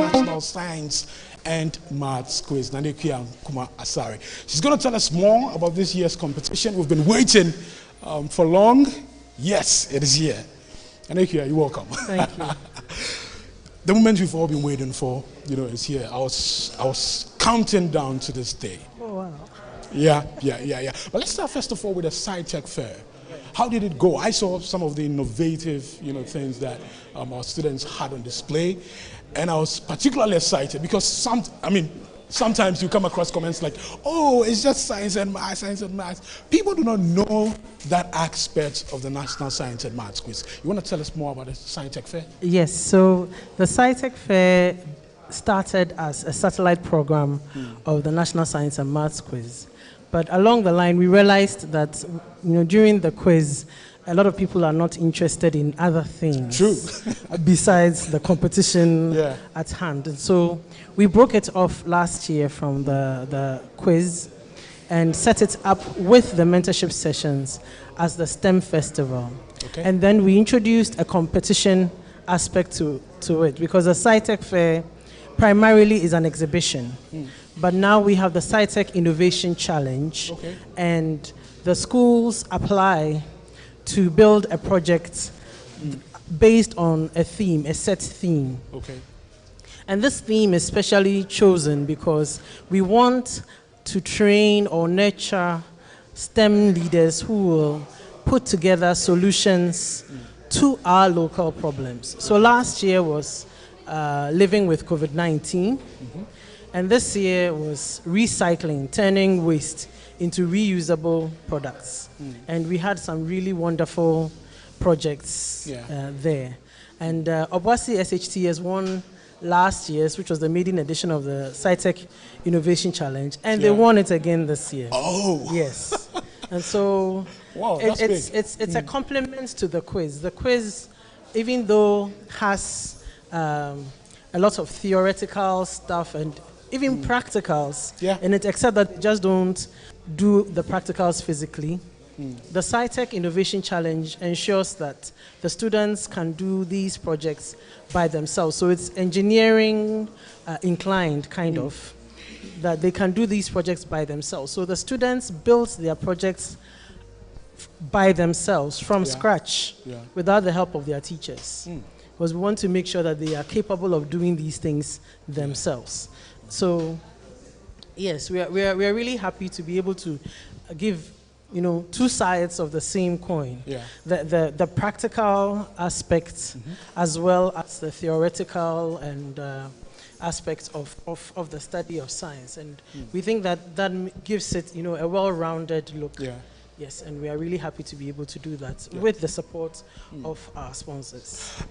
National Science and Maths Quiz. Nanekia Kuma Asare. She's going to tell us more about this year's competition. We've been waiting for long. Yes, it is here. Nanekia, you're welcome. Thank you. The moment we've all been waiting for, is here. I was counting down to this day. Oh, wow. Yeah. But let's start first of all with the Scitec Fair. How did it go? I saw some of the innovative, things that our students had on display, and I was particularly excited because sometimes you come across comments like, "Oh, it's just science and maths." People do not know that aspect of the National Science and Maths Quiz. You want to tell us more about the Scitec Fair? Yes. So the Scitec Fair started as a satellite program of the National Science and Maths Quiz. But along the line, we realized that, during the quiz, a lot of people are not interested in other things. True. Besides the competition at hand. And so we broke it off last year from the quiz and set it up with the mentorship sessions as the STEM festival. Okay. And then we introduced a competition aspect to it, because the Scitec Fair primarily is an exhibition. But now we have the Scitec Innovation Challenge, and the schools apply to build a project based on a theme, a set theme. Okay. And this theme is specially chosen because we want to train or nurture STEM leaders who will put together solutions to our local problems. So last year was living with COVID-19. And this year was recycling, turning waste into reusable products. And we had some really wonderful projects there. And Obuasi SHT has won last year's, which was the maiden edition of the Scitec Innovation Challenge, and they won it again this year. Oh! Yes. And so it's a complement to the quiz. The quiz, even though has a lot of theoretical stuff and even practicals in it, except that they just don't do the practicals physically. The Scitec Innovation Challenge ensures that the students can do these projects by themselves. So it's engineering inclined, kind of, that they can do these projects by themselves. So the students build their projects by themselves from scratch without the help of their teachers. Because we want to make sure that they are capable of doing these things themselves. So, yes, we are really happy to be able to give, two sides of the same coin. The practical aspects as well as the theoretical and aspects of the study of science. And we think that gives it, a well-rounded look. Yes, and we are really happy to be able to do that with the support of our sponsors.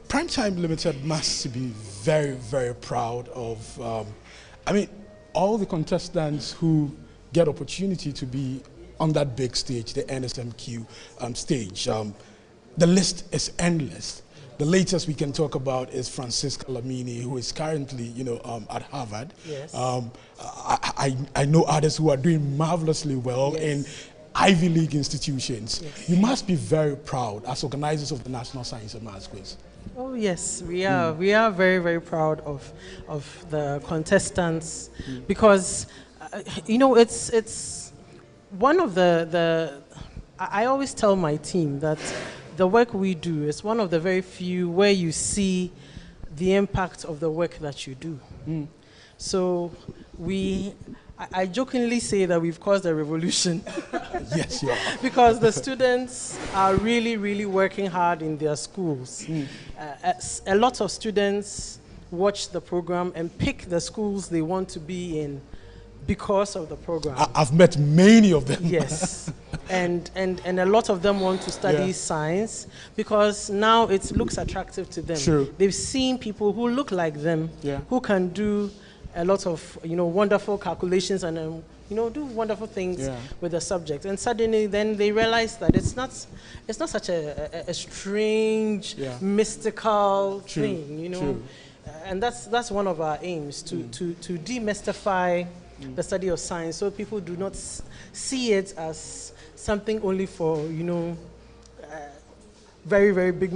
Primetime Limited must be very, very proud of, all the contestants who get opportunity to be on that big stage, the Nsmq stage. The list is endless. The latest we can talk about is Francisca Lamini, who is currently, at Harvard. Yes. I know others who are doing marvelously well in Ivy League institutions. You must be very proud as organizers of the National Science and Maths Quiz. Oh yes, we are. We are very, very proud of the contestants because it's one of the. I always tell my team that the work we do is one of the very few where you see the impact of the work that you do. So I jokingly say that we've caused a revolution. Yes, you are. Because the students are really, really working hard in their schools. A lot of students watch the program and pick the schools they want to be in because of the program. I've met many of them. Yes. And a lot of them want to study science because now it looks attractive to them. True. They've seen people who look like them, who can do a lot of wonderful calculations and do wonderful things with the subject, and suddenly then they realize that it's not such a strange mystical thing, and that's one of our aims to demystify the study of science, so people do not see it as something only for very, very big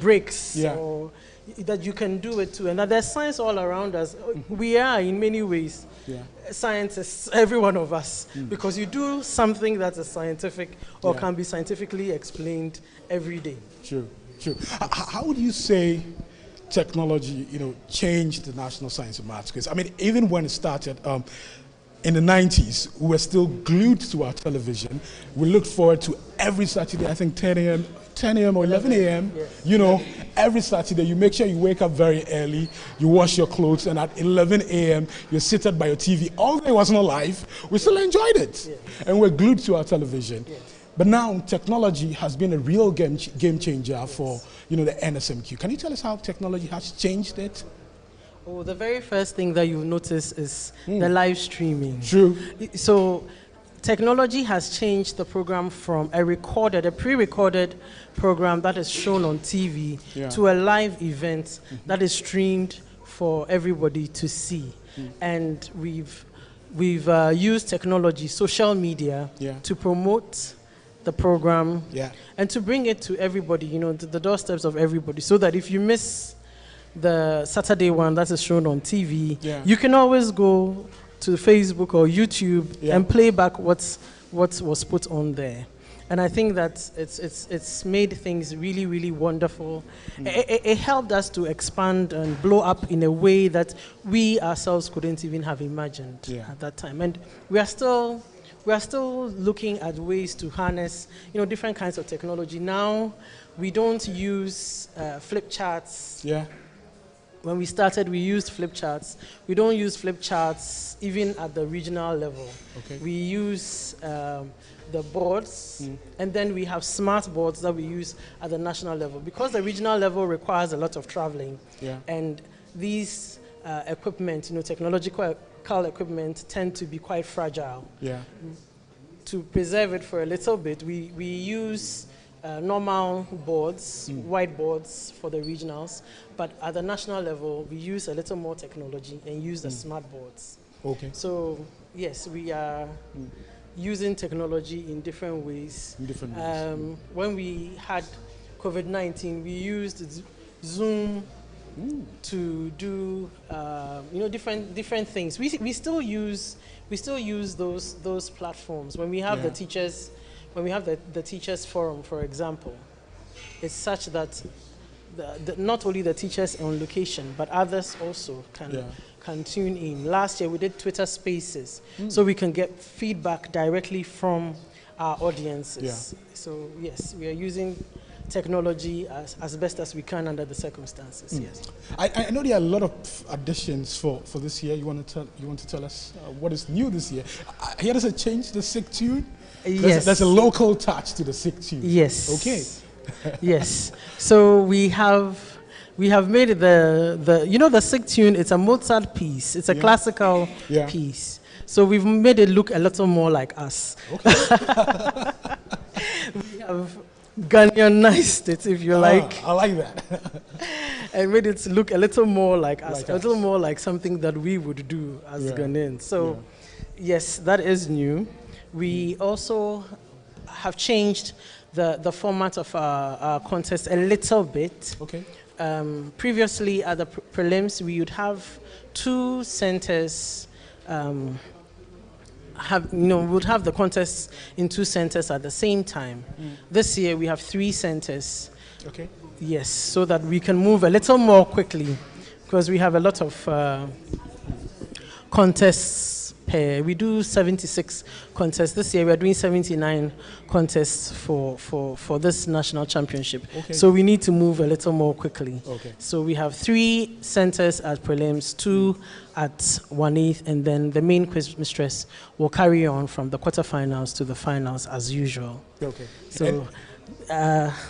breaks or that you can do it too, and that there's science all around us. We are, in many ways, scientists, every one of us, because you do something that is scientific or can be scientifically explained every day. True. How would you say technology, changed the National Science and Maths Quiz? I mean, even when it started in the 90s, we were still glued to our television. We looked forward to every Saturday, I think 10 a.m. or 11 a.m. Yes. Every Saturday, you make sure you wake up very early, you wash your clothes, and at 11 a.m., you're seated by your TV. Although it wasn't live, we still enjoyed it. Yes. And we're glued to our television. Yes. But now technology has been a real game changer for the Nsmq. Can you tell us how technology has changed it? Oh, the very first thing that you'll notice is the live streaming. True. So technology has changed the program from a pre-recorded program that is shown on TV to a live event that is streamed for everybody to see. And we've used technology, social media, to promote the program and to bring it to everybody, to the doorsteps of everybody, so that if you miss the Saturday one that is shown on TV, you can always go to Facebook or YouTube and play back what was put on there. And I think that it's made things really, really wonderful. It helped us to expand and blow up in a way that we ourselves couldn't even have imagined at that time. And we are still looking at ways to harness, different kinds of technology. Now, we don't use flip charts. When we started, we used flip charts. We don't use flip charts even at the regional level. We use the boards, and then we have smart boards that we use at the national level. Because the regional level requires a lot of traveling, and these equipment, technological equipment tend to be quite fragile. To preserve it for a little bit, we use normal boards, whiteboards for the regionals, but at the national level, we use a little more technology and use the smart boards. So, yes, we are using technology in different ways. When we had COVID-19, we used Zoom to do different things. We still use those platforms when we have the teachers. When we have the teachers forum, for example, it's such that not only the teachers on location, but others also can tune in. Last year we did Twitter Spaces, so we can get feedback directly from our audiences. So yes, we are using technology as best as we can under the circumstances. Yes. I know there are a lot of additions for this year. You want to tell us what is new this year? I hear there's a change to the SIC tune. Yes. There's a local touch to the SIC tune. Yes. Okay. Yes. So we have made the SIC tune. It's a Mozart piece. It's a classical piece. So we've made it look a little more like us. Okay. We have Ghanaianized it, if you like. I like that. And made it look a little more like us, a little more like something that we would do as Ghanaians. So, yes, that is new. We also have changed the format of our contest a little bit. Okay. Previously, at the prelims, we would have two centers. We would have the contests in two centers at the same time. This year, we have 3 centers. Okay. Yes, so that we can move a little more quickly, because we have a lot of contests. We do 76 contests. This year we are doing 79 contests for this national championship. Okay. So we need to move a little more quickly. Okay. So we have 3 centers at prelims, 2 at 1/8, and then the main quiz mistress will carry on from the quarterfinals to the finals as usual. Okay. So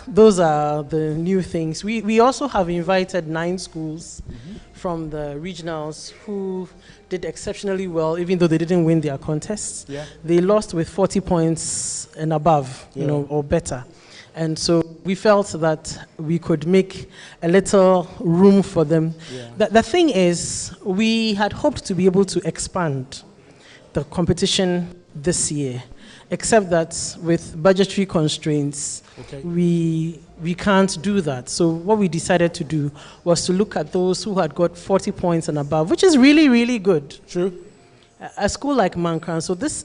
those are the new things. We also have invited 9 schools from the regionals who did exceptionally well, even though they didn't win their contests. Yeah. They lost with 40 points and above, or better. And so we felt that we could make a little room for them. Yeah. The thing is, we had hoped to be able to expand the competition this year, except that with budgetary constraints, we we can't do that. So what we decided to do was to look at those who had got 40 points and above, which is really, really good. True. A school like Mankran, so this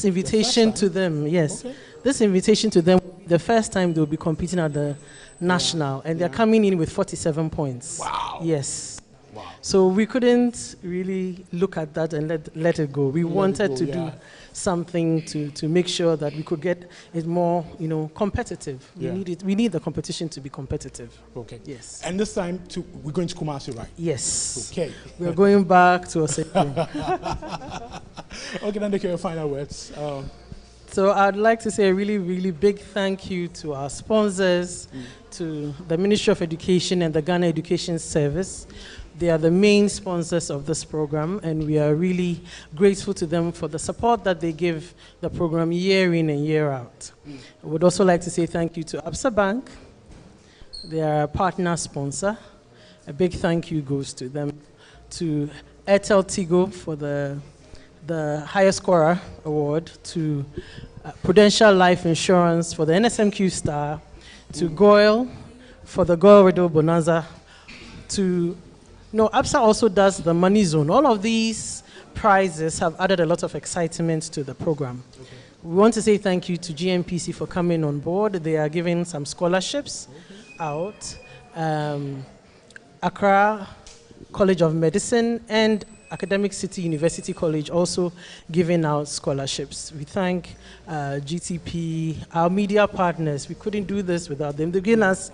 invitation to them, yes, okay. This invitation to them, the first time they'll be competing at the national, and they're coming in with 47 points. Wow. Yes. Wow. So we couldn't really look at that and let it go. We wanted to do something to make sure that we could get it more, competitive. We need the competition to be competitive. Okay. Yes. And this time we're going to Kumasi, right? Yes. Okay. We're going back to Nsmq. Okay, then take your final words. So I'd like to say a really, really big thank you to our sponsors, to the Ministry of Education and the Ghana Education Service. They are the main sponsors of this program, and we are really grateful to them for the support that they give the program year in and year out. I would also like to say thank you to Absa Bank. They are a partner sponsor. A big thank you goes to them. To Airtel Tigo for the highest scorer award, to Prudential Life Insurance for the Nsmq star, to Goyle for the Goyle Radio Bonanza, Absa also does the Money Zone. All of these prizes have added a lot of excitement to the program. Okay. We want to say thank you to GNPC for coming on board. They are giving some scholarships out. Accra College of Medicine and Academic City University College also giving out scholarships. We thank GTP, our media partners. We couldn't do this without them. They've given us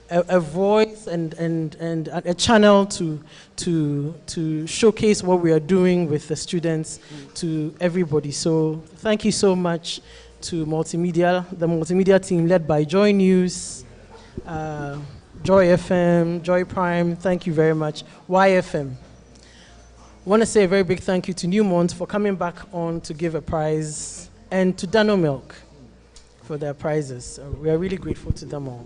a voice and a channel to showcase what we are doing with the students to everybody. So thank you so much to multimedia, the multimedia team led by Joy News, Joy FM, Joy Prime. Thank you very much. YFM. I want to say a very big thank you to Newmont for coming back on to give a prize, and to Dano Milk for their prizes. We are really grateful to them all.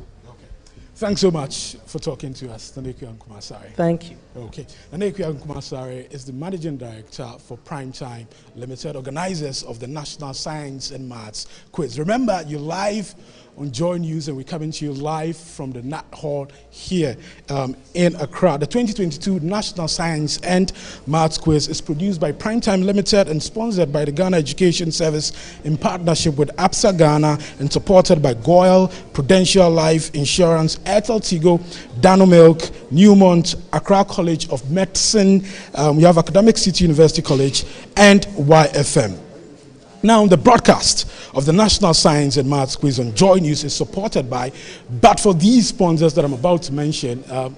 Thanks so much for talking to us, Nsmq Kumasari. Thank you. Okay. Nsmq Kumasari is the Managing Director for Primetime Limited, organizers of the National Science and Maths Quiz. Remember, you're live on Joy News, and we're coming to you live from the NAT Hall here in Accra. The 2022 National Science and Maths Quiz is produced by Primetime Limited and sponsored by the Ghana Education Service in partnership with Absa Ghana and supported by Goyle, Prudential Life Insurance, Airtel Tigo, Dano Milk, Newmont, Accra College of Medicine, we have Academic City University College, and YFM. Now, the broadcast of the National Science and Maths Quiz on Joy News is supported by, but for these sponsors that I'm about to mention, you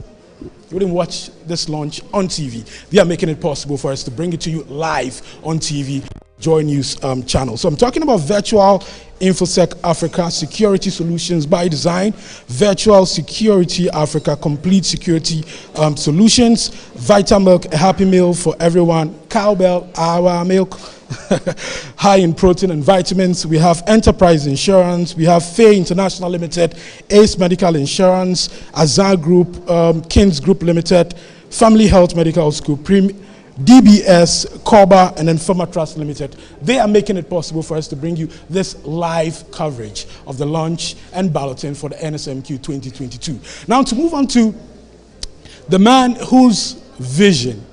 wouldn't watch this launch on TV. They are making it possible for us to bring it to you live on TV, Joy News channel. So I'm talking about Virtual InfoSec Africa Security Solutions by Design, Virtual Security Africa Complete Security Solutions, Vitamilk, a happy meal for everyone, Cowbell, our milk, high in protein and vitamins. We have Enterprise Insurance, we have Faye International Limited, Ace Medical Insurance, Azar Group, Kings Group Limited, Family Health Medical School, DBS, Corba, and then Firma Trust Limited. They are making it possible for us to bring you this live coverage of the launch and balloting for the Nsmq 2022. Now, to move on to the man whose vision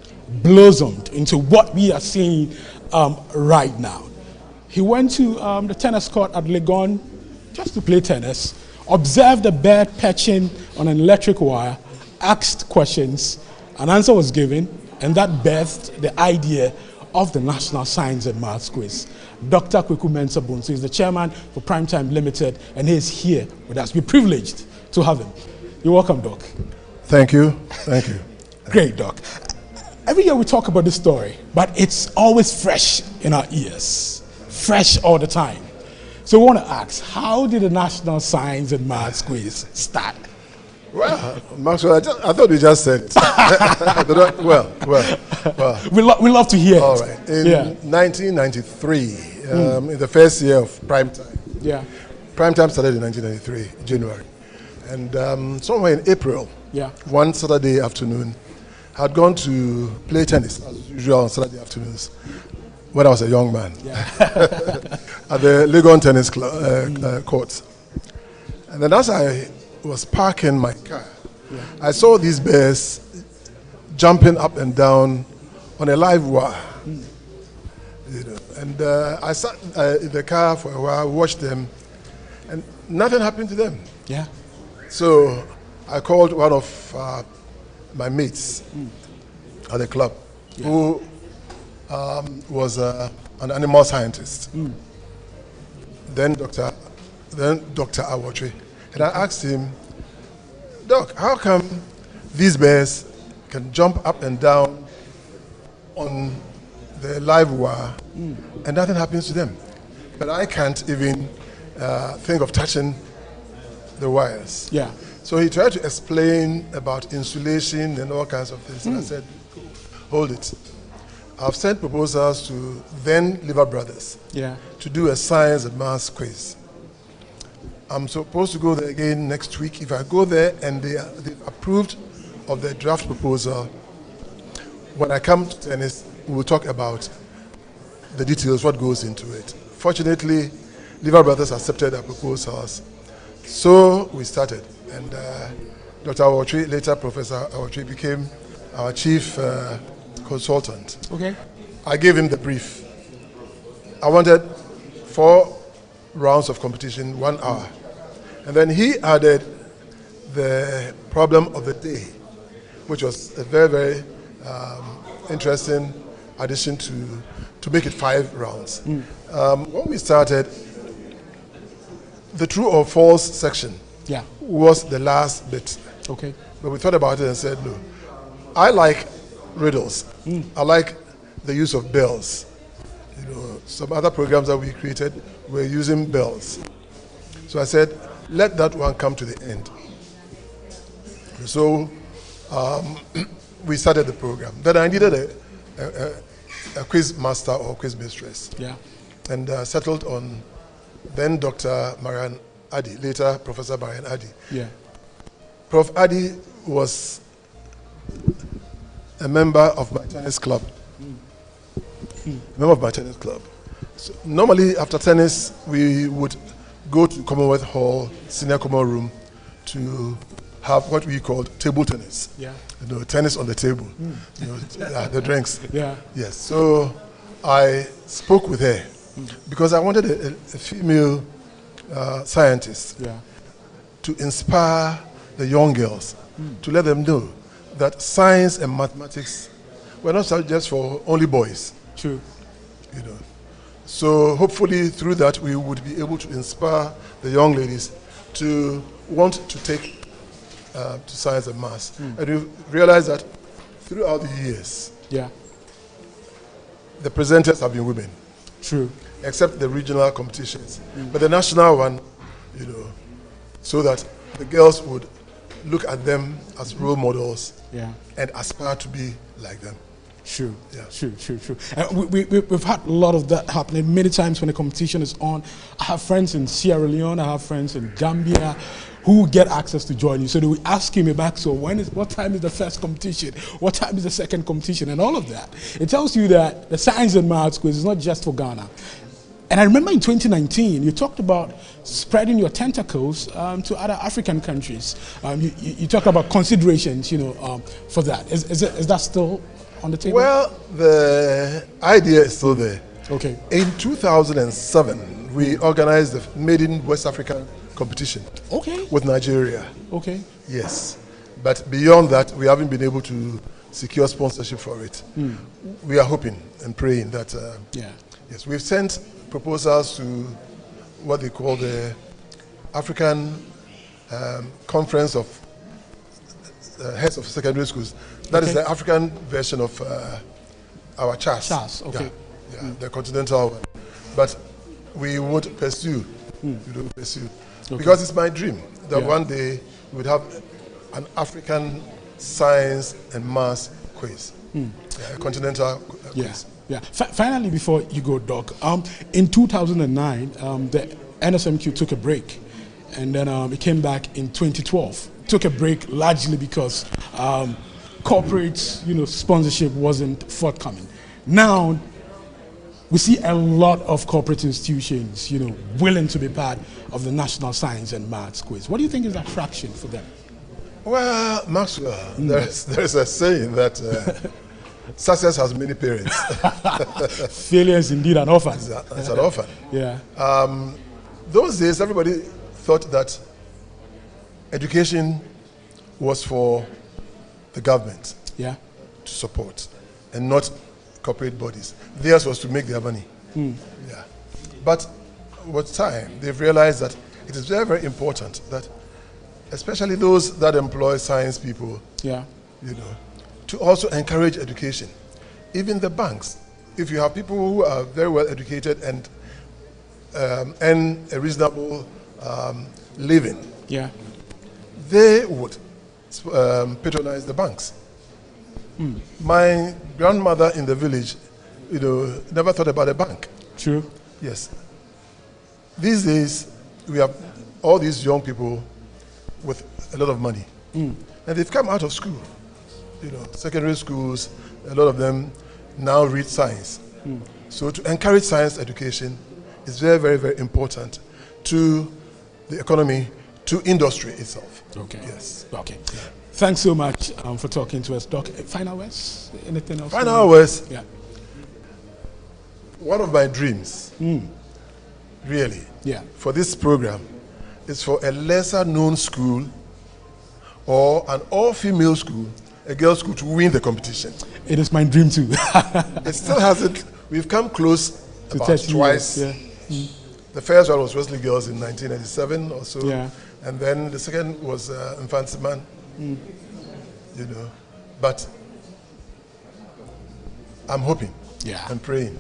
blossomed into what we are seeing right now. He went to the tennis court at Legon just to play tennis, observed a bird perching on an electric wire, asked questions, an answer was given, and that birthed the idea of the National Science and Maths Quiz. Dr. Kweku Mensah Bonsu is the chairman for Primetime Limited, and he is here with us. We're privileged to have him. You're welcome, Doc. Thank you. Thank you. Great, Doc. Every year we talk about this story, but it's always fresh in our ears. Fresh all the time. So we want to ask, how did the National Science and Maths Quiz start? Well, Maxwell, I thought you just said it. well. We love to hear it. All right. In 1993, in the first year of Primetime. Yeah. Primetime started in 1993, January. And somewhere in April, one Saturday afternoon, I had gone to play tennis, as usual on Saturday afternoons, when I was a young man, at the Legon Tennis courts. And then as I was parking my car, I saw these bears jumping up and down on a live wire. You know, and I sat in the car for a while, watched them, and nothing happened to them. Yeah. So I called one of my mates at the club, who was an animal scientist. Then Dr. Awotwe. And I asked him, Doc, how come these bears can jump up and down on the live wire and nothing happens to them? But I can't even think of touching the wires. Yeah. So he tried to explain about insulation and all kinds of things. And I said, hold it. I've sent proposals to then Liver Brothers to do a science and maths quiz. I'm supposed to go there again next week. If I go there and they've approved of the draft proposal, when I come to tennis, we will talk about the details, what goes into it. Fortunately, Liver Brothers accepted our proposals. So we started. And Dr. Awotwe, later Professor Awotwe, became our chief consultant. Okay. I gave him the brief. I wanted 4 rounds of competition, 1 hour. And then he added the problem of the day, which was a very, very interesting addition to make it 5 rounds. When we started, the true or false section was the last bit. Okay. But we thought about it and said, no, I like riddles. I like the use of bells. You know, some other programs that we created were using bells. So I said, let that one come to the end. So we started the program. Then I needed a quiz master or quiz mistress. Yeah. And settled on then Dr. Marian Adi, later Professor Marian Adi. Yeah. Prof. Adi was a member of my tennis club. Member of my tennis club. So normally after tennis, we would go to Commonwealth Hall, senior common room, to have what we called table tennis. Yeah. You know, tennis on the table. You know, the drinks. Yeah. Yes. So I spoke with her because I wanted a female scientist to inspire the young girls, to let them know that science and mathematics were not just for only boys. True. You know. So hopefully through that we would be able to inspire the young ladies to want to take to science and maths. And we realized that throughout the years, the presenters have been women. True. Except the regional competitions. But the national one, you know, so that the girls would look at them as role models and aspire to be like them. True, true. We've had a lot of that happening many times when the competition is on. I have friends in Sierra Leone, I have friends in Gambia who get access to join you. So they will ask me back, so what time is the first competition? What time is the second competition? And all of that. It tells you that the science and maths quiz is not just for Ghana. And I remember in 2019, you talked about spreading your tentacles to other African countries. You talked about considerations, you know, for that. Is that still on the table? Well, the idea is still there. Okay. In 2007, we organized the Maiden West African competition. Okay. With Nigeria. Okay. Yes. But beyond that, we haven't been able to secure sponsorship for it. We are hoping and praying that. Yes, we've sent proposals to what they call the African Conference of Heads of Secondary Schools. That is the African version of our CHAS. CHAS, okay. The continental one. But we would pursue. We would pursue. Okay. Because it's my dream that one day we would have an African science and maths quiz. A continental quiz. Yeah. Finally, before you go, Doc, in 2009, the Nsmq took a break, and then it came back in 2012. Took a break largely because corporate, sponsorship wasn't forthcoming. Now, we see a lot of corporate institutions, willing to be part of the National Science and Maths Quiz. What do you think is the attraction for them? Well, Maxwell, there's a saying that success has many parents. Failure is indeed an orphan. It's an orphan. Yeah. Those days, everybody thought that education was for the government to support and not corporate bodies. Theirs was to make their money. Yeah. But with time, they've realized that it is very, very important that, especially those that employ science people, to also encourage education. Even the banks, if you have people who are very well educated and earn a reasonable living, they would patronize the banks. My grandmother in the village, never thought about a bank. True. Yes. These days, we have all these young people with a lot of money. And they've come out of school. Secondary schools, a lot of them now read science. So to encourage science education is very, very, very important to the economy, to industry itself. Okay. Yes. Okay. Yeah. Thanks so much for talking to us, Doc. Final words? Anything else? Final words? Yeah. One of my dreams, really, for this program is for a lesser known school or an all-female school, a girls' school, to win the competition. It is my dream too. It still hasn't. We've come close to about twice. The first one was Wesley Girls in 1997 or so. And then the second was Nsmq. But I'm hoping and praying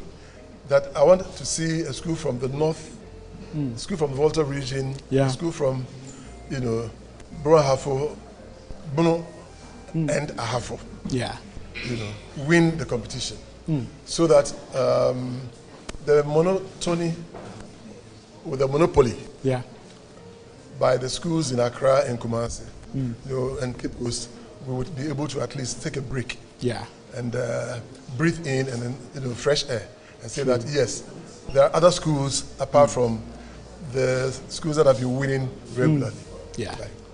that I want to see a school from the north, a school from the Volta region, a school from, Brohafo, Bono, and Ahafo. Win the competition, so that the monotony with the monopoly by the schools in Accra and Kumasi, and Cape Coast, we would be able to at least take a break and breathe in and then fresh air and say that yes, there are other schools apart from the schools that have been winning regularly.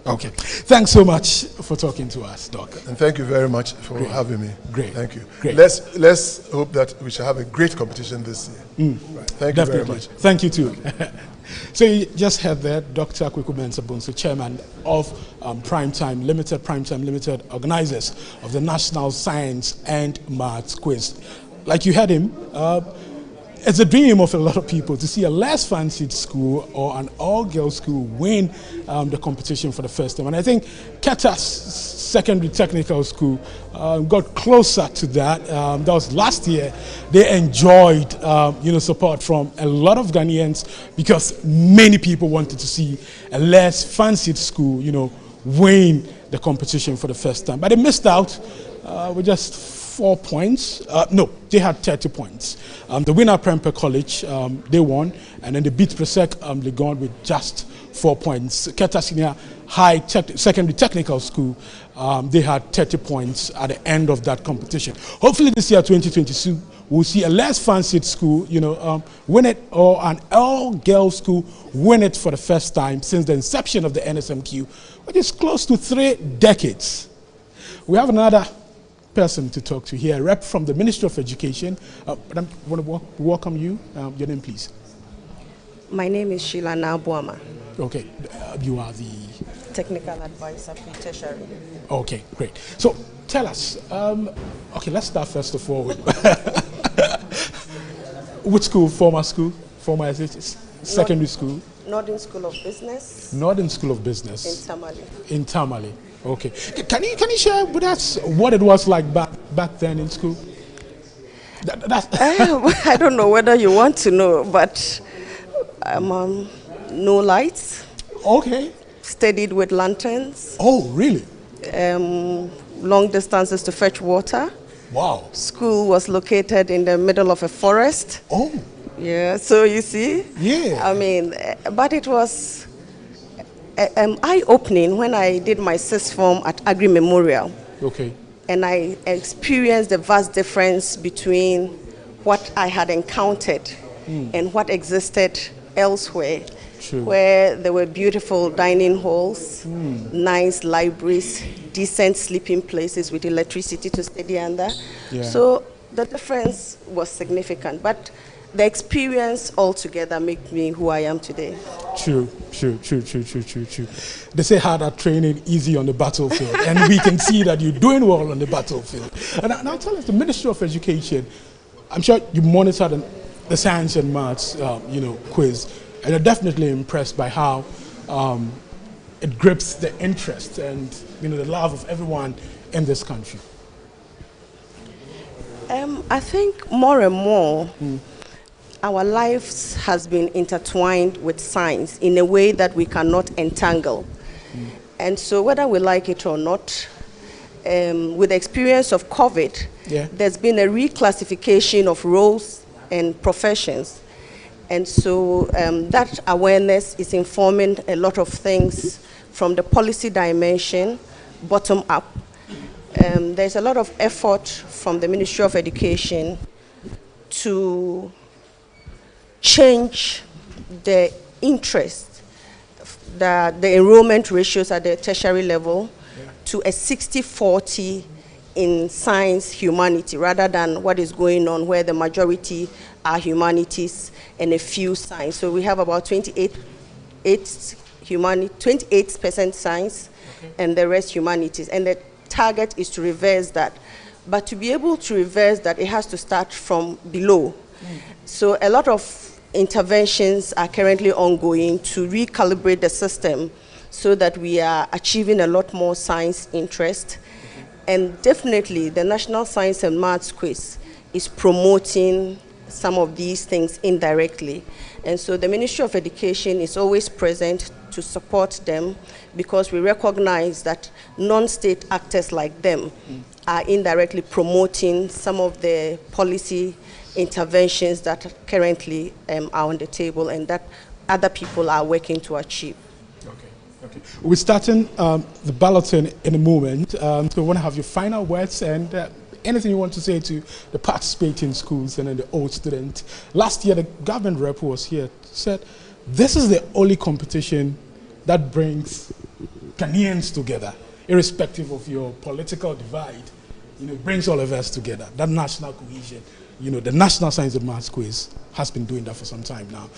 Okay. Thanks so much for talking to us, Doc. And thank you very much for having me. Great. Thank you. Great. Let's hope that we shall have a great competition this year. Thank you very much. Thank you too. So you just heard that Dr. Kweku Mensah-Bonsu, chairman of Primetime Limited, organizers of the National Science and Maths Quiz. Like you heard him, it's a dream of a lot of people to see a less fancied school or an all-girls school win the competition for the first time. And I think Keta's secondary technical school got closer to that. That was last year. They enjoyed support from a lot of Ghanaians because many people wanted to see a less fancied school win the competition for the first time. But they missed out with just 4 points. No, they had 30 points. The winner, Prempeh College, they won, and then they beat Presec Legon with just 4 points. Keta Senior High Secondary Technical School, they had 30 points at the end of that competition. Hopefully this year, 2022, we'll see a less fancied school, win it, or an all-girls school win it for the first time since the inception of the Nsmq, which is close to 3 decades. We have another person to talk to here, a rep from the Ministry of Education. I want to welcome you. Your name, please. My name is Sheila Nabuama. Okay, you are the technical advisor for tertiary. Okay, great. So tell us. Okay, let's start first of all with which school? Former secondary school. Northern School of Business. Northern School of Business. In Tamale. In Tamale. Okay. Can you share with us what it was like back then in school? I don't know whether you want to know, but no lights. Okay. Studied with lanterns. Oh, really? Long distances to fetch water. Wow. School was located in the middle of a forest. Oh. Yeah, so you see? Yeah. I mean, but it was eye-opening when I did my sixth form at Agri Memorial. Okay. And I experienced the vast difference between what I had encountered and what existed elsewhere. True. Where there were beautiful dining halls, nice libraries, decent sleeping places with electricity to study under. Yeah. So the difference was significant, but the experience altogether made me who I am today. True. They say harder training, easy on the battlefield, and we can see that you're doing well on the battlefield. And now tell us, the Ministry of Education, I'm sure you monitored the science and maths, quiz, and you're definitely impressed by how it grips the interest and the love of everyone in this country. I think more and more our lives has been intertwined with science in a way that we cannot entangle. And so whether we like it or not, with the experience of COVID, there's been a reclassification of roles and professions. And so that awareness is informing a lot of things from the policy dimension, bottom up. There's a lot of effort from the Ministry of Education to change the interest, the enrollment ratios at the tertiary level to a 60-40 in science, humanity, rather than what is going on where the majority are humanities and a few science. So we have about 28% science and the rest humanities. And the target is to reverse that. But to be able to reverse that, it has to start from below. So a lot of interventions are currently ongoing to recalibrate the system so that we are achieving a lot more science interest. And definitely the National Science and Maths Quiz is promoting some of these things indirectly. And so the Ministry of Education is always present to support them because we recognize that non-state actors like them are indirectly promoting some of the policy interventions that currently are on the table and that other people are working to achieve. Okay. We're starting the balloting in a moment. So we want to have your final words and anything you want to say to the participating schools and then the old student. Last year, the government rep who was here said, this is the only competition that brings Ghanaians together, irrespective of your political divide. It brings all of us together, that national cohesion. The National Science and Maths Quiz has been doing that for some time now.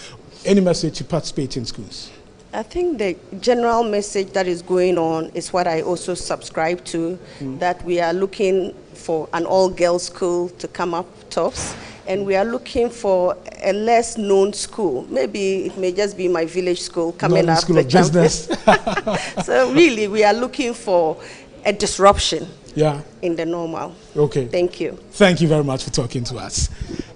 Any message to participating schools? I think the general message that is going on is what I also subscribe to, that we are looking for an all-girls school to come up tops, and we are looking for a less known school. Maybe it may just be my village school coming up. School of Business. So really, we are looking for a disruption in the normal. Okay. Thank you. Thank you very much for talking to us.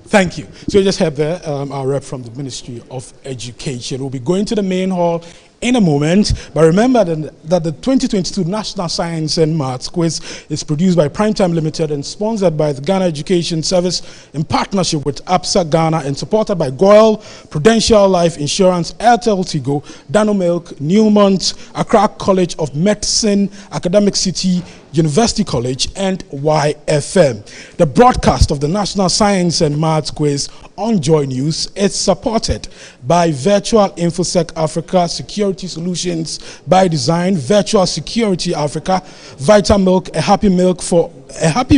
Thank you. So you just had there our rep from the Ministry of Education. We'll be going to the main hall in a moment, but remember that the 2022 National Science and Maths Quiz is produced by Primetime Limited and sponsored by the Ghana Education Service in partnership with Absa Ghana and supported by Goyle, Prudential Life Insurance, Airtel Tigo, Dano Milk, Newmont, Accra College of Medicine, Academic City, University College, and YFM. The broadcast of the National Science and Maths Quiz on Joy News is supported by Virtual InfoSec Africa, Security Solutions by Design, Virtual Security Africa, Vitamilk, a happy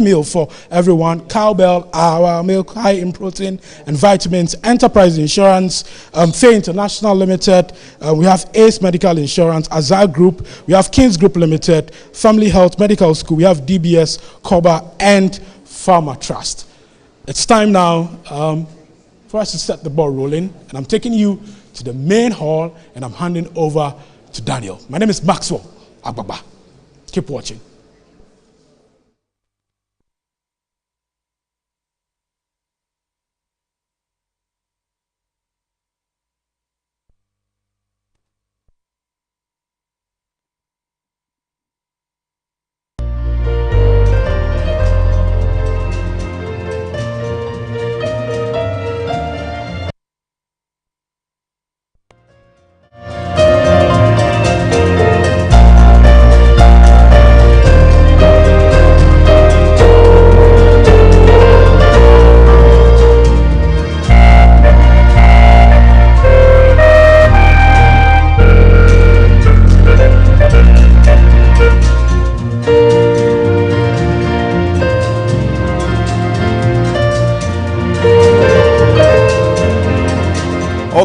meal for everyone, Cowbell, our milk high in protein and vitamins, Enterprise Insurance, Faye International Limited, we have Ace Medical Insurance, Azar Group, we have Kings Group Limited, Family Health Medical School, we have DBS, Koba, and Pharma Trust. It's time now for us to set the ball rolling, and I'm taking you to the main hall, and I'm handing over to Daniel. My name is Maxwell Agbaba. Keep watching.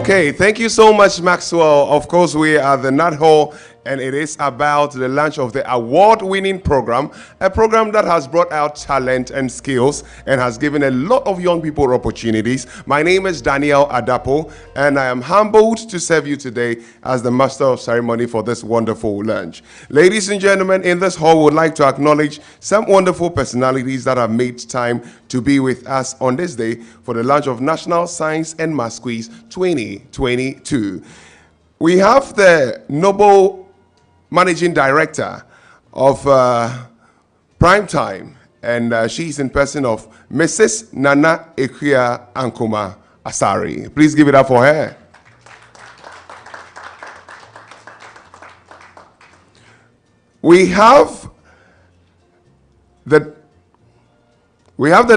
Okay, thank you so much, Maxwell. Of course, we are the Nut Hall, and it is about the launch of the award-winning program, a program that has brought out talent and skills and has given a lot of young people opportunities. My name is Daniel Adapo, and I am humbled to serve you today as the master of ceremony for this wonderful lunch. Ladies and gentlemen, in this hall, we would like to acknowledge some wonderful personalities that have made time to be with us on this day for the launch of National Science and Maths Quiz 2022. We have the Noble Managing Director of Primetime, and she's in person of Mrs. Nana Ekuya Ankuma Asari. Please give it up for her. We have the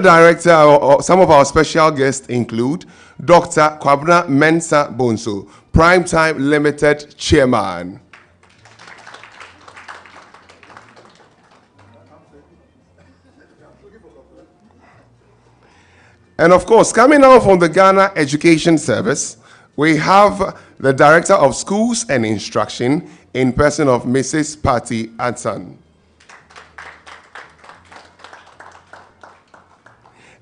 director, or some of our special guests include Dr. Kwabena Mensah Bonsu, Primetime Limited Chairman. And of course, coming out from the Ghana Education Service, we have the Director of Schools and Instruction in person of Mrs. Patty Anson.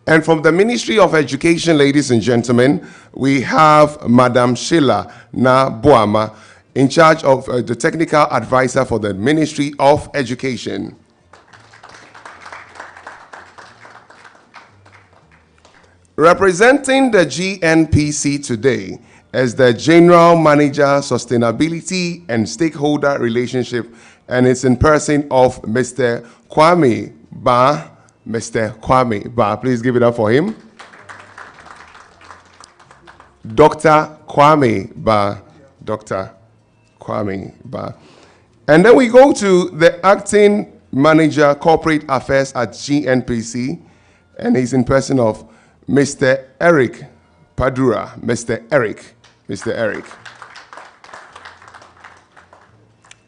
And from the Ministry of Education, ladies and gentlemen, we have Madam Sheila Naboama, in charge of the technical advisor for the Ministry of Education. Representing the GNPC today as the General Manager, Sustainability and Stakeholder Relationship, and it's in person of Mr. Kwame Ba. Mr. Kwame Ba, please give it up for him. Dr. Kwame Ba. Dr. Kwame Ba. And then we go to the Acting Manager, Corporate Affairs at GNPC, and he's in person of Mr. Eric Padura. Mr. Eric.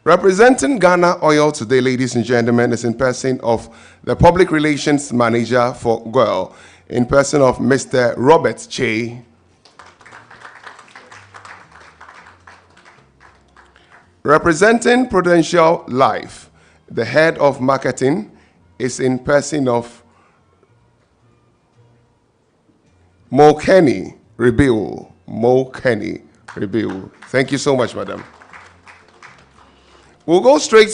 Representing Ghana Oil today, ladies and gentlemen, is in person of the Public Relations Manager for GOIL, in person of Mr. Robert Che. Representing Prudential Life, the Head of Marketing is in person of Mokeni Rebiu. Thank you so much, madam. We'll go straight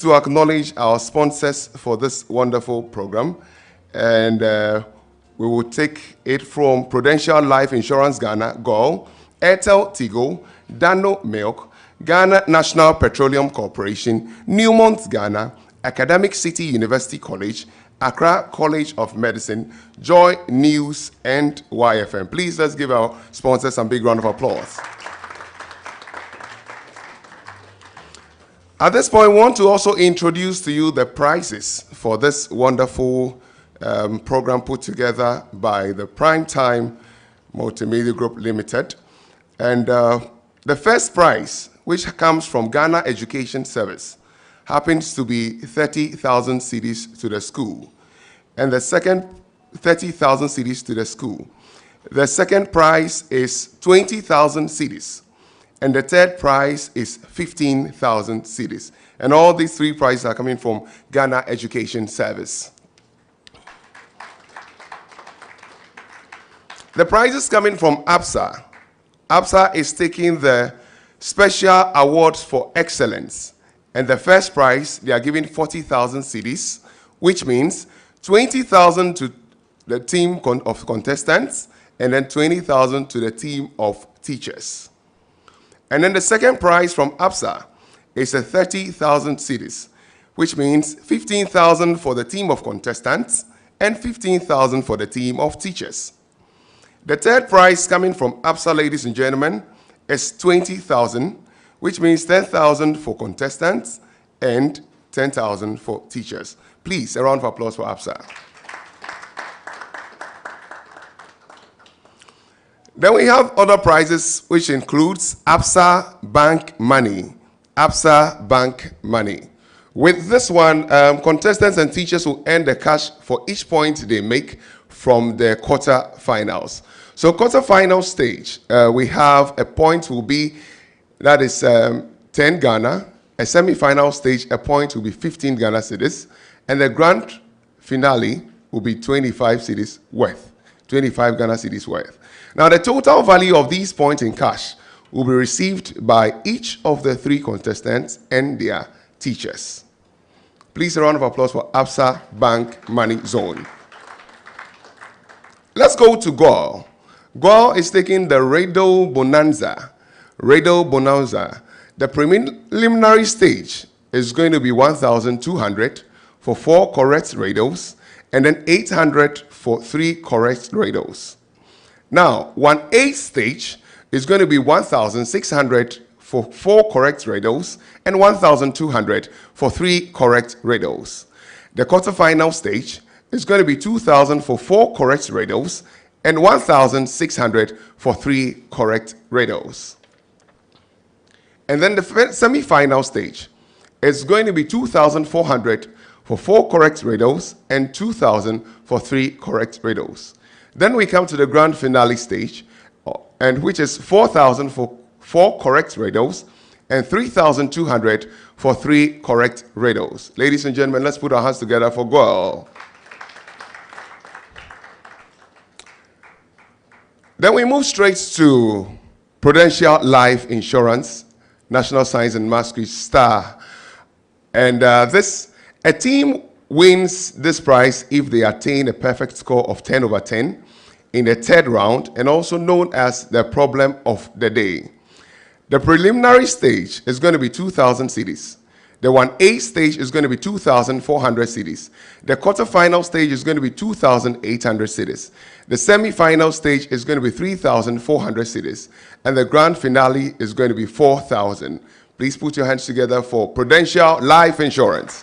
to acknowledge our sponsors for this wonderful program, and we will take it from Prudential Life Insurance Ghana, GOIL, Airtel Tigo, Dano Milk, Ghana National Petroleum Corporation, Newmont Ghana, Academic City University College, Accra College of Medicine, Joy News, and YFM. Please, let's give our sponsors some big round of applause. At this point, I want to also introduce to you the prizes for this wonderful program put together by the Primetime Multimedia Group Limited. And the first prize, which comes from Ghana Education Service, happens to be 30,000 cedis to the school. And the second, 30,000 cedis to the school. The second prize is 20,000 cedis. And the third prize is 15,000 cedis. And all these three prizes are coming from Ghana Education Service. The prizes coming from Absa. Absa is taking the special awards for excellence. And the first prize, they are giving 40,000 cedis, which means 20,000 to the team of contestants, and then 20,000 to the team of teachers. And then the second prize from Absa is a 30,000 cedis, which means 15,000 for the team of contestants and 15,000 for the team of teachers. The third prize coming from Absa, ladies and gentlemen, is 20,000, which means 10,000 for contestants and 10,000 for teachers. Please, a round of applause for Absa. Then we have other prizes, which includes Absa Bank Money. Absa Bank Money. With this one, contestants and teachers will earn the cash for each point they make from the quarter finals. So quarterfinal stage, we have a point will be, that is 10 Ghana. A semi-final stage, a point will be 15 Ghana cedis. And the grand finale will be 25 cedis worth. 25 Ghana cedis worth. Now, the total value of these points in cash will be received by each of the 3 contestants and their teachers. Please, a round of applause for Absa Bank Money Zone. Let's go to Goal. Goal is taking the Radel Bonanza. Radel Bonanza. The preliminary stage is going to be 1,200 for 4 correct radels, and then 800 for 3 correct radels. Now, 1A stage is going to be 1,600 for 4 correct radels and 1,200 for 3 correct radels. The quarterfinal stage is going to be 2,000 for 4 correct radels and 1,600 for 3 correct radels. And then the semi-final stage is going to be 2,400 for 4 correct radels and 2,000 for 3 correct radels. Then we come to the grand finale stage, and which is 4,000 for 4 correct radels and 3,200 for 3 correct radels. Ladies and gentlemen, let's put our hands together for Goal. Then we move straight to Prudential Life Insurance, National Science and Mastery Star. And a team wins this prize if they attain a perfect score of 10 over 10 in the 3rd round, and also known as the problem of the day. The preliminary stage is going to be 2,000 cedis. The 1A stage is going to be 2,400 cedis. The quarterfinal stage is going to be 2,800 cedis. The semi-final stage is going to be 3,400 cedis. And the grand finale is going to be 4,000. Please put your hands together for Prudential Life Insurance.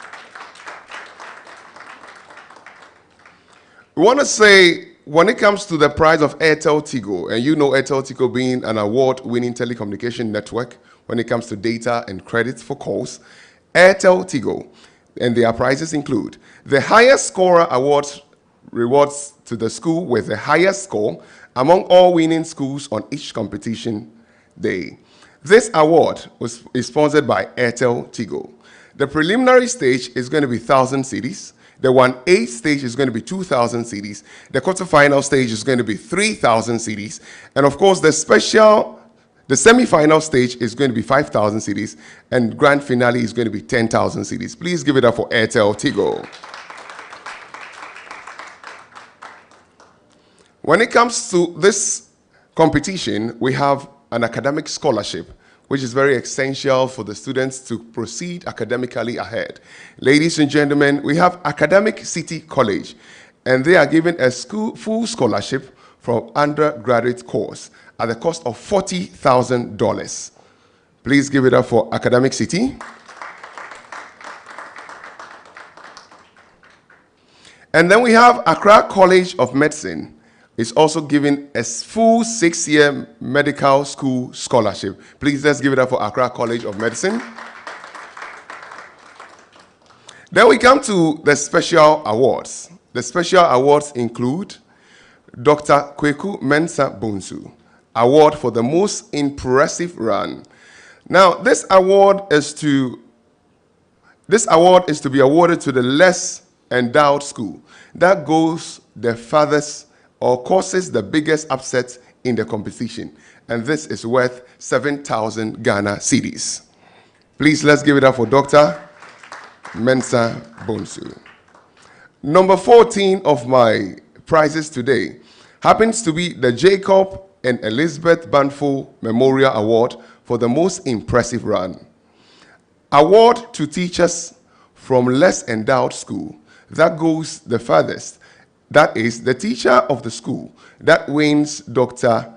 We want to say, when it comes to the price of Airtel Tigo, and you know Airtel Tigo being an award-winning telecommunication network when it comes to data and credits for calls, Airtel Tigo and their prizes include the highest scorer awards rewards to the school with the highest score among all winning schools on each competition day. This award is sponsored by Airtel Tigo. The preliminary stage is going to be 1,000 cedis. The 1A stage is going to be 2,000 cedis. The quarterfinal stage is going to be 3,000 cedis. And of course, the semi-final stage is going to be 5,000 cedis. And grand finale is going to be 10,000 cedis. Please give it up for Airtel Tigo. When it comes to this competition, we have an academic scholarship, which is very essential for the students to proceed academically ahead. Ladies and gentlemen, we have Academic City College, and they are given a full scholarship for undergraduate course at the cost of $40,000. Please give it up for Academic City. And then we have Accra College of Medicine. Is also given a full 6-year medical school scholarship. Please, let's give it up for Accra College of Medicine. Then we come to the special awards. The special awards include Dr. Kweku Mensah Bonsu Award for the most impressive run. Now, this award is to be awarded to the less endowed school that goes the farthest or causes the biggest upset in the competition. And this is worth 7,000 Ghana cedis. Please, let's give it up for Dr. Mensah Bonsu. Number 14 of my prizes today happens to be the Jacob and Elizabeth Banfo Memorial Award for the most impressive run. Award to teachers from less endowed school that goes the farthest. That is the teacher of the school that wins Dr.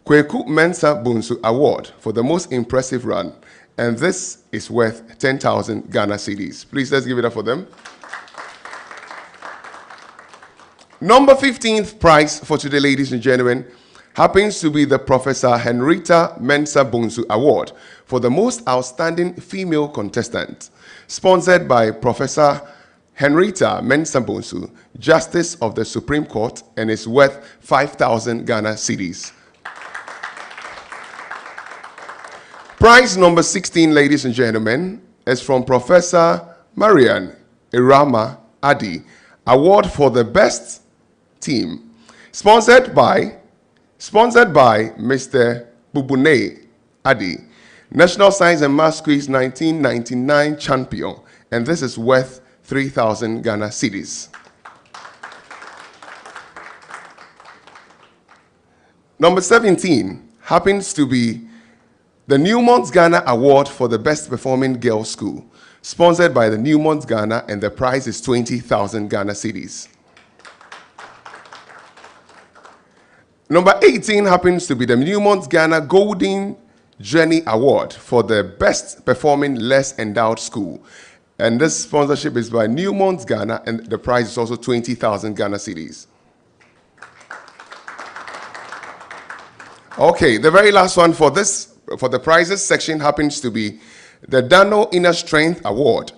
Kweku Mensah Bonsu Award for the most impressive run. And this is worth 10,000 Ghana cedis. Please, let's give it up for them. Number 15th prize for today, ladies and gentlemen, happens to be the Professor Henrietta Mensah Bonsu Award for the most outstanding female contestant, sponsored by Professor Henrietta Mensah-Bonsu, Justice of the Supreme Court, and is worth 5,000 Ghana cedis. Prize number 16, ladies and gentlemen, is from Professor Marian Irama Adi, award for the best team, sponsored by Mr. Bubune Adi, National Science and Maths Quiz 1999 champion, and this is worth 3,000 Ghana cedis. Number 17 happens to be the Newmont Ghana Award for the Best Performing Girls School, sponsored by the Newmont Ghana, and the prize is 20,000 Ghana cedis. Number 18 happens to be the Newmont Ghana Golden Journey Award for the Best Performing Less Endowed School. And this sponsorship is by Newmont Ghana, and the prize is also 20,000 Ghana cedis. Okay, the very last one for the prizes section happens to be the Dano Inner Strength Award.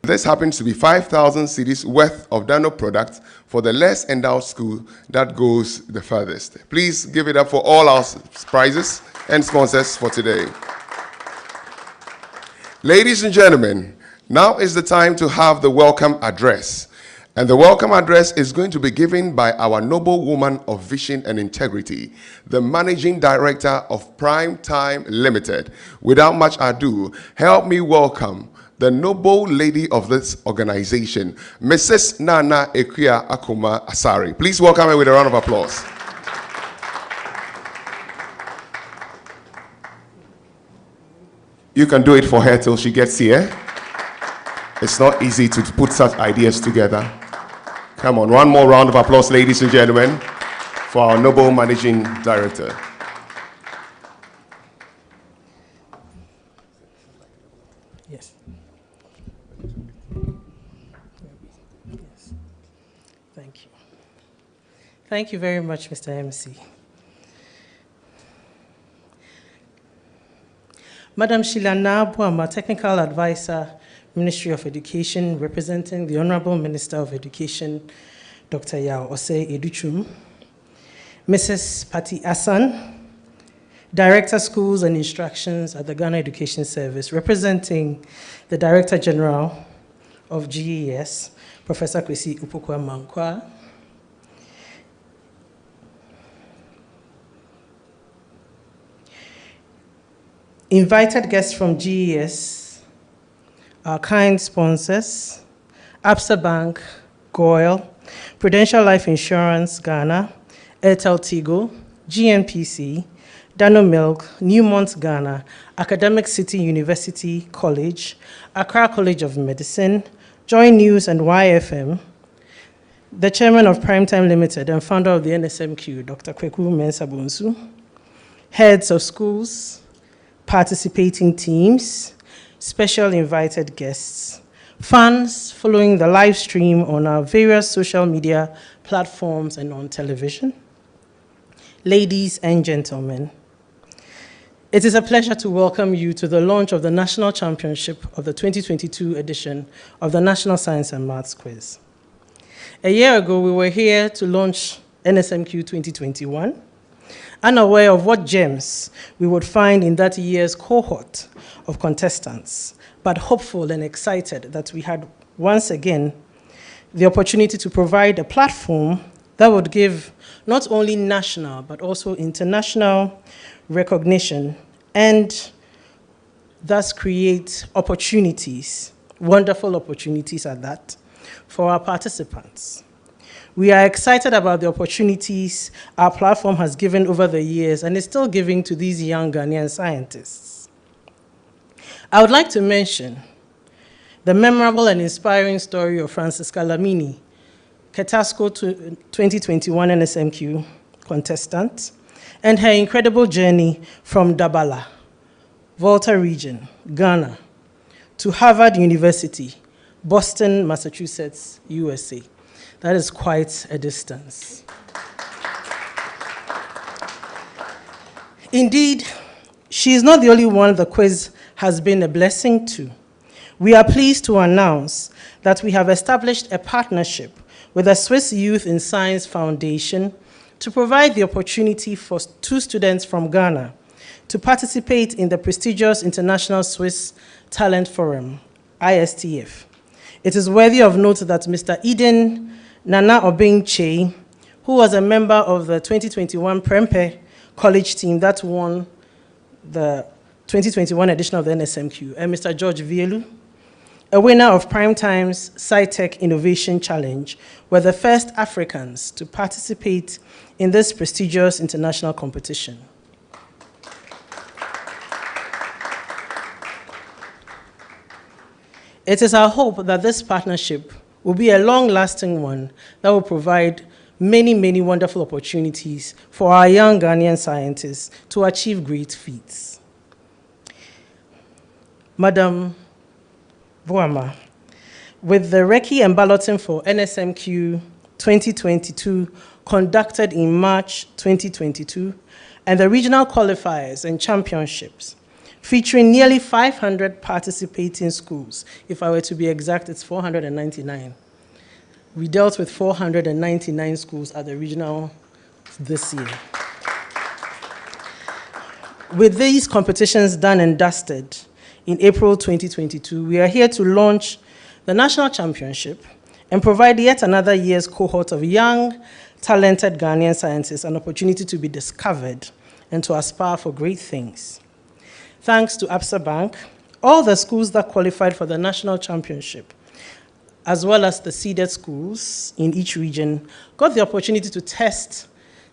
This happens to be 5,000 cedis worth of Dano products for the less endowed school that goes the furthest. Please give it up for all our prizes and sponsors for today. Ladies and gentlemen, now is the time to have the welcome address. And the welcome address is going to be given by our noble woman of vision and integrity, the Managing Director of Prime Time Limited. Without much ado, help me welcome the noble lady of this organization, Mrs. Nana Ekuya Akuma Asari. Please welcome her with a round of applause. You can do it for her till she gets here. It's not easy to put such ideas together. Come on, one more round of applause, ladies and gentlemen, for our noble Managing Director. Yes. Yes. Thank you. Thank you very much, Mr. MC. Madam Sheila Nabuama, Technical Advisor, Ministry of Education, representing the Honorable Minister of Education, Dr. Yao Osei Educhum. Mrs. Patti Asan, Director Schools and Instructions at the Ghana Education Service, representing the Director General of GES, Professor Kwesi Upokwa Mankwa. Invited guests from GES, our kind sponsors, Absa Bank, Goyle, Prudential Life Insurance Ghana, Airtel Tigo, GNPC, Dano Milk, Newmont Ghana, Academic City University College, Accra College of Medicine, Joy News and YFM, the Chairman of Primetime Limited and founder of the Nsmq, Dr. Kweku Mensah-Bonsu, heads of schools, participating teams, special invited guests, fans following the live stream on our various social media platforms and on television. Ladies and gentlemen, it is a pleasure to welcome you to the launch of the National Championship of the 2022 edition of the National Science and Maths Quiz. A year ago, we were here to launch Nsmq 2021, unaware of what gems we would find in that year's cohort of contestants, but hopeful and excited that we had once again the opportunity to provide a platform that would give not only national but also international recognition and thus create opportunities, wonderful opportunities at that, for our participants. We are excited about the opportunities our platform has given over the years and is still giving to these young Ghanaian scientists. I would like to mention the memorable and inspiring story of Francisca Lamini, Ketasco 2021 Nsmq contestant, and her incredible journey from Dabala, Volta region, Ghana, to Harvard University, Boston, Massachusetts, USA. That is quite a distance. Indeed, she is not the only one the quiz has been a blessing to. We are pleased to announce that we have established a partnership with the Swiss Youth in Science Foundation to provide the opportunity for 2 students from Ghana to participate in the prestigious International Swiss Talent Forum, ISTF. It is worthy of note that Mr. Eden Nana Obeng-Che, who was a member of the 2021 Prempeh College team that won the 2021 edition of the Nsmq, and Mr. George Vielu, a winner of Primetime's Scitec Innovation Challenge, were the first Africans to participate in this prestigious international competition. It is our hope that this partnership will be a long-lasting one that will provide many, many wonderful opportunities for our young Ghanaian scientists to achieve great feats. Madam Boama, with the recce and balloting for Nsmq 2022 conducted in March 2022, and the regional qualifiers and championships, featuring nearly 500 participating schools. If I were to be exact, it's 499. We dealt with 499 schools at the regional this year. With these competitions done and dusted in April 2022, we are here to launch the National Championship and provide yet another year's cohort of young, talented Ghanaian scientists an opportunity to be discovered and to aspire for great things. Thanks to Absa Bank, all the schools that qualified for the National Championship, as well as the seeded schools in each region, got the opportunity to test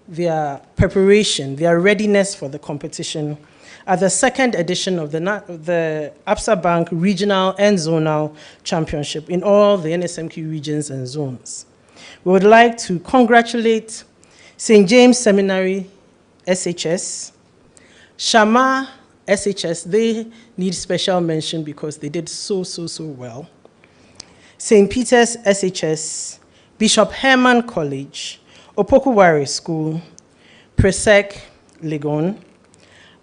their preparation, their readiness for the competition at the second edition of the Absa Bank Regional and Zonal Championship in all the Nsmq regions and zones. We would like to congratulate St. James Seminary SHS, Shama SHS, they need special mention because they did so well. St. Peter's SHS, Bishop Herman College, Opokuwari School, Presec, Legon,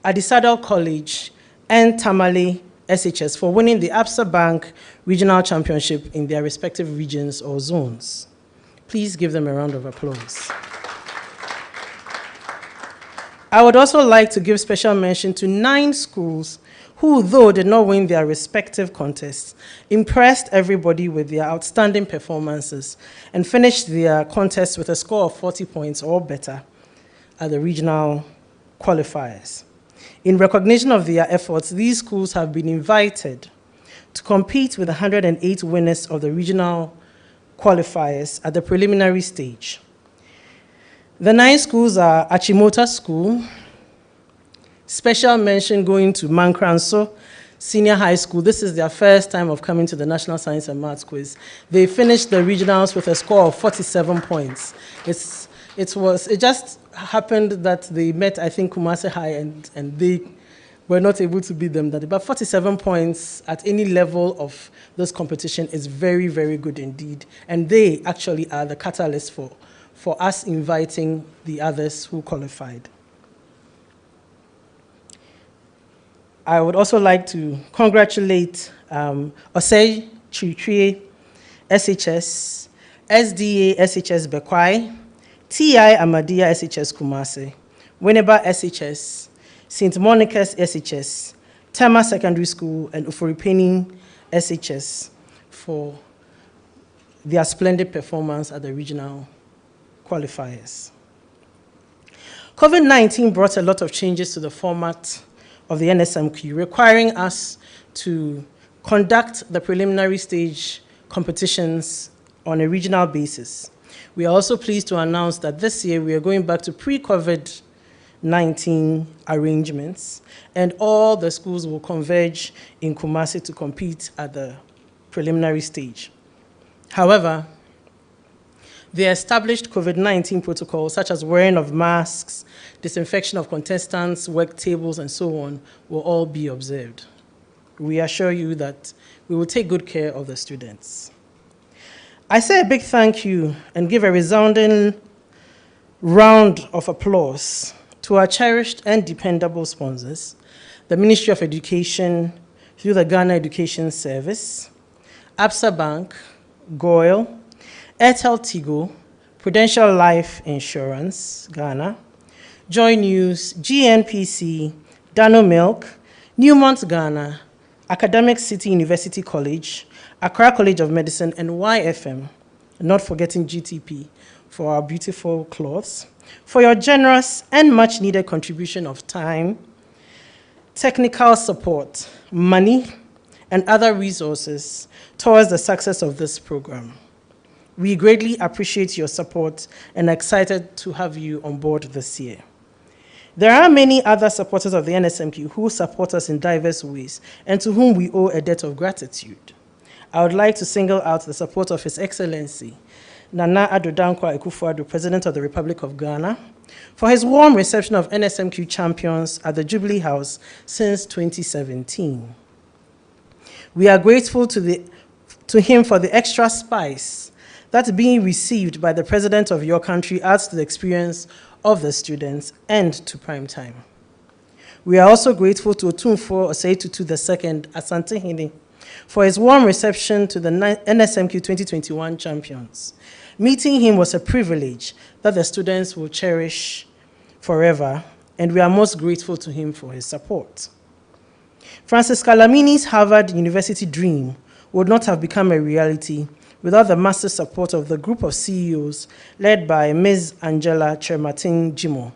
Adisadel College, and Tamale SHS for winning the Absa Bank Regional Championship in their respective regions or zones. Please give them a round of applause. I would also like to give special mention to 9 schools who, though did not win their respective contests, impressed everybody with their outstanding performances and finished their contests with a score of 40 points or better at the regional qualifiers. In recognition of their efforts, these schools have been invited to compete with 108 winners of the regional qualifiers at the preliminary stage. The 9 schools are Achimota School, special mention going to Mankranso Senior High School. This is their first time of coming to the National Science and Maths Quiz. They finished the regionals with a score of 47 points. It just happened that they met, I think, Kumasi High, and they were not able to beat them that day. But 47 points at any level of this competition is very, very good indeed. And they actually are the catalyst for us inviting the others who qualified. I would also like to congratulate Osei Chitrie SHS, SDA SHS Bekwai, TI Amadia SHS Kumasi, Winneba SHS, St. Monica's SHS, Tema Secondary School, and Uforipening SHS for their splendid performance at the regional qualifiers. COVID-19 brought a lot of changes to the format of the Nsmq, requiring us to conduct the preliminary stage competitions on a regional basis. We are also pleased to announce that this year we are going back to pre-COVID-19 arrangements, and all the schools will converge in Kumasi to compete at the preliminary stage. However, the established COVID-19 protocols, such as wearing of masks, disinfection of contestants, work tables, and so on, will all be observed. We assure you that we will take good care of the students. I say a big thank you and give a resounding round of applause to our cherished and dependable sponsors, the Ministry of Education, through the Ghana Education Service, Absa Bank, Goyle, Airtel Tigo, Prudential Life Insurance, Ghana, Joy News, GNPC, Dano Milk, Newmont Ghana, Academic City University College, Accra College of Medicine, and YFM, not forgetting GTP for our beautiful clothes, for your generous and much needed contribution of time, technical support, money, and other resources towards the success of this program. We greatly appreciate your support and are excited to have you on board this year. There are many other supporters of the Nsmq who support us in diverse ways and to whom we owe a debt of gratitude. I would like to single out the support of His Excellency, Nana Addo Dankwa Akufo-Addo, President of the Republic of Ghana, for his warm reception of Nsmq champions at the Jubilee House since 2017. We are grateful to him for the extra spice that being received by the President of your country adds to the experience of the students and to prime time. We are also grateful to Otumfuo Osei Tutu II Asante Hene for his warm reception to the Nsmq 2021 champions. Meeting him was a privilege that the students will cherish forever, and we are most grateful to him for his support. Francis Calamini's Harvard University dream would not have become a reality without the massive support of the group of CEOs led by Ms. Angela Chermatin Jimo.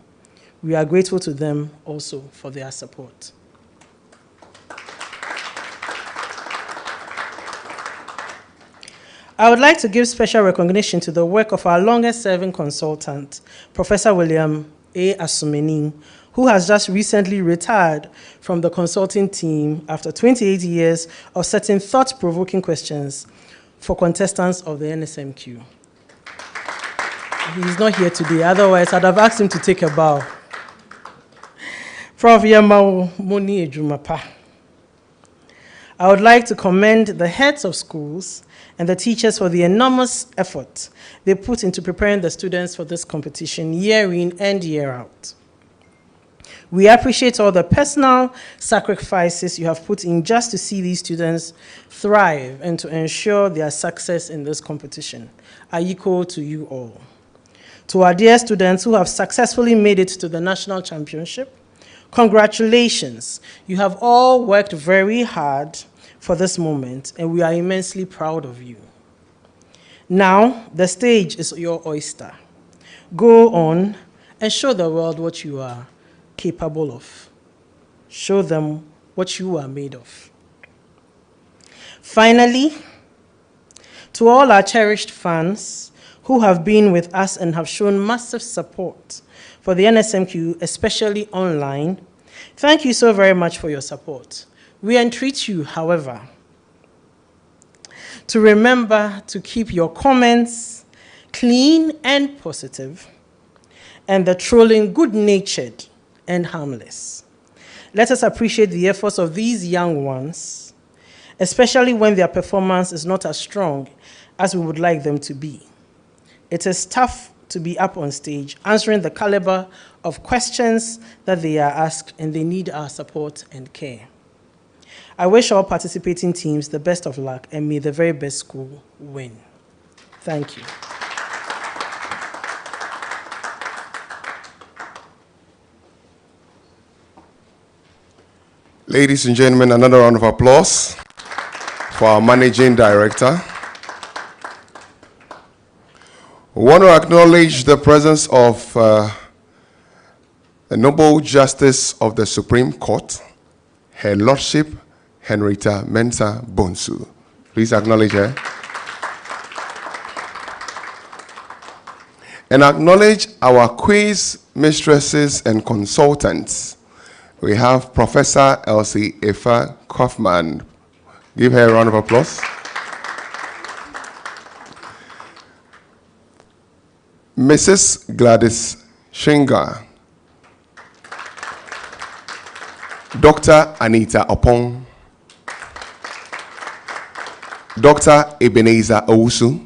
We are grateful to them also for their support. I would like to give special recognition to the work of our longest-serving consultant, Professor William A. Asumeni, who has just recently retired from the consulting team after 28 years of setting thought-provoking questions for contestants of the Nsmq. He's not here today, otherwise I'd have asked him to take a bow. Prof. Yamao Moni Ejumapa. I would like to commend the heads of schools and the teachers for the enormous effort they put into preparing the students for this competition year in and year out. We appreciate all the personal sacrifices you have put in just to see these students thrive and to ensure their success in this competition. I equal to you all. To our dear students who have successfully made it to the national championship, congratulations. You have all worked very hard for this moment, and we are immensely proud of you. Now, the stage is your oyster. Go on and show the world what you are capable of. Show them what you are made of. Finally, to all our cherished fans who have been with us and have shown massive support for the Nsmq, especially online, thank you so very much for your support. We entreat you, however, to remember to keep your comments clean and positive, and the trolling good-natured and harmless. Let us appreciate the efforts of these young ones, especially when their performance is not as strong as we would like them to be. It is tough to be up on stage answering the caliber of questions that they are asked, and they need our support and care. I wish all participating teams the best of luck, and may the very best school win. Thank you. Ladies and gentlemen, another round of applause for our Managing Director. We want to acknowledge the presence of the Noble Justice of the Supreme Court, Her Lordship Henrietta Mensah Bonsu. Please acknowledge her. And acknowledge our quiz mistresses and consultants. We have Professor Elsie Efa Kaufman. Give her a round of applause. Mrs. Gladys Shinga. Dr. Anita Opong. Dr. Ebenezer Owusu.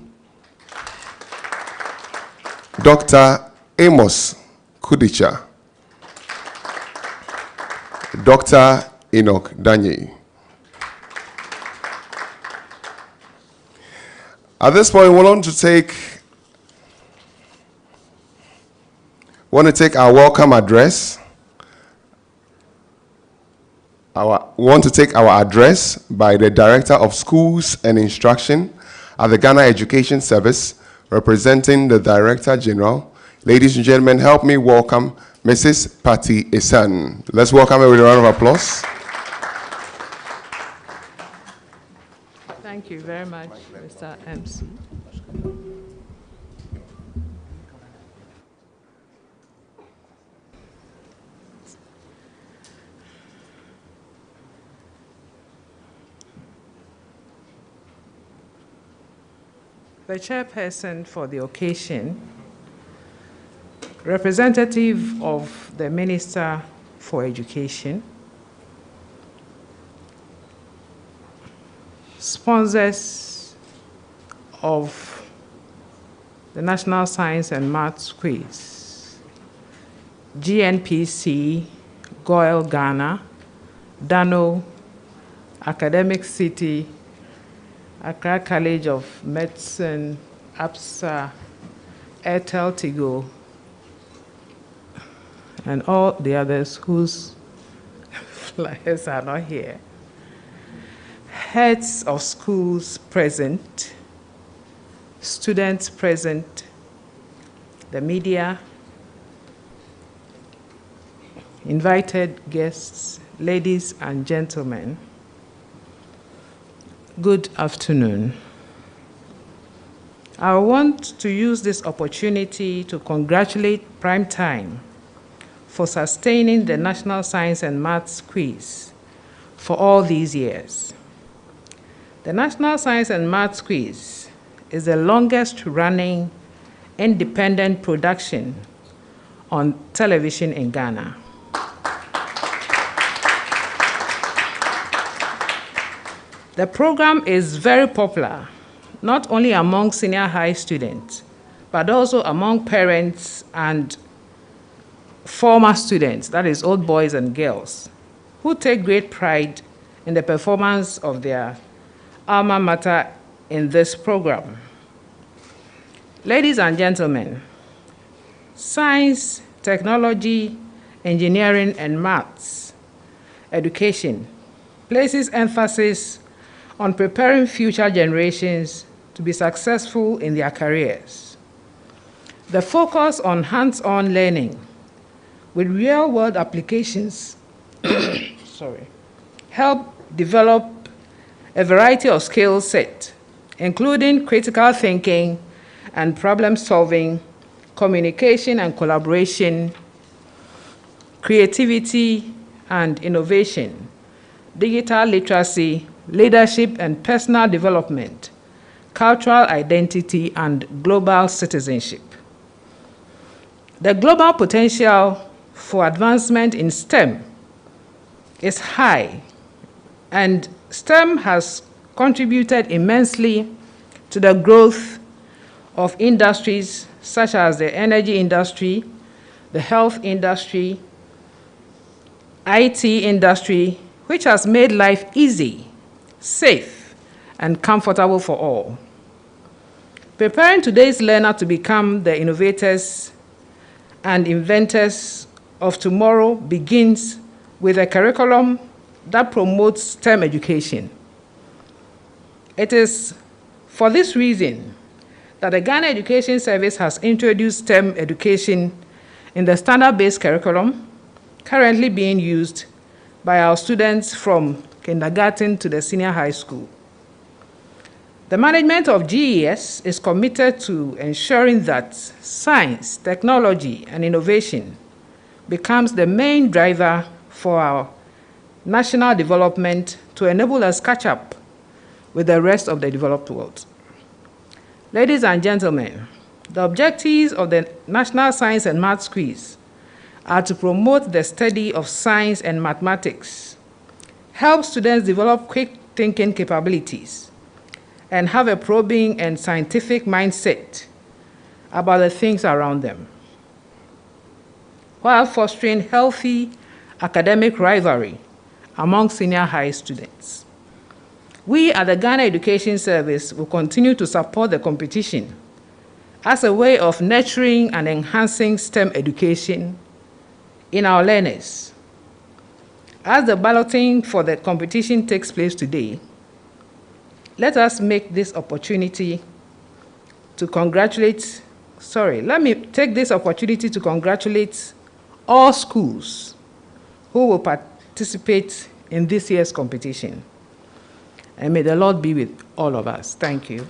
Dr. Amos Kudicha. Dr. Enoch Danyi. At this point, we want to take our welcome address. We want to take our address by the Director of Schools and Instruction at the Ghana Education Service, representing the Director General. Ladies and gentlemen, help me welcome Mrs. Patty Esan. Let's welcome her with a round of applause. Thank you very much, Mr. MC. The chairperson for the occasion, representative of the Minister for Education, sponsors of the National Science and Maths Quiz, GNPC, GOIL Ghana, Dano, Academic City, Accra College of Medicine, Absa, Airtel Tigo, and all the others whose flyers are not here. Heads of schools present, students present, the media, invited guests, ladies and gentlemen, good afternoon. I want to use this opportunity to congratulate Primetime for sustaining the National Science and Maths Quiz for all these years. The National Science and Maths Quiz is the longest running independent production on television in Ghana. The program is very popular, not only among senior high students, but also among parents and former students, that is, old boys and girls, who take great pride in the performance of their alma mater in this program. Ladies and gentlemen, science, technology, engineering, and maths education places emphasis on preparing future generations to be successful in their careers. The focus on hands-on learning with real-world applications help develop a variety of skill sets, including critical thinking and problem solving, communication and collaboration, creativity and innovation, digital literacy, leadership and personal development, cultural identity, and global citizenship. The global potential for advancement in STEM is high, and STEM has contributed immensely to the growth of industries such as the energy industry, the health industry, IT industry, which has made life easy, safe, and comfortable for all. Preparing today's learner to become the innovators and inventors of tomorrow begins with a curriculum that promotes STEM education. It is for this reason that the Ghana Education Service has introduced STEM education in the standard-based curriculum currently being used by our students from kindergarten to the senior high school. The management of GES is committed to ensuring that science, technology, and innovation becomes the main driver for our national development to enable us catch up with the rest of the developed world. Ladies and gentlemen, the objectives of the National Science and Maths Quiz are to promote the study of science and mathematics, help students develop quick thinking capabilities, and have a probing and scientific mindset about the things around them, while fostering healthy academic rivalry among senior high students. We at the Ghana Education Service will continue to support the competition as a way of nurturing and enhancing STEM education in our learners. As the balloting for the competition takes place today, let us make this opportunity to congratulate, let me take this opportunity to congratulate all schools who will participate in this year's competition. And may the Lord be with all of us. Thank you.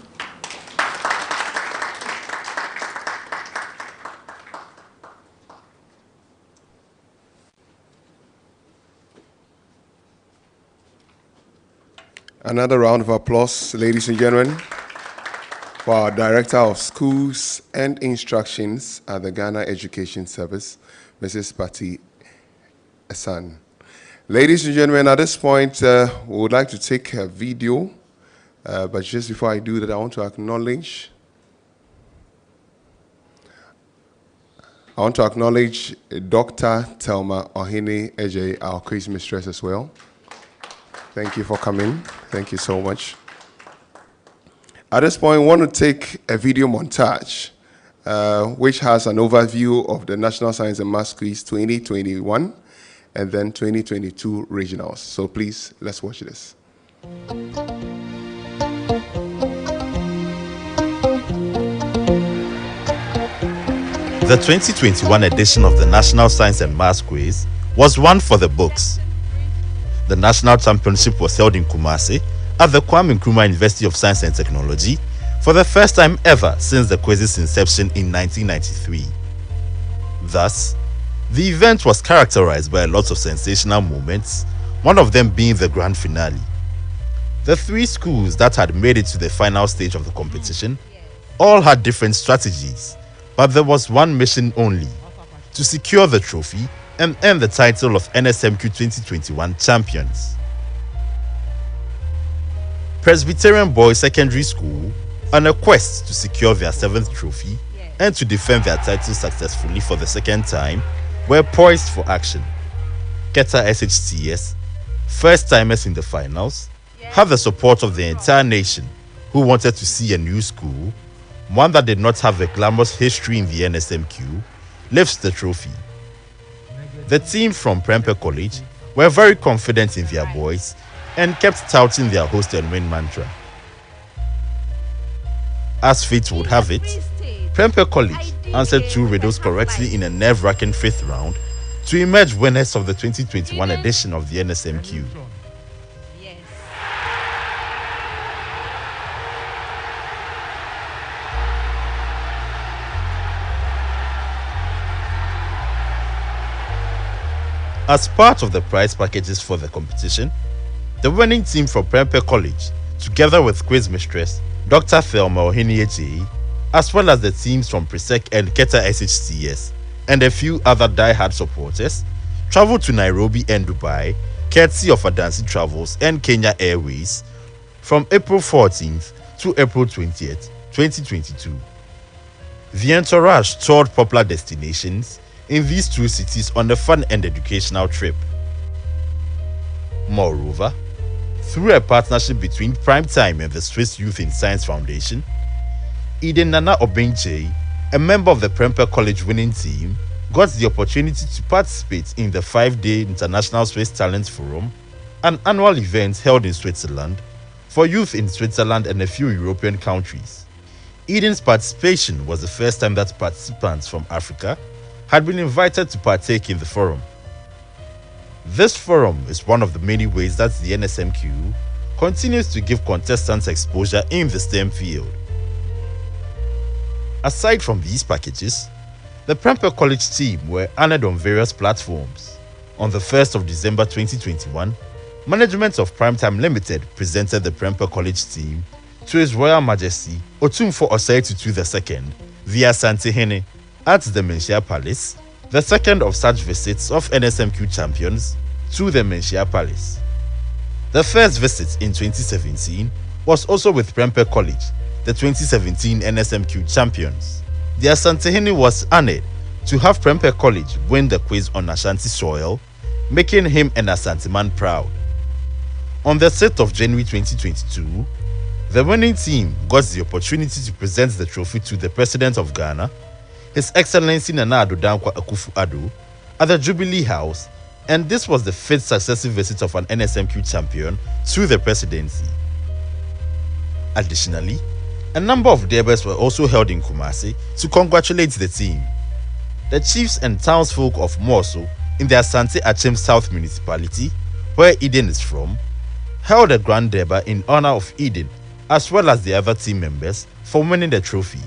Another round of applause, ladies and gentlemen, for our Director of Schools and Instructions at the Ghana Education Service, Mrs. Patty Asan. Ladies and gentlemen, at this point, we would like to take a video, but just before I do that, I want to acknowledge Dr. Thelma Ohene Eje, our quiz mistress as well. Thank you for coming. Thank you so much. At this point, we want to take a video montage, which has an overview of the National Science and Maths Quiz 2021 and then 2022 regionals. So please, let's watch this. The 2021 edition of the National Science and Maths Quiz was one for the books. The national championship was held in Kumasi at the Kwame Nkrumah University of Science and Technology for the first time ever since the quiz's inception in 1993. Thus, the event was characterized by a lot of sensational moments, one of them being the grand finale. The three schools that had made it to the final stage of the competition all had different strategies, but there was one mission only: to secure the trophy and earn the title of Nsmq 2021 champions. Presbyterian Boys Secondary School, on a quest to secure their 7th trophy and to defend their title successfully for the second time, were poised for action. Keta SHTS, first-timers in the finals, had the support of the entire nation who wanted to see a new school, one that did not have a glamorous history in the Nsmq, lift the trophy. The team from Prempeh College were very confident in their boys and kept touting their host and win mantra. As fate would have it, Prempeh College answered 2 riddles correctly in a nerve-wracking 5th round to emerge winners of the 2021 edition of the Nsmq. As part of the prize packages for the competition, the winning team from Prempeh College, together with quiz mistress Dr. Thelma Ohene Eje, as well as the teams from Presec and Keta SHTS, and a few other die-hard supporters, traveled to Nairobi and Dubai, courtesy of Adansi Travels and Kenya Airways, from April 14th to April 20th, 2022. The entourage toured popular destinations in these 2 cities on a fun and educational trip. Moreover, through a partnership between Primetime and the Swiss Youth in Science Foundation, Eden Nana Obenje, a member of the Prempeh College winning team, got the opportunity to participate in the 5-day International Swiss Talent Forum, an annual event held in Switzerland for youth in Switzerland and a few European countries. Eden's participation was the first time that participants from Africa had been invited to partake in the forum. This forum is one of the many ways that the Nsmq continues to give contestants exposure in the STEM field. Aside from these packages, the Prempeh College team were honored on various platforms. On the 1st of December 2021, management of Primetime Limited presented the Prempeh College team to His Royal Majesty Otumfuo Osei Tutu II, the Asantehene, at the Menchia Palace, the second of such visits of Nsmq champions to the Menchia Palace. The first visit in 2017 was also with Prempeh College, the 2017 Nsmq champions. The Asantehene was honored to have Prempeh College win the quiz on Ashanti soil, making him an Asante man proud. On the 6th of January 2022, the winning team got the opportunity to present the trophy to the President of Ghana, His Excellency Nana Addo Dankwa Akufo-Addo, at the Jubilee House, and this was the 5th successive visit of an Nsmq champion to the presidency. Additionally, a number of debates were also held in Kumasi to congratulate the team. The chiefs and townsfolk of Moso in the Asante Achem South Municipality, where Eden is from, held a grand debate in honor of Eden, as well as the other team members, for winning the trophy.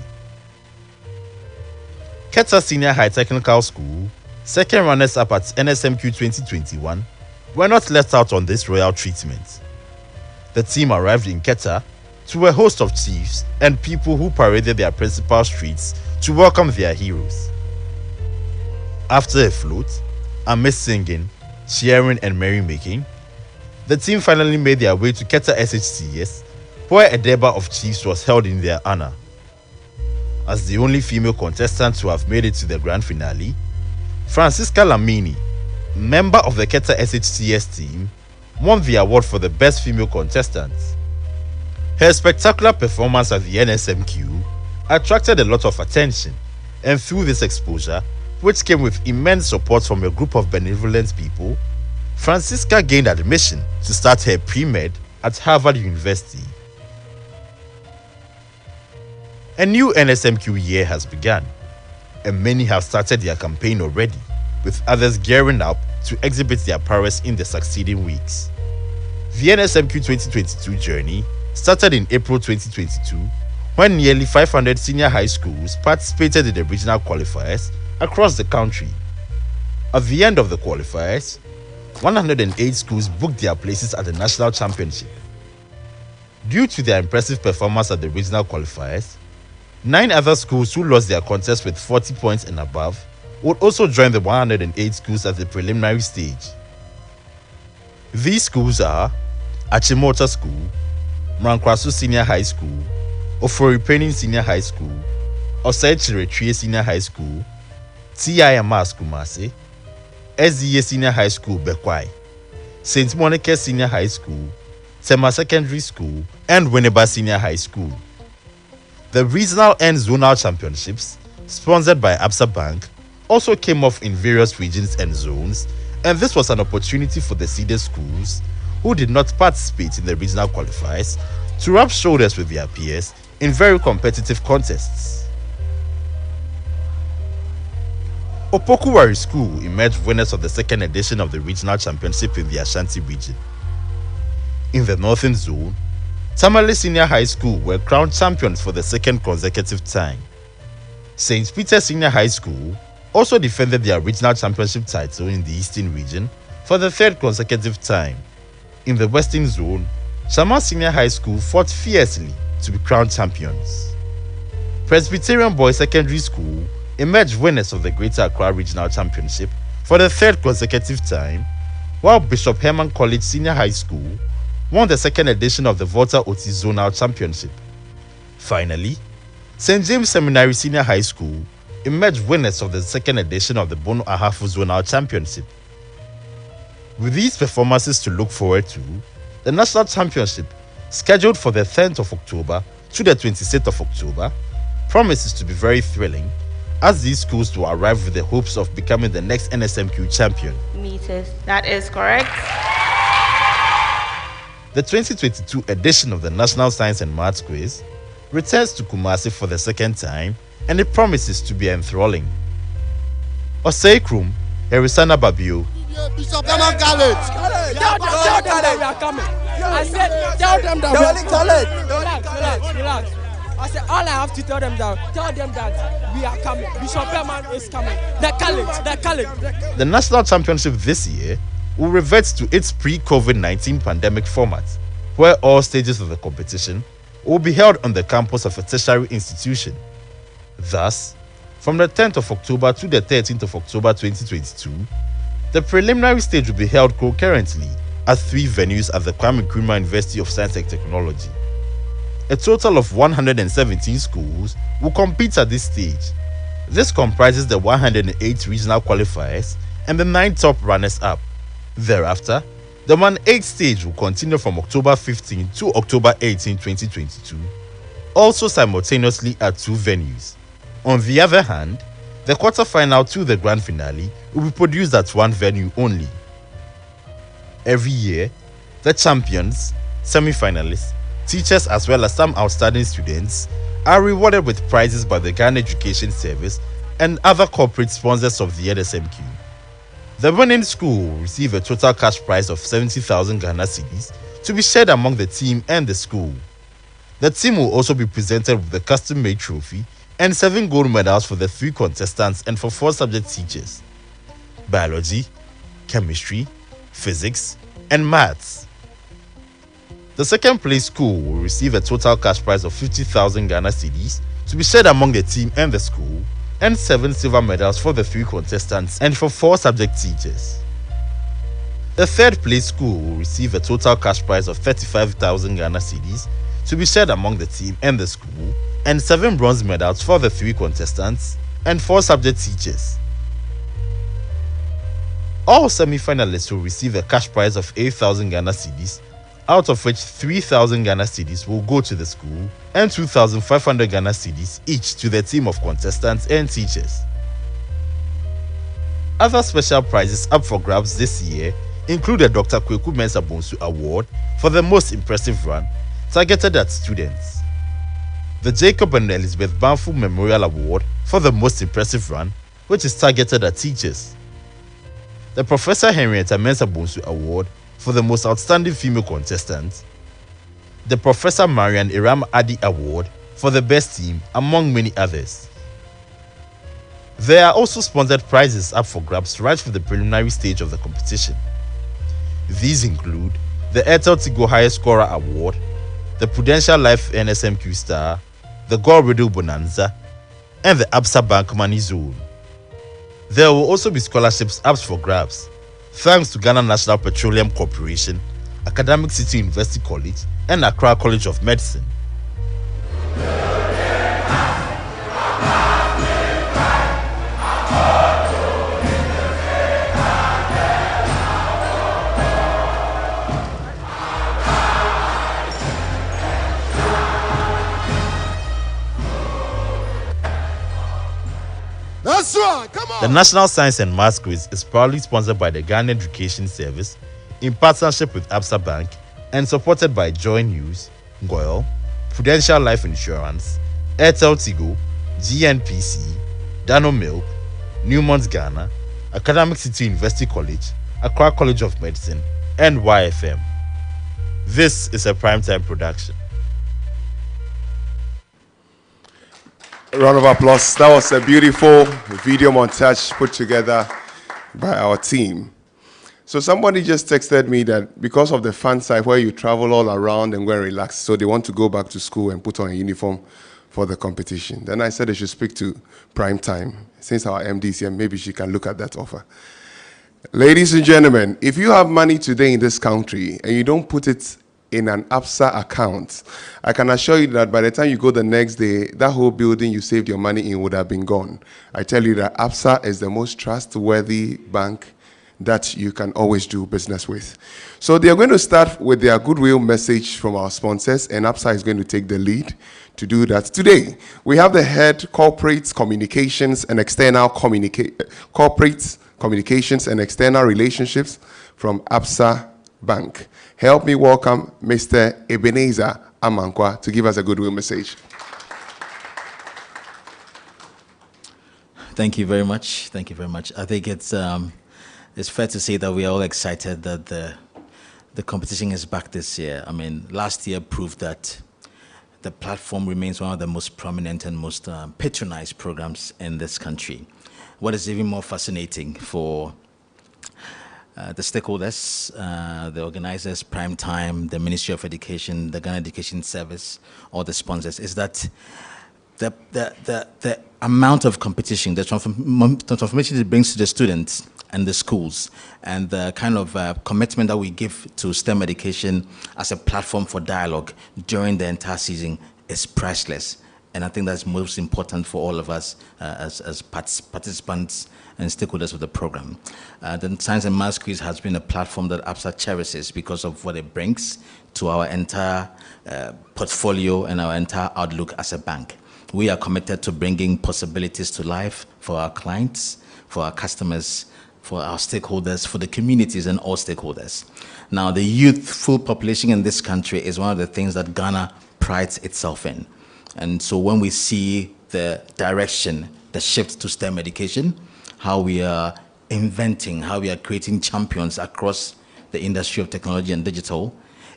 Keta Senior High Technical School, second runners-up at Nsmq 2021, were not left out on this royal treatment. The team arrived in Keta to a host of chiefs and people who paraded their principal streets to welcome their heroes. After a float, amidst singing, cheering and merrymaking, the team finally made their way to Keta SHCS, where a debate of chiefs was held in their honor. As the only female contestant to have made it to the grand finale, Francisca Lamini, member of the Keta SHCS team, won the award for the best female contestant. Her spectacular performance at the Nsmq attracted a lot of attention, and through this exposure, which came with immense support from a group of benevolent people, Francisca gained admission to start her pre-med at Harvard University. A new Nsmq year has begun, and many have started their campaign already, with others gearing up to exhibit their prowess in the succeeding weeks. The Nsmq 2022 journey started in April 2022, when nearly 500 senior high schools participated in the regional qualifiers across the country. At the end of the qualifiers, 108 schools booked their places at the national championship. Due to their impressive performance at the regional qualifiers, 9 other schools who lost their contest with 40 points and above would also join the 108 schools at the preliminary stage. These schools are Achimota School, Mrankwasu Senior High School, Oforipenin Senior High School, Osei Chiretrie Senior High School, TIMAS Kumasi, SDA Senior High School Bekwai, St. Monica Senior High School, Tema Secondary School, and Winneba Senior High School. The regional and zonal championships, sponsored by Absa Bank, also came off in various regions and zones, and this was an opportunity for the seeded schools who did not participate in the regional qualifiers to rub shoulders with their peers in very competitive contests. Opokuwari School emerged winners of the second edition of the regional championship in the Ashanti region. In the northern zone, Samale Senior High School were crowned champions for the second consecutive time. St. Peter's Senior High School also defended their regional championship title in the eastern region for the third consecutive time. In the western zone, Shama Senior High School fought fiercely to be crowned champions. Presbyterian Boys Secondary School emerged winners of the Greater Accra Regional Championship for the third consecutive time, while Bishop Herman College Senior High School won the second edition of the Volta Oti Zonal Championship. Finally, St. James Seminary Senior High School emerged winners of the second edition of the Bono Ahafu Zonal Championship. With these performances to look forward to, the National Championship, scheduled for the 10th of October to the 26th of October, promises to be very thrilling, as these schools will arrive with the hopes of becoming the next Nsmq champion. Meters. That is correct. The 2022 edition of the National Science and Maths Quiz returns to Kumasi for the second time, and it promises to be enthralling. Osei Krum, Erisana Babio. Bishop Herman College. Tell them that we are coming. I said, tell them that we are coming. Relax. I said, all I have to tell them that we are coming. Bishop Herman is coming. The college. The national championship this year will revert to its pre-COVID-19 pandemic format, where all stages of the competition will be held on the campus of a tertiary institution. Thus, from the 10th of October to the 13th of October 2022, the preliminary stage will be held concurrently at 3 venues at the Kwame Nkrumah University of Science and Technology. A total of 117 schools will compete at this stage. This comprises the 108 regional qualifiers and the 9 top runners-up. Thereafter, The Man 8 stage will continue from October 15 to October 18, 2022, also simultaneously at 2 venues. On the other hand, the quarterfinal to the grand finale will be produced at 1 venue only. Every year, the champions, semi-finalists, teachers as well as some outstanding students are rewarded with prizes by the Ghana Education Service and other corporate sponsors of the Nsmq. The winning school will receive a total cash prize of 70,000 Ghana cedis to be shared among the team and the school. The team will also be presented with the custom-made trophy and 7 gold medals for the 3 contestants and for 4 subject teachers: biology, chemistry, physics, and maths. The second place school will receive a total cash prize of 50,000 Ghana cedis to be shared among the team and the school, and 7 silver medals for the 3 contestants and for 4 subject teachers. The third place school will receive a total cash prize of 35,000 Ghana cedis to be shared among the team and the school, and 7 bronze medals for the 3 contestants and 4 subject teachers. All semi-finalists will receive a cash prize of 8,000 Ghana cedis, out of which 3,000 Ghana cedis will go to the school and 2,500 Ghana cedis each to the team of contestants and teachers. Other special prizes up for grabs this year include the Dr. Kweku Mensah Bonsu Award for the most impressive run, targeted at students, the Jacob and Elizabeth Banfu Memorial Award for the most impressive run, which is targeted at teachers, the Professor Henrietta Mensah Bonsu Award for the most outstanding female contestant, the Professor Marian Iram Adi Award for the best team, among many others. There are also sponsored prizes up for grabs right from the preliminary stage of the competition. These include the Airtel Tigo Highest Scorer Award, the Prudential Life Nsmq Star, the Gold Radio Bonanza, and the Absa Bank Money Zone. There will also be scholarships up for grabs, thanks to Ghana National Petroleum Corporation, Academic City University College, and Accra College of Medicine. That's right, come on. The National Science and Maths Quiz is proudly sponsored by the Ghana Education Service in partnership with Absa Bank and supported by Joy News, Goyle, Prudential Life Insurance, Airtel Tigo, GNPC, Dano Milk, Newmont Ghana, Academic City University College, Accra College of Medicine, and YFM. This is a primetime production. A round of applause. That was a beautiful video montage put together by our team. So somebody just texted me that because of the fun side where you travel all around and go and relax, so they want to go back to school and put on a uniform for the competition. Then I said they should speak to Prime Time. Since our MD is here, maybe she can look at that offer. Ladies and gentlemen, if you have money today in this country and you don't put it in an Absa account, I can assure you that by the time you go the next day, that whole building you saved your money in would have been gone. I tell you that Absa is the most trustworthy bank that you can always do business with. So they are going to start with their goodwill message from our sponsors, and Absa is going to take the lead to do that. Today, we have the head corporate communications and external corporate communications and external relationships from Absa Bank. Help me welcome Mr. Ebenezer Amankwa to give us a goodwill message. Thank you very much. Thank you very much. I think it's fair to say that we are all excited that the competition is back this year. I mean, last year proved that the platform remains one of the most prominent and most patronized programs in this country. What is even more fascinating for the stakeholders, the organizers, Prime Time, the Ministry of Education, the Ghana Education Service, all the sponsors, is that the amount of competition, the transformation it brings to the students and the schools, and the kind of commitment that we give to STEM education as a platform for dialogue during the entire season is priceless. And I think that's most important for all of us as participants and stakeholders of the program. The Science and Maths Quiz has been a platform that Absa cherishes because of what it brings to our entire portfolio and our entire outlook as a bank. We are committed to bringing possibilities to life for our clients, for our customers, for our stakeholders, for the communities and all stakeholders. Now, the youthful population in this country is one of the things that Ghana prides itself in. And so when we see the direction, the shift to STEM education, how we are inventing, how we are creating champions across the industry of technology and digital,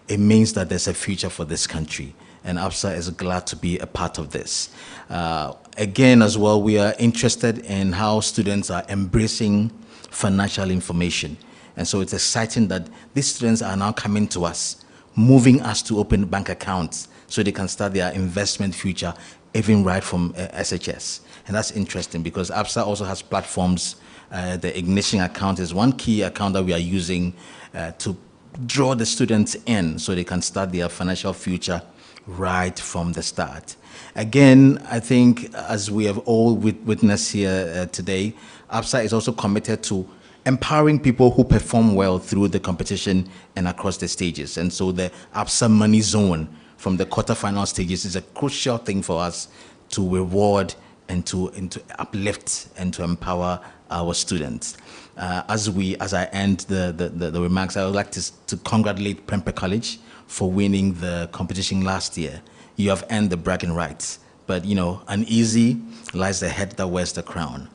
it means that there's a future for this country. And Absa is glad to be a part of this. Again, as well, we are interested in how students are embracing financial information. And so it's exciting that these students are now coming to us, moving us to open bank accounts so they can start their investment future even right from SHS. And that's interesting because Absa also has platforms. The Ignition account is one key account that we are using to draw the students in so they can start their financial future right from the start. Again, I think as we have all witnessed here today, Absa is also committed to empowering people who perform well through the competition and across the stages. And so the Absa Money Zone from the quarterfinal stages is a crucial thing for us to reward and to uplift and to empower our students. As I end the remarks, I would like to congratulate Prempeh College for winning the competition last year. You have earned the bragging rights, but uneasy lies the head that wears the crown.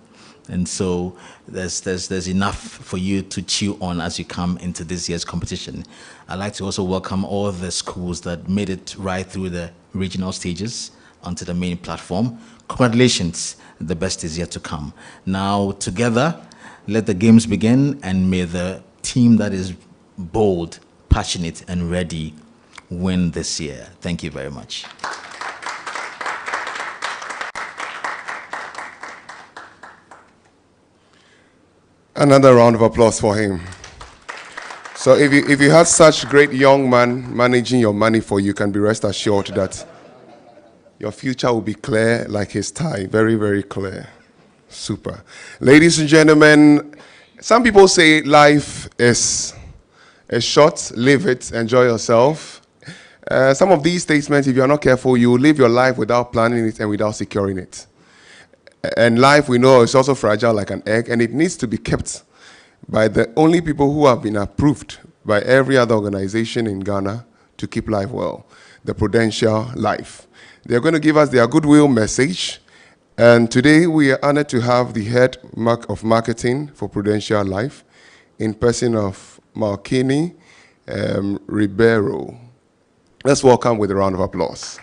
And so there's enough for you to chew on as you come into this year's competition. I'd like to also welcome all the schools that made it right through the regional stages onto the main platform. Congratulations, the best is yet to come. Now, together, let the games begin, and may the team that is bold, passionate, and ready win this year. Thank you very much. Another round of applause for him. So if you had such great young man managing your money for you, can be rest assured that your future will be clear like his tie. Very, very clear. Super. Ladies and gentlemen, some people say life is short, live it, enjoy yourself. Some of these statements, if you're not careful, you will live your life without planning it and without securing it. And life, we know, is also fragile like an egg, and it needs to be kept by the only people who have been approved by every other organization in Ghana to keep life well, the Prudential Life. They're going to give us their goodwill message, and today we are honored to have the head of marketing for Prudential Life in person of Malkini Ribeiro. Let's welcome with a round of applause.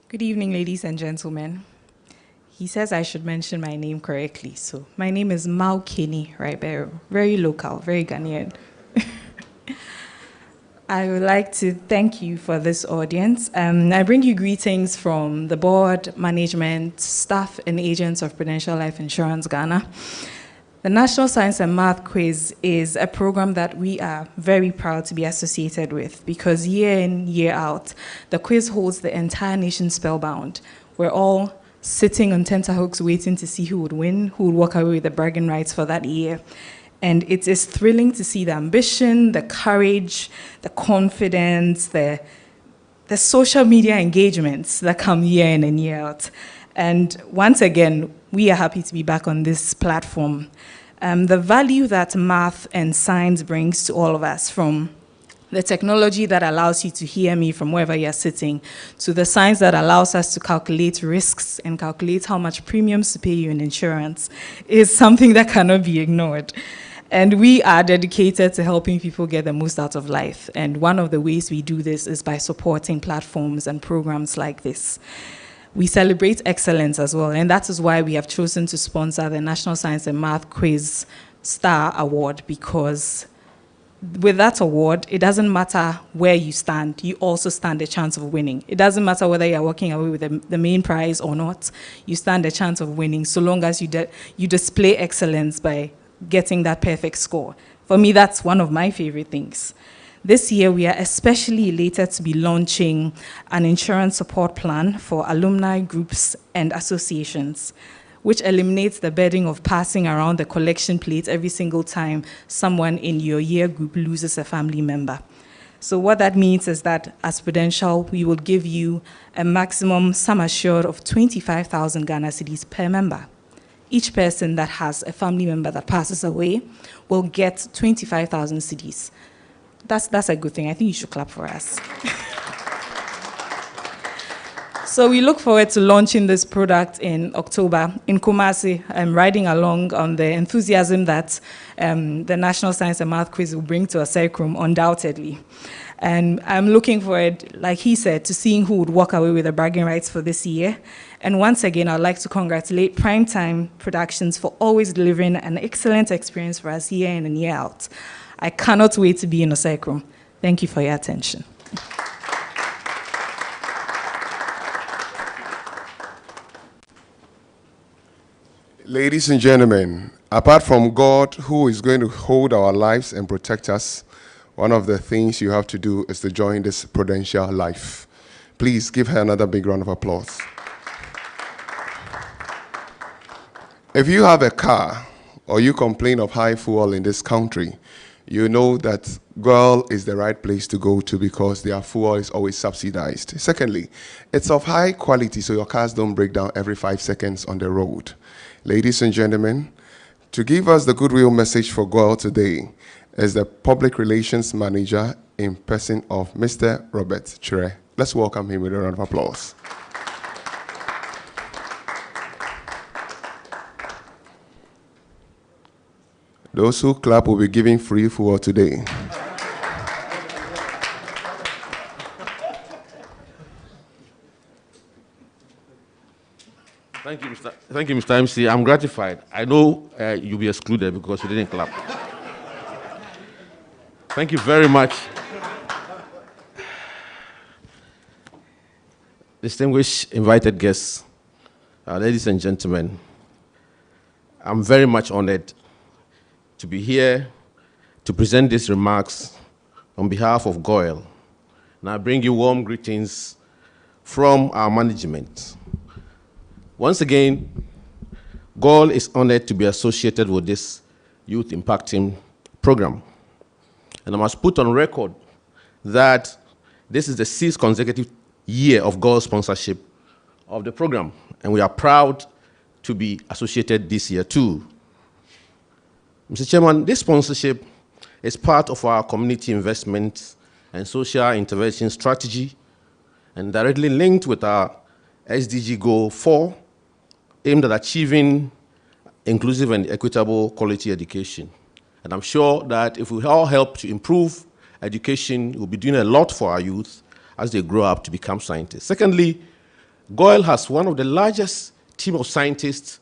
Good evening, ladies and gentlemen. He says I should mention my name correctly. So my name is Malkini Ribeiro, very local, very Ghanaian. I would like to thank you for this audience. I bring you greetings from the board, management, staff, and agents of Prudential Life Insurance Ghana. The National Science and Math Quiz is a program that we are very proud to be associated with because year in, year out, the quiz holds the entire nation spellbound. We're all sitting on tenterhooks waiting to see who would win, who would walk away with the bragging rights for that year. And it is thrilling to see the ambition, the courage, the confidence, the social media engagements that come year in and year out. And once again, we are happy to be back on this platform. The value that math and science brings to all of us, from the technology that allows you to hear me from wherever you're sitting, to the science that allows us to calculate risks and calculate how much premiums to pay you in insurance, is something that cannot be ignored. And we are dedicated to helping people get the most out of life. And one of the ways we do this is by supporting platforms and programs like this. We celebrate excellence as well, and that is why we have chosen to sponsor the National Science and Math Quiz Star Award, because with that award, it doesn't matter where you stand, you also stand a chance of winning. It doesn't matter whether you're walking away with the main prize or not, you stand a chance of winning so long as you display excellence by getting that perfect score. For me, that's one of my favorite things. This year, we are especially elated to be launching an insurance support plan for alumni groups and associations, which eliminates the burden of passing around the collection plate every single time someone in your year group loses a family member. So what that means is that as Prudential, we will give you a maximum sum assured of 25,000 Ghana cedis per member. Each person that has a family member that passes away will get 25,000 cedis. That's a good thing. I think you should clap for us. So we look forward to launching this product in October in Kumasi. I'm riding along on the enthusiasm that the National Science and Math Quiz will bring to Asecrum, undoubtedly. And I'm looking forward, like he said, to seeing who would walk away with the bragging rights for this year. And once again, I'd like to congratulate Primetime Productions for always delivering an excellent experience for us year in and year out. I cannot wait to be in Asecrum. Thank you for your attention. Ladies and gentlemen, apart from God, who is going to hold our lives and protect us, one of the things you have to do is to join this Prudential life. Please give her another big round of applause. If you have a car or you complain of high fuel in this country, you know that GOIL is the right place to go to because their fuel is always subsidized. Secondly, it's of high quality so your cars don't break down every 5 seconds on the road. Ladies and gentlemen, to give us the goodwill message for GOIL today is the Public Relations Manager in person of Mr. Robert Chere. Let's welcome him with a round of applause. Those who clap will be giving free fuel today. Thank you, Mr. MC. I'm gratified. I know you'll be excluded because you didn't clap. Thank you very much. Distinguished invited guests, ladies and gentlemen, I'm very much honored to be here to present these remarks on behalf of GOIL. And I bring you warm greetings from our management. Once again, GOIL is honored to be associated with this Youth Impacting Program. And I must put on record that this is the 6th consecutive year of GOIL sponsorship of the program, and we are proud to be associated this year too. Mr. Chairman, this sponsorship is part of our community investment and social intervention strategy and directly linked with our SDG Goal 4, aimed at achieving inclusive and equitable quality education. And I'm sure that if we all help to improve education, we'll be doing a lot for our youth as they grow up to become scientists. Secondly, GOIL has one of the largest team of scientists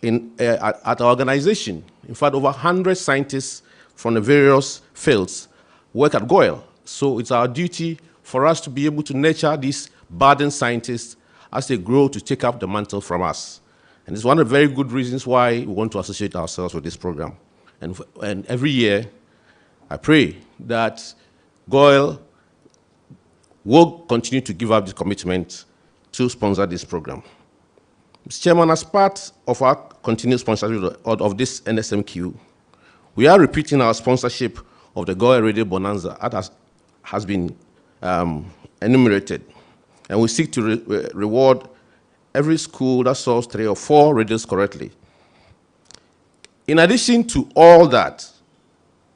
at our organization. In fact, over 100 scientists from the various fields work at GOIL. So it's our duty for us to be able to nurture these budding scientists as they grow to take up the mantle from us. And it's one of the very good reasons why we want to associate ourselves with this program. And every year, I pray that GOIL will continue to give up this commitment to sponsor this program. Mr. Chairman, as part of our continued sponsorship of this Nsmq, we are repeating our sponsorship of the GOIL Radio Bonanza that has been enumerated. And we seek to reward every school that solves 3 or 4 radios correctly. In addition to all that,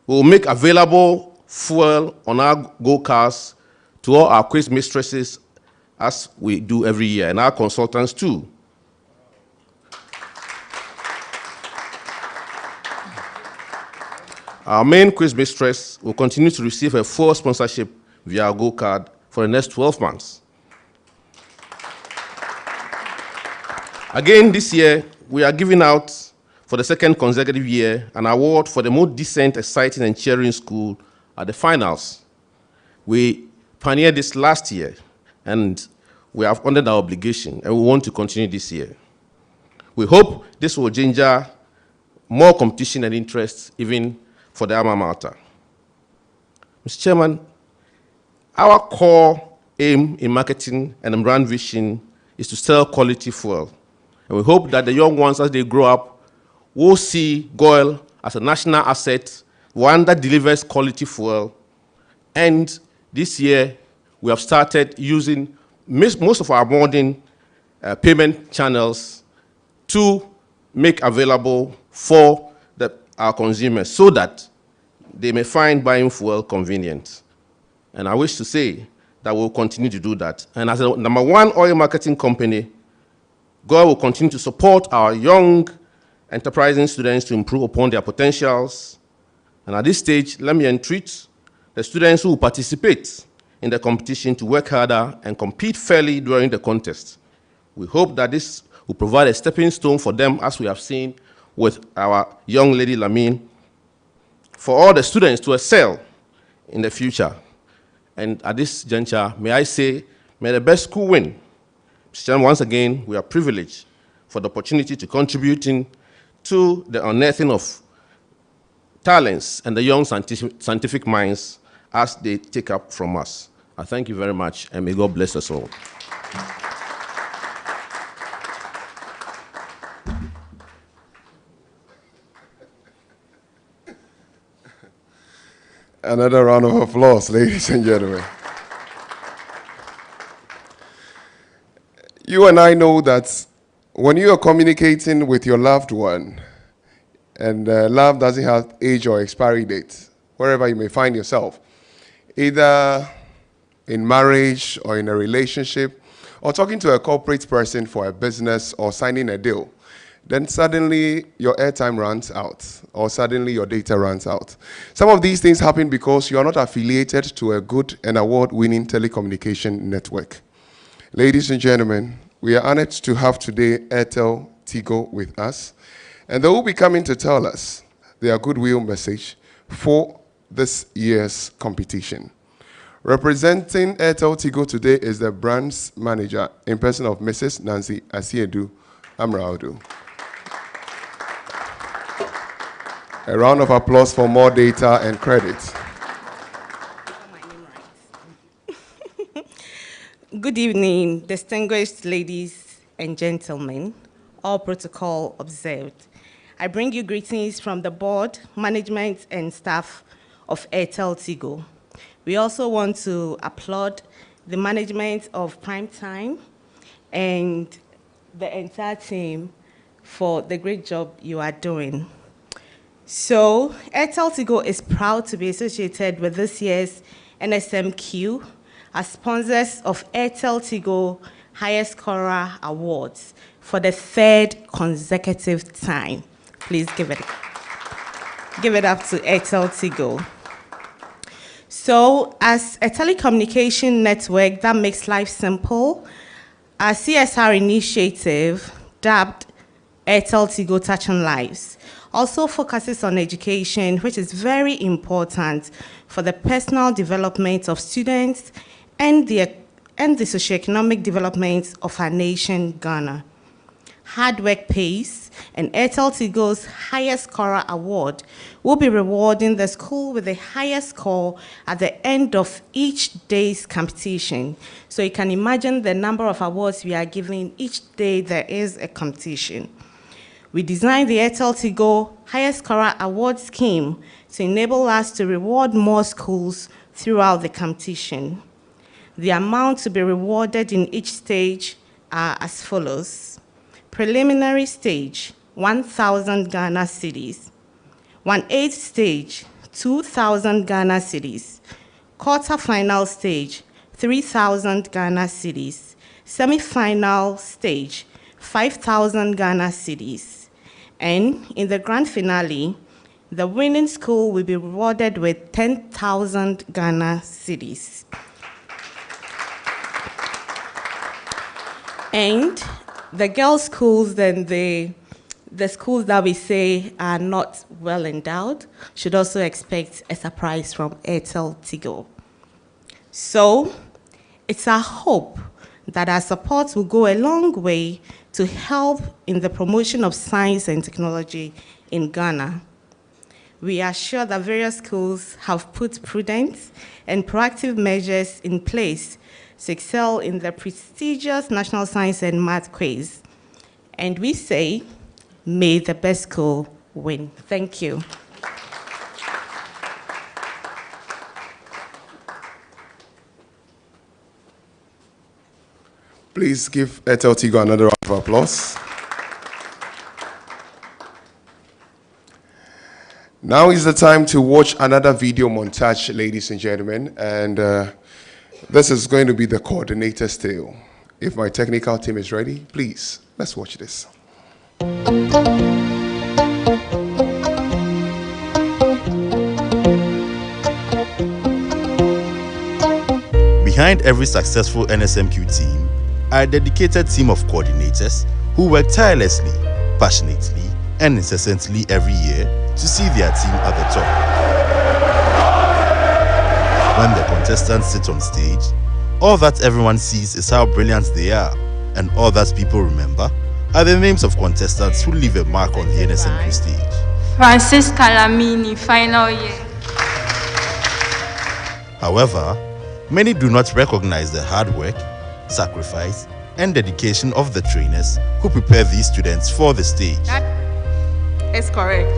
we will make available fuel on our go-cars to all our quiz mistresses as we do every year, and our consultants too. Our main quiz mistress will continue to receive a full sponsorship via our Go card for the next 12 months. Again, this year, we are giving out, for the 2nd consecutive year, an award for the most decent, exciting, and cheering school at the finals. We pioneered this last year, and we have honored our obligation, and we want to continue this year. We hope this will ginger more competition and interest, even for the alma mater. Mr. Chairman, our core aim in marketing and brand vision is to sell quality fuel. And we hope that the young ones, as they grow up, will see GOIL as a national asset, one that delivers quality fuel. And this year, we have started using most of our modern payment channels to make available for our consumers so that they may find buying fuel convenient. And I wish to say that we'll continue to do that. And as a #1 oil marketing company, GOIL will continue to support our young, enterprising students to improve upon their potentials. And at this stage, let me entreat the students who will participate in the competition to work harder and compete fairly during the contest. We hope that this will provide a stepping stone for them, as we have seen with our young lady Lamine, for all the students to excel in the future. And at this juncture, may I say, may the best school win. Mr. Chairman, once again, we are privileged for the opportunity to contribute to the unearthing of talents and the young scientific minds as they take up from us. I thank you very much, and may God bless us all. Another round of applause, ladies and gentlemen. You and I know that when you are communicating with your loved one, and love doesn't have age or expiry date, wherever you may find yourself, either in marriage or in a relationship, or talking to a corporate person for a business or signing a deal, then suddenly your airtime runs out, or suddenly your data runs out. Some of these things happen because you are not affiliated to a good and award-winning telecommunication network. Ladies and gentlemen, we are honored to have today Airtel Tigo with us, and they will be coming to tell us their goodwill message for this year's competition. Representing Airtel Tigo today is the brand's manager in person of Mrs. Nancy Asiedu Amraudu. A round of applause for more data and credit. Good evening, distinguished ladies and gentlemen, all protocol observed. I bring you greetings from the board, management, and staff of Airtel Tigo. We also want to applaud the management of Prime Time and the entire team for the great job you are doing. So, Airtel Tigo is proud to be associated with this year's Nsmq as sponsors of Airtel Tigo Highest Scorer Awards for the 3rd consecutive time. Please give it up to Airtel Tigo. So, as a telecommunication network that makes life simple, our CSR initiative, dubbed Airtel Tigo Touching Lives, also focuses on education, which is very important for the personal development of students and the socioeconomic development of our nation, Ghana. Hard work pays, and Airtel Tigo's Highest Scorer Award will be rewarding the school with the highest score at the end of each day's competition. So you can imagine the number of awards we are giving each day there is a competition. We designed the Airtel Tigo Highest Scorer Award scheme to enable us to reward more schools throughout the competition. The amount to be rewarded in each stage are as follows. Preliminary stage, 1,000 Ghana cedis. 1/8 stage, 2,000 Ghana cedis. Quarter-final stage, 3,000 Ghana cedis. Semi-final stage, 5,000 Ghana cedis. And in the grand finale, the winning school will be rewarded with 10,000 Ghana cedis. And the girls' schools, then the the schools that we say are not well endowed should also expect a surprise from Airtel Tigo. So it's our hope that our support will go a long way to help in the promotion of science and technology in Ghana. We are sure that various schools have put prudent and proactive measures in place to excel in the prestigious National Science and Math Quiz. And we say, may the best school win. Thank you. Please give Airtel Tigo another round of applause. Now is the time to watch another video montage, ladies and gentlemen, and this is going to be the coordinator's tale. If my technical team is ready, please, let's watch this. Behind every successful Nsmq team are a dedicated team of coordinators who work tirelessly, passionately, and incessantly every year to see their team at the top. When the contestants sit on stage, all that everyone sees is how brilliant they are, and all that people remember are the names of contestants who leave a mark on the Nsmq stage. Francis Calamini, final year. However, many do not recognize the hard work, sacrifice, and dedication of the trainers who prepare these students for the stage. That is correct.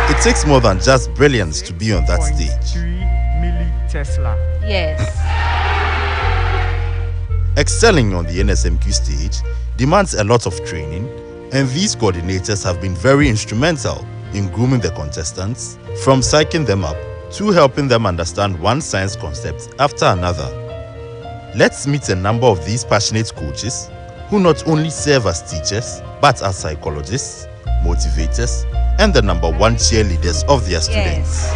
It takes more than just brilliance to be on that stage. 3 milli-Tesla. Yes. Excelling on the Nsmq stage demands a lot of training, and these coordinators have been very instrumental in grooming the contestants, from psyching them up to helping them understand one science concept after another. Let's meet a number of these passionate coaches who not only serve as teachers, but as psychologists, motivators, and the #1 cheerleaders of their students. Yes.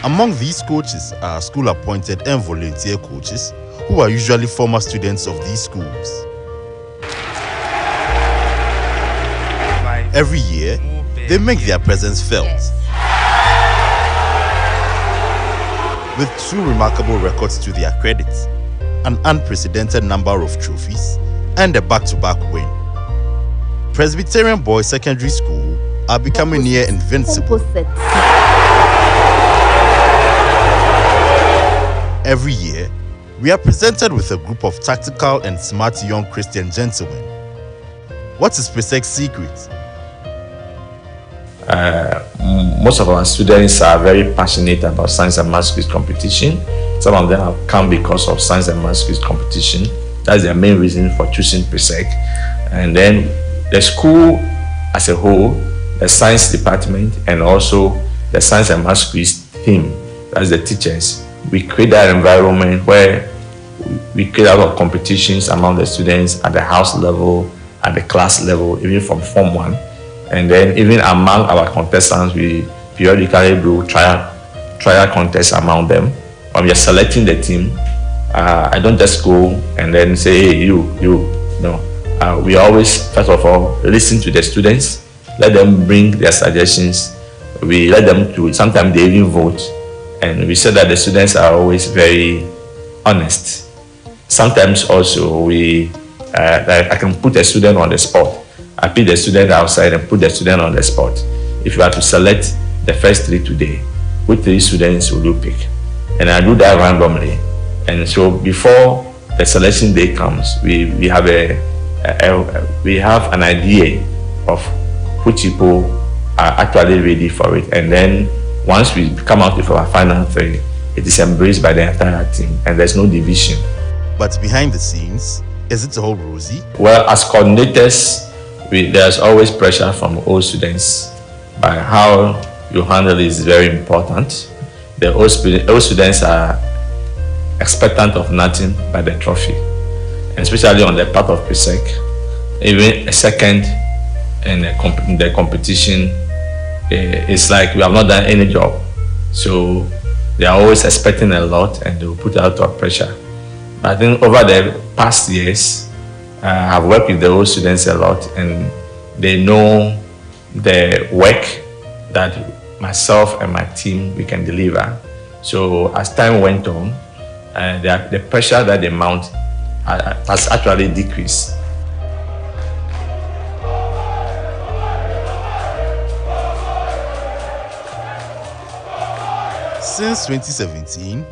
Among these coaches are school-appointed and volunteer coaches who are usually former students of these schools. Every year, they make their presence felt. Yes. With 2 remarkable records to their credit, an unprecedented number of trophies, and a back-to-back win, Presbyterian Boys Secondary School are becoming near invincible. Every year, we are presented with a group of tactical and smart young Christian gentlemen. What is Presec's secret? Most of our students are very passionate about science and maths quiz competition. Some of them have come because of science and maths quiz competition. That's their main reason for choosing Presec. And then the school as a whole, the science department, and also the science and maths quiz team, that's the teachers, we create that environment where we create a lot of competitions among the students at the house level, at the class level, even from Form 1. And then even among our contestants, we periodically do trial contests among them. When we are selecting the team, I don't just go and then say, hey, you. No. We always, first of all, listen to the students, let them bring their suggestions. We let them do it. Sometimes they even vote. And we say that the students are always very honest. Sometimes also I can put a student on the spot. I pick the student outside and put the student on the spot. If you are to select the first 3 today, which 3 students will you pick? And I do that randomly. And so before the selection day comes, we have an idea of which people are actually ready for it. And then once we come out with our final 3, it is embraced by the entire team, and there's no division. But behind the scenes, is it all rosy? Well, as coordinators, there's always pressure from all students, but how you handle it is very important. The all students are expectant of nothing but the trophy, and especially on the part of Presec, even a second in the competition, it's like we have not done any job. So they are always expecting a lot, and they will put out of pressure. I think over the past years, I've worked with the old students a lot, and they know the work that myself and my team we can deliver. So as time went on, the pressure that they mount has actually decreased. Since 2017,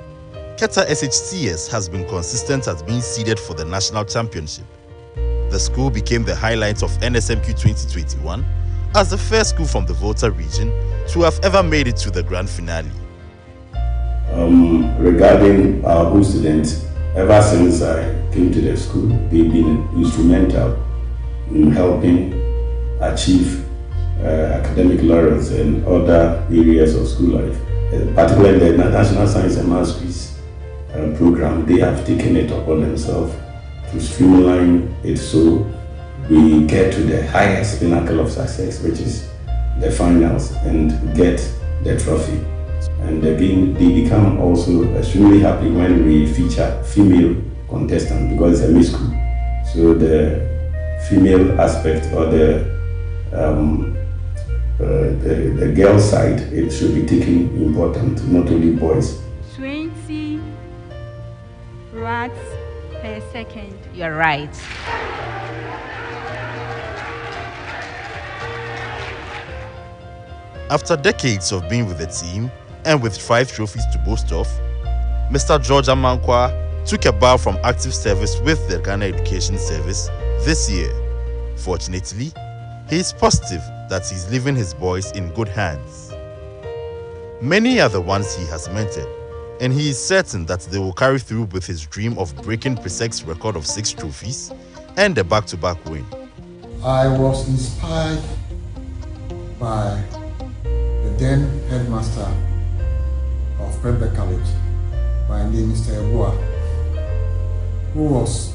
Keta SHCS has been consistent at being seeded for the national championship. The school became the highlight of Nsmq 2021 as the first school from the Volta region to have ever made it to the grand finale. Regarding our old students, ever since I came to the school, they've been instrumental in helping achieve academic laurels and other areas of school life. Particularly the National Science and Maths Quiz program, they have taken it upon themselves to streamline it so we get to the highest pinnacle of success, which is the finals, and get the trophy. And again, they become also extremely happy when we feature female contestants because it's a mixed school. So the female aspect or the girl side, it should be taken important, not only boys. 20 rats per second. You're right. After decades of being with the team and with 5 trophies to boast of, Mr. George Amankwa took a bow from active service with the Ghana Education Service this year. Fortunately, he is positive that he's leaving his boys in good hands. Many are the ones he has mentored, and he is certain that they will carry through with his dream of breaking Presec's record of 6 trophies and a back-to-back win. I was inspired by the then headmaster of Prempeh College, by name Mr. Ebua, who was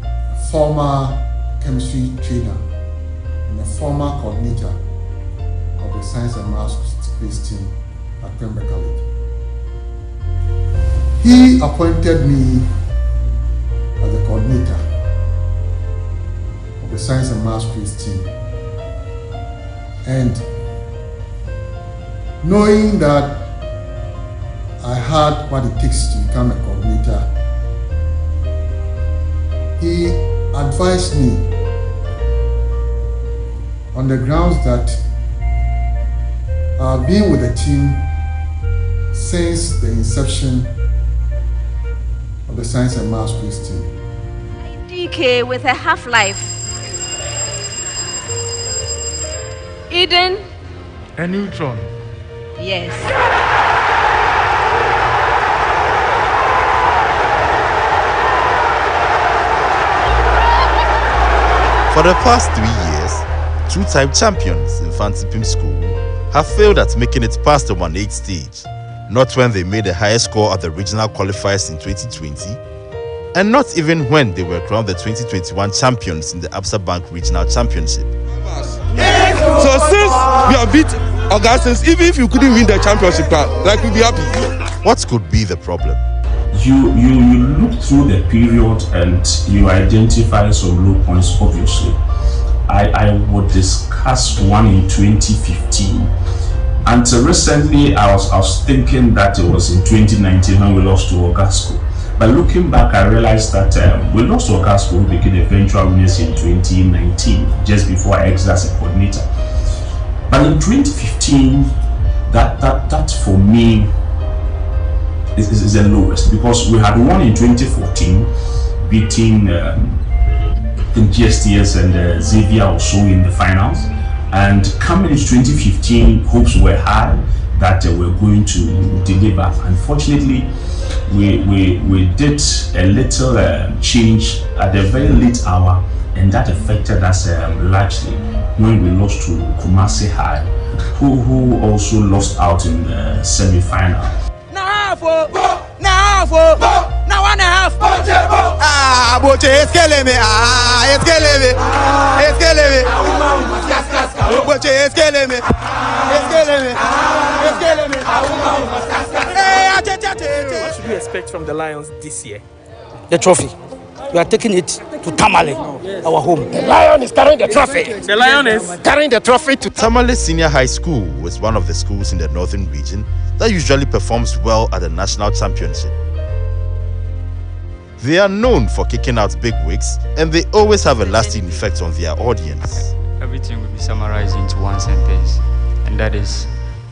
a former chemistry trainer and a former coordinator of the Science and Maths Quiz team at Prempeh College. He appointed me as the coordinator of the Science and Maths Quiz team. And knowing that I had what it takes to become a coordinator, he advised me on the grounds that I've been with the team since the inception of the Science and Maths Quiz team. DK with a half-life. Eden. A neutron. Yes. For the past 3 years, 2-time champions in Fancy Pim School have failed at making it past the 1/8 stage, not when they made the highest score at the regional qualifiers in 2020, and not even when they were crowned the 2021 champions in the Absa Bank Regional Championship. So since we have beat Augustins, even if you couldn't win the championship, like we'd be happy. What could be the problem? You look through the period and you identify some low points, obviously. I would discuss one in 2015. Until recently, I was thinking that it was in 2019 when we lost to Ogasco. But looking back, I realized that we lost to Ogasco, we became eventual winners in 2019, just before I exited as a coordinator. But in 2015, that for me is the lowest, because we had won in 2014, beating GSTS and Xavier also in the finals. And coming into 2015, hopes were high that we're going to deliver. Unfortunately, we did a little change at the very late hour, and that affected us largely when we lost to Kumasi High, who also lost out in the semi-final. Now 1.5. Ah, Boche, it's killing me. It's killing me. It's killing me. Boche, it's killing me. It's killing me. It's killing me. What should we expect from the Lions this year? the trophy. We are taking it to Tamale, our home. The lion is carrying the trophy. The lion is carrying the trophy to Samale Senior High School is one of the schools in the northern region that usually performs well at the national championship. They are known for kicking out big wigs, and they always have a lasting effect on their audience. Everything will be summarized into one sentence, and that is,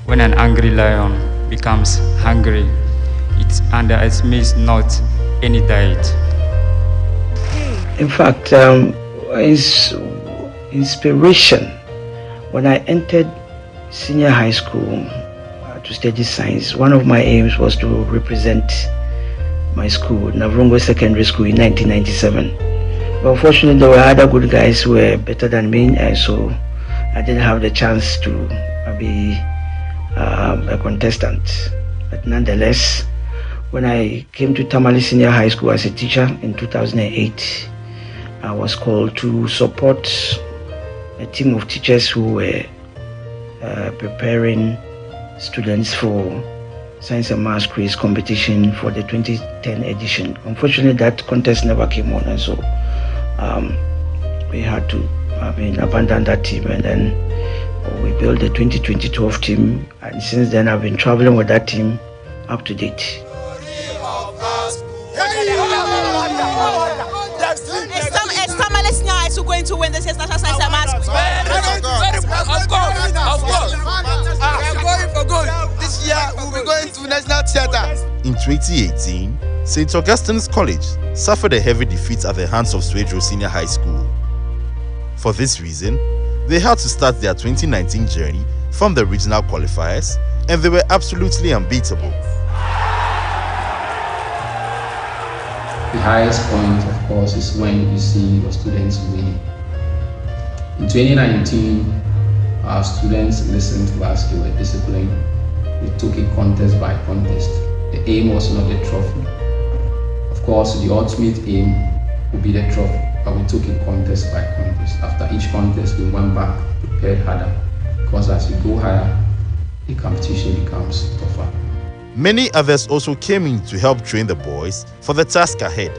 when an angry lion becomes hungry, it underestimates not any diet. In fact, inspiration, when I entered senior high school to study science, one of my aims was to represent my school, Navrongo Secondary School, in 1997. But unfortunately, there were other good guys who were better than me, and so I didn't have the chance to be a contestant. But nonetheless, when I came to Tamale Senior High School as a teacher in 2008, I was called to support a team of teachers who were preparing students for Science and Maths quiz competition for the 2010 edition. Unfortunately, that contest never came on, and so we had to abandon that team, and then we built the 2012 team, and since then I've been traveling with that team up to date. Is Tamale Senior High School going to win this year's National Science and Maths quiz? Of course. We are going for gold. This year we'll be going to National Theatre. In 2018, St. Augustine's College suffered a heavy defeat at the hands of Swedro Senior High School. For this reason, they had to start their 2019 journey from the regional qualifiers, and they were absolutely unbeatable. The highest point, of course, is when you see your students winning. In 2019, our students listened to us, they were disciplined. We took it contest by contest. The aim was not the trophy. Of course, the ultimate aim would be the trophy, but we took it contest by contest. After each contest, we went back, prepared harder, because as you go higher, the competition becomes tougher. Many others also came in to help train the boys for the task ahead.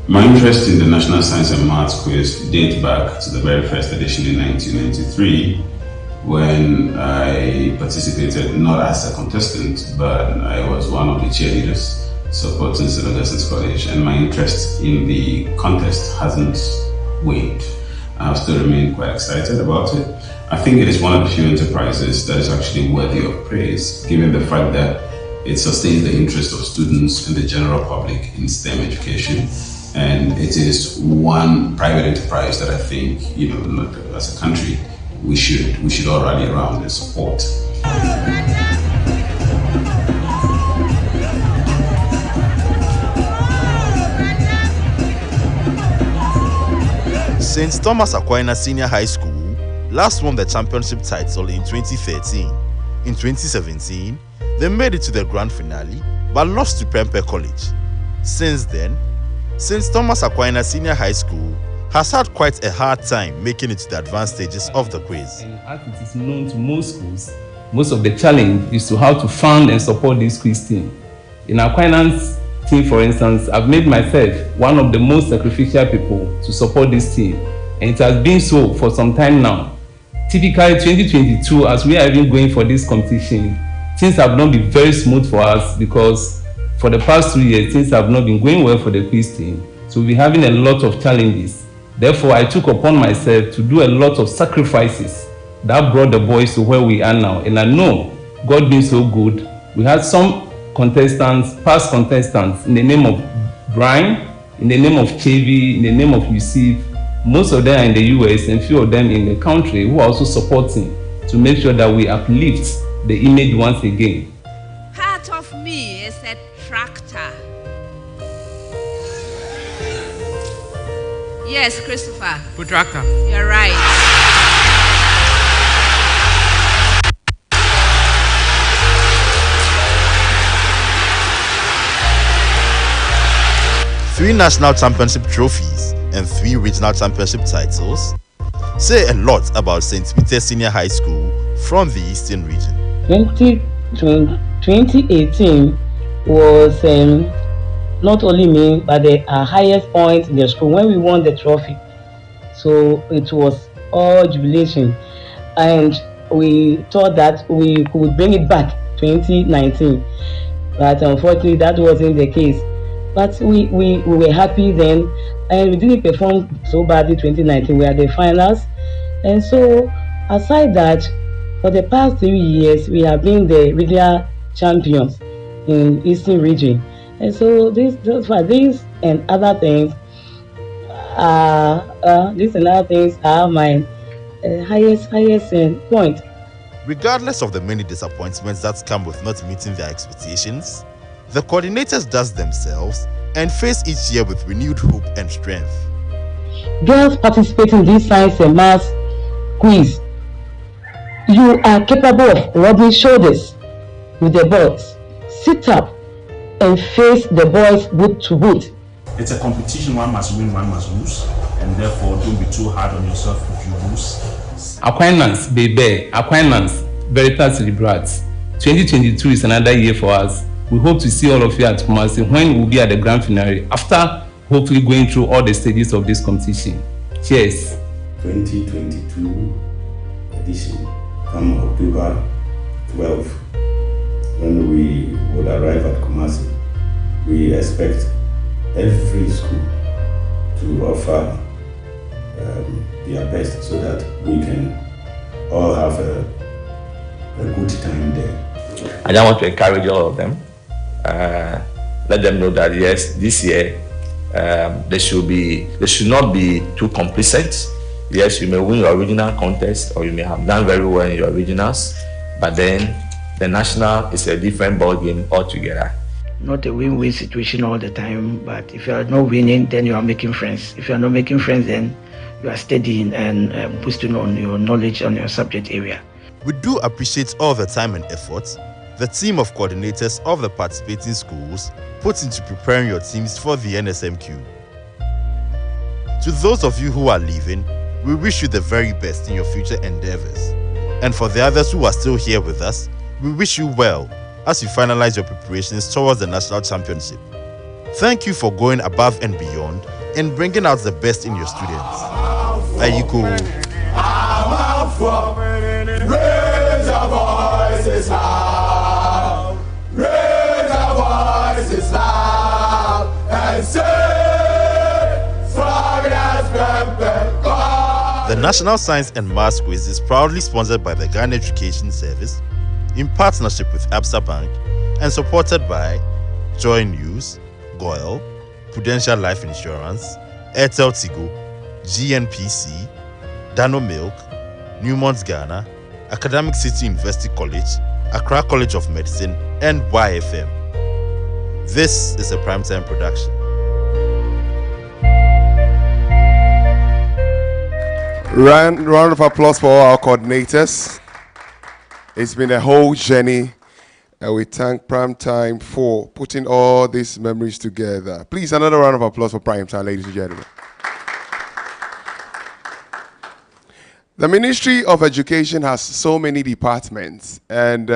My interest in the National Science and Maths quiz dates back to the very first edition in 1993, when I participated not as a contestant, but I was one of the cheerleaders supporting St. Augustine's College, and my interest in the contest hasn't waned. I've still remained quite excited about it. I think it is one of the few enterprises that is actually worthy of praise, given the fact that it sustains the interest of students and the general public in STEM education. And it is one private enterprise that I think, as a country, we should all rally around and support. St. Thomas Aquinas Senior High School last won the championship title in 2013. In 2017, they made it to the grand finale but lost to Prempeh College. Since then, St. Thomas Aquinas Senior High School has had quite a hard time making it to the advanced stages of the quiz. And as it is known to most schools, most of the challenge is to how to fund and support this quiz team. In Aquinas team, for instance, I've made myself one of the most sacrificial people to support this team, and it has been so for some time now. Typically 2022, as we are even going for this competition, things have not been very smooth for us because for the past 2 years, things have not been going well for the quiz team. So we'll be having a lot of challenges. Therefore, I took upon myself to do a lot of sacrifices that brought the boys to where we are now. And I know, God being so good, we had some contestants, past contestants, in the name of Brian, in the name of Chevy, in the name of Yusuf. Most of them are in the US and few of them in the country who are also supporting to make sure that we uplift the image once again. Part of me is a tractor. Yes, Christopher. Good tractor. You're right. Three national championship trophies and 3 regional championship titles say a lot about St. Peter's Senior High School from the Eastern region. 2018 was not only me, but the highest point in the school when we won the trophy. So it was all jubilation, and we thought that we could bring it back 2019, but unfortunately that wasn't the case. But we were happy then, and we didn't perform so badly 2019. We had the finals, and so aside that, for the past 3 years we have been the regional champions in Eastern region, and so these and other things are my highest point. Regardless of the many disappointments that come with not meeting their expectations, the coordinators dust themselves and face each year with renewed hope and strength. Girls participating in this science and maths quiz, you are capable of rubbing shoulders with the boys. Sit up and face the boys boot to boot. It's a competition, one must win, one must lose, and therefore don't be too hard on yourself if you lose. Acquaintance, baby, acquaintance, veritas liberats. 2022 is another year for us. We hope to see all of you at Kumasi when we'll be at the grand finale, after hopefully going through all the stages of this competition. Cheers. 2022 edition, come October 12th, when we would arrive at Kumasi, we expect every school to offer their best so that we can all have a good time there. I just want to encourage all of them. Let them know that yes, this year they should not be too complacent. Yes, you may win your regional contest or you may have done very well in your regionals, but then the national is a different ball game altogether. Not a win-win situation all the time, but if you are not winning, then you are making friends. If you are not making friends, then you are studying and boosting on your knowledge on your subject area. We do appreciate all the time and effort the team of coordinators of the participating schools put into preparing your teams for the Nsmq. To those of you who are leaving, we wish you the very best in your future endeavors. And for the others who are still here with us, we wish you well as you finalize your preparations towards the national championship. Thank you for going above and beyond and bringing out the best in your students. Ayiko. Raise your voices loud. Raise your voices loud and say, The National Science and Maths Quiz is proudly sponsored by the Ghana Education Service in partnership with Absa Bank and supported by Joy News, Goyle, Prudential Life Insurance, Airtel Tigo, GNPC, Dano Milk, Newmont Ghana, Academic City University College, Accra College of Medicine, and YFM. This is a Primetime production. Round of applause for all our coordinators. It's been a whole journey, and we thank Primetime for putting all these memories together. Please, another round of applause for Primetime, ladies and gentlemen. The Ministry of Education has so many departments, and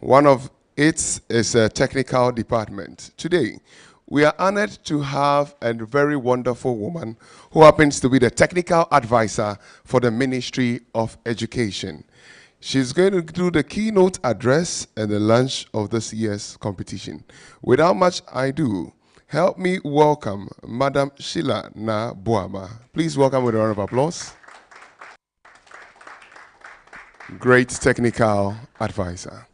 one of it is a technical department. Today, we are honored to have a very wonderful woman who happens to be the technical advisor for the Ministry of Education. She's going to do the keynote address and the launch of this year's competition. Without much ado, help me welcome Madam Sheila Na Boama. Please welcome with a round of applause. Great technical advisor.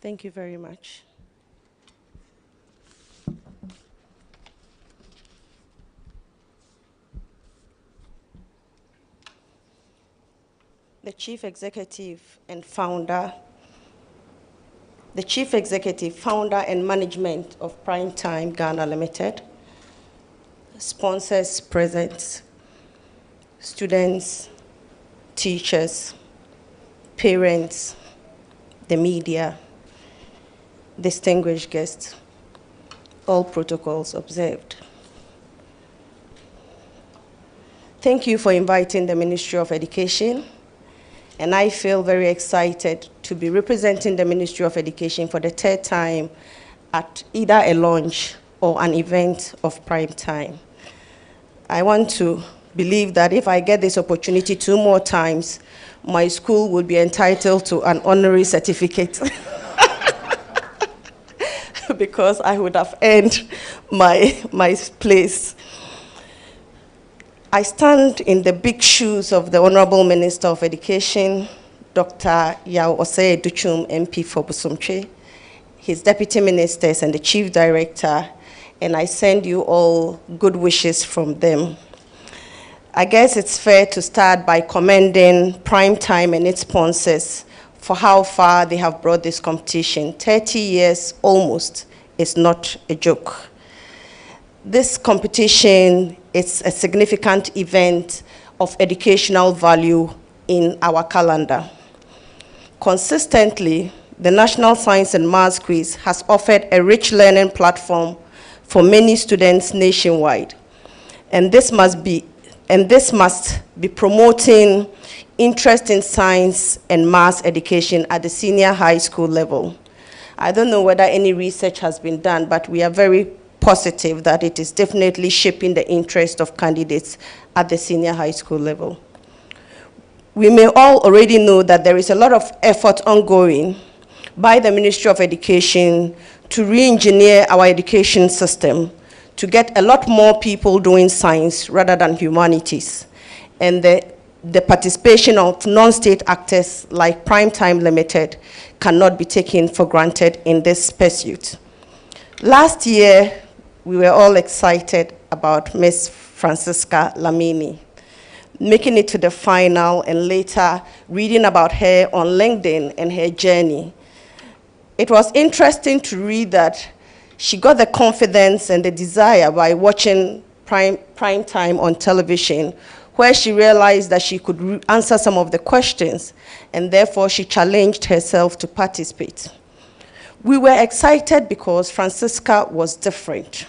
Thank you very much. The Chief Executive, founder and management of Primetime Ghana Limited, sponsors present, students, teachers, parents, the media, distinguished guests, all protocols observed. Thank you for inviting the Ministry of Education, and I feel very excited to be representing the Ministry of Education for the third time at either a launch or an event of prime time. I want to believe that if I get this opportunity 2 more times, my school will be entitled to an honorary certificate because I would have earned my place. I stand in the big shoes of the Honorable Minister of Education, Dr. Yao Osei Duchum, MP for Busumche, his deputy ministers and the chief director, and I send you all good wishes from them. I guess it's fair to start by commending Prime Time and its sponsors for how far they have brought this competition. 30 years almost is not a joke. This competition is a significant event of educational value in our calendar. Consistently, the National Science and Maths Quiz has offered a rich learning platform for many students nationwide. And this must be promoting interest in science and maths education at the senior high school level. I don't know whether any research has been done, but we are very positive that it is definitely shaping the interest of candidates at the senior high school level. We may all already know that there is a lot of effort ongoing by the Ministry of Education to re-engineer our education system to get a lot more people doing science rather than humanities. And the participation of non-state actors like Prime Time Limited cannot be taken for granted in this pursuit. Last year, we were all excited about Miss Francisca Lamini, making it to the final and later reading about her on LinkedIn and her journey. It was interesting to read that she got the confidence and the desire by watching prime time on television, where she realized that she could answer some of the questions, and therefore she challenged herself to participate. We were excited because Francisca was different.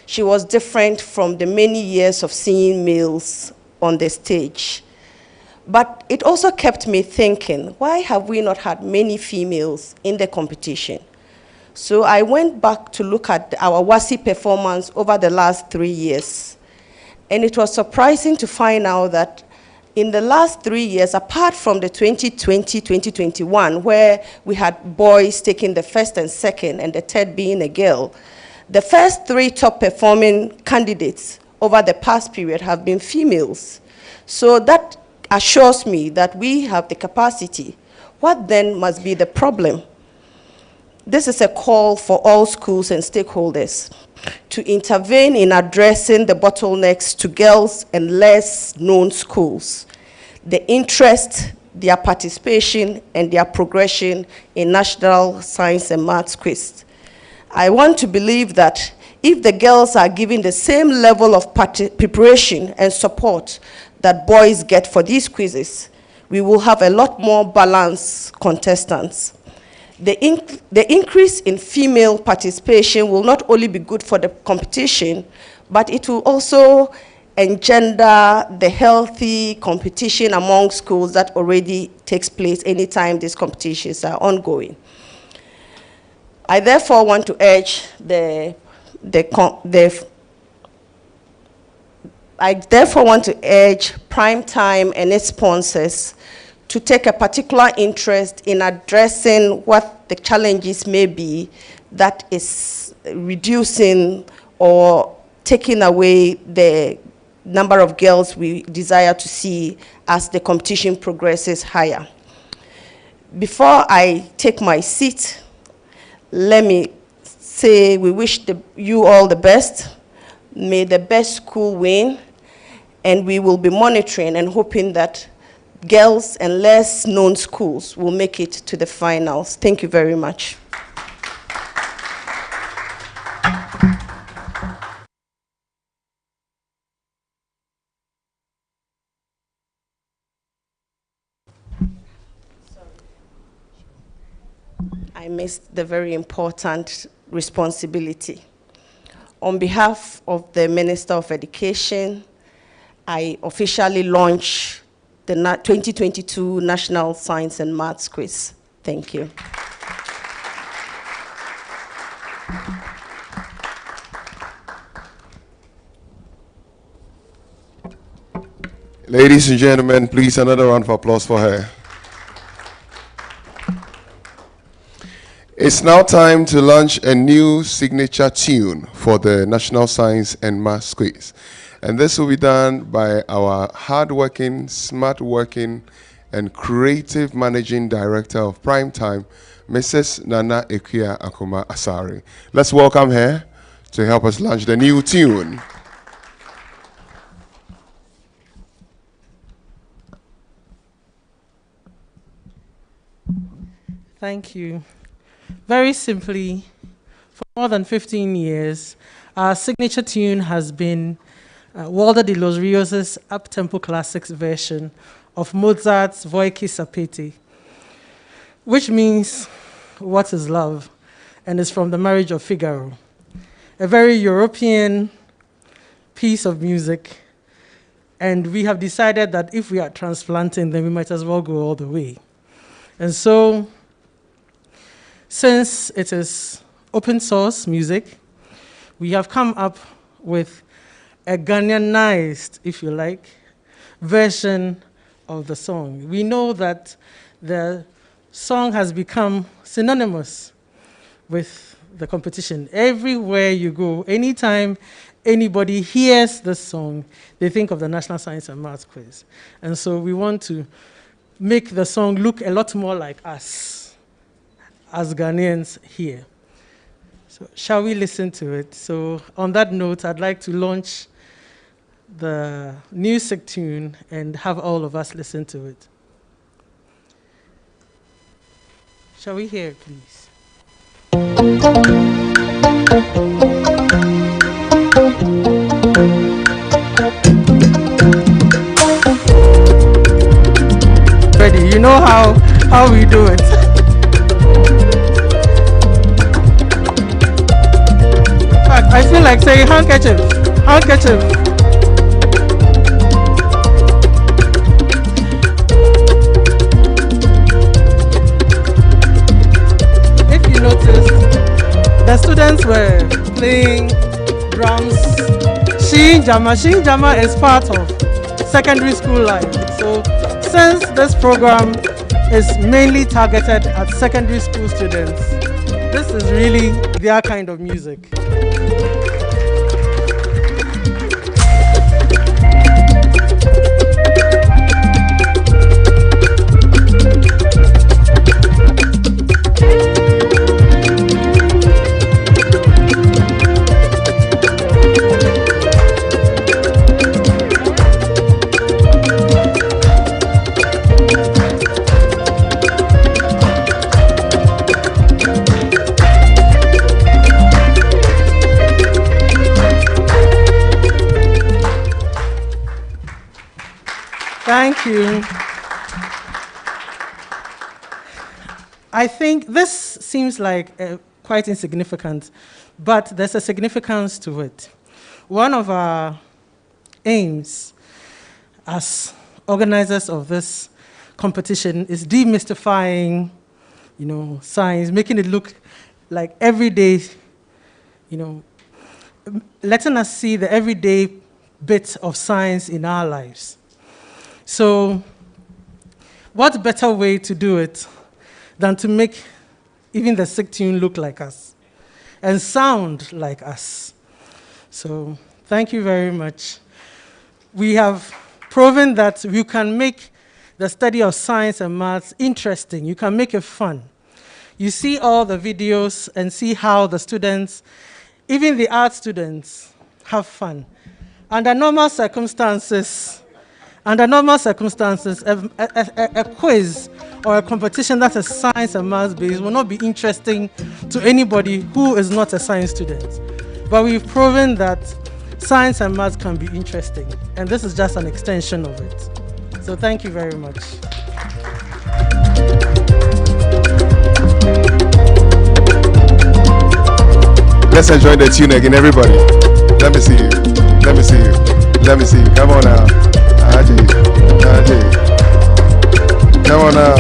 She was different from the many years of seeing males on the stage. But it also kept me thinking, why have we not had many females in the competition? So I went back to look at our WASI performance over the last 3 years. And it was surprising to find out that in the last 3 years, apart from the 2020-2021, where we had boys taking the first and second and the third being a girl, the first 3 top performing candidates over the past period have been females. So that assures me that we have the capacity. What then must be the problem? This is a call for all schools and stakeholders to intervene in addressing the bottlenecks to girls and less known schools, the interest, their participation, and their progression in National Science and Maths Quiz. I want to believe that if the girls are given the same level of preparation and support that boys get for these quizzes, we will have a lot more balanced contestants. The increase in female participation will not only be good for the competition, but it will also engender the healthy competition among schools that already takes place anytime these competitions are ongoing. I therefore want to urge Prime Time and its sponsors to take a particular interest in addressing what the challenges may be that is reducing or taking away the number of girls we desire to see as the competition progresses higher. Before I take my seat, let me say we wish you all the best. May the best school win, and we will be monitoring and hoping that girls and less known schools will make it to the finals. Thank you very much. I missed the very important responsibility. On behalf of the Minister of Education, I officially launch the 2022 National Science and Maths Quiz. Thank you. Ladies and gentlemen, please another round of applause for her. It's now time to launch a new signature tune for the National Science and Maths Quiz. And this will be done by our hardworking, smart-working, and creative Managing Director of Primetime, Mrs. Nana Ekuya Akuma Asari. Let's welcome her to help us launch the new tune. Thank you. Very simply, for more than 15 years, our signature tune has been Walter de los Rios' up-tempo classics version of Mozart's Voi che sapete, which means, what is love? And is from The Marriage of Figaro, a very European piece of music. And we have decided that if we are transplanting, then we might as well go all the way. And so, since it is open source music, we have come up with a Ghanaianized, if you like, version of the song. We know that the song has become synonymous with the competition. Everywhere you go, anytime anybody hears the song, they think of the National Science and Maths Quiz. And so we want to make the song look a lot more like us as Ghanaians here. So shall we listen to it? So on that note, I'd like to launch the new SIG tune and have all of us listen to it. Shall we hear it, please? Ready, you know how we do it. I feel like saying handkerchief, handkerchief. If you noticed, the students were playing drums. Shinjama is part of secondary school life. So since this program is mainly targeted at secondary school students, this is really their kind of music. Thank you. I think this seems like quite insignificant, but there's a significance to it. One of our aims as organizers of this competition is demystifying, science, making it look like everyday, letting us see the everyday bit of science in our lives. So, what better way to do it than to make even the SIG tune look like us and sound like us? So, thank you very much. We have proven that you can make the study of science and maths interesting. You can make it fun. You see all the videos and see how the students, even the art students, have fun. Under normal circumstances, a quiz or a competition that is science and maths based will not be interesting to anybody who is not a science student. But we've proven that science and maths can be interesting, and this is just an extension of it. So thank you very much. Let's enjoy the tune again, everybody. Let me see you. Let me see you. Let me see you. Come on now. Aji. Come on now.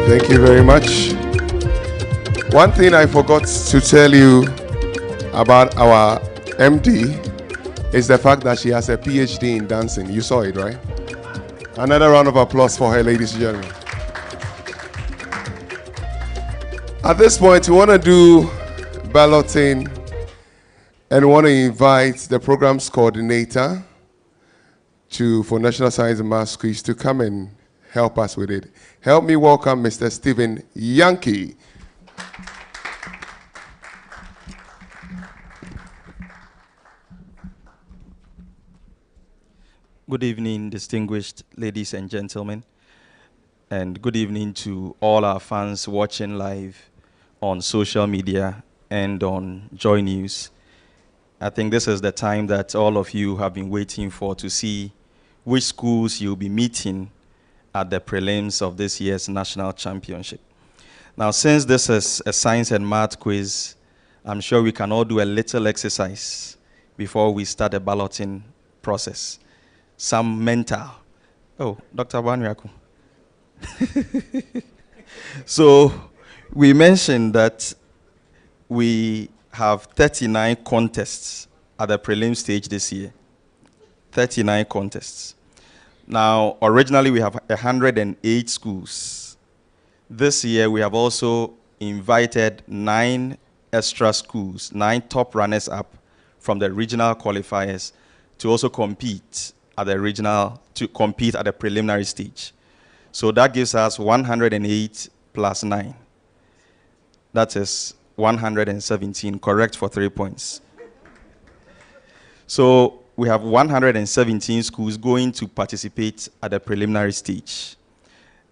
Thank you very much. One thing I forgot to tell you about our MD is the fact that she has a PhD in dancing. You saw it, right? Another round of applause for her, ladies and gentlemen. At this point, we want to do balloting and want to invite the program's coordinator for National Science and Maths Quiz to come and help us with it. Help me welcome Mr. Stephen Yankee. Good evening, distinguished ladies and gentlemen, and good evening to all our fans watching live on social media and on Joy News. I think this is the time that all of you have been waiting for to see which schools you'll be meeting at the prelims of this year's National Championship. Now, since this is a science and math quiz, I'm sure we can all do a little exercise before we start the balloting process. Some mental. Oh, Dr. Banyaku. So, we mentioned that we have 39 contests at the prelim stage this year. 39 contests. Now, originally we have 108 schools. This year we have also invited 9 extra schools, 9 top runners up from the regional qualifiers to also compete at the preliminary stage. So that gives us 108 plus 9. That is 117, correct for 3 points. So we have 117 schools going to participate at the preliminary stage.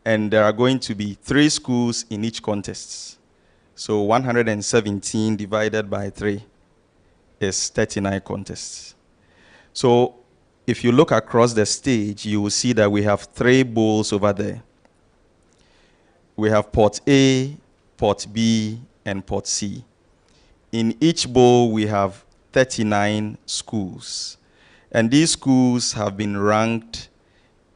And there are going to be 3 schools in each contest. So 117 divided by 3 is 39 contests. So if you look across the stage, you will see that we have 3 bowls over there. We have Port A, Port B, and Port C. In each bowl, we have 39 schools. And these schools have been ranked,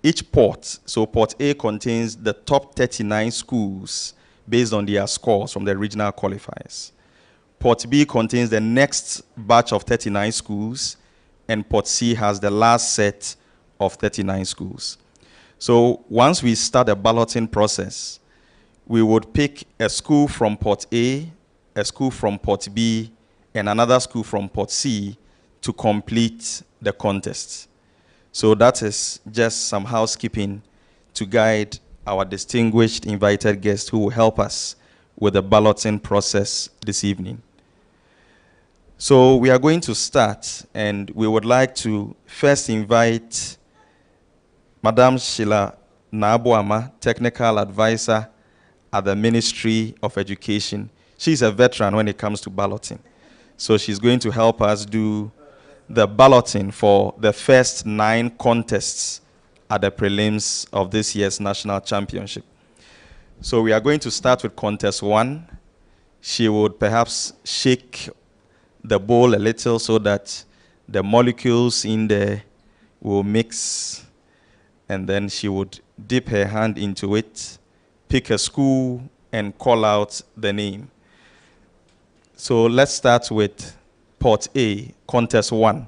each port, so Port A contains the top 39 schools based on their scores from the regional qualifiers. Port B contains the next batch of 39 schools, and Port C has the last set of 39 schools. So once we start the balloting process, we would pick a school from Port A, a school from Port B, and another school from Port C to complete the contest. So that is just some housekeeping to guide our distinguished invited guests who will help us with the balloting process this evening. So we are going to start, and we would like to first invite Madam Sheila Nabuama, Technical Advisor at the Ministry of Education. She's a veteran when it comes to balloting. So she's going to help us do the balloting for the first 9 contests at the prelims of this year's National Championship. So we are going to start with contest 1. She would perhaps shake the bowl a little so that the molecules in there will mix, and then she would dip her hand into it, pick a school, and call out the name. So let's start with Port A, contest 1.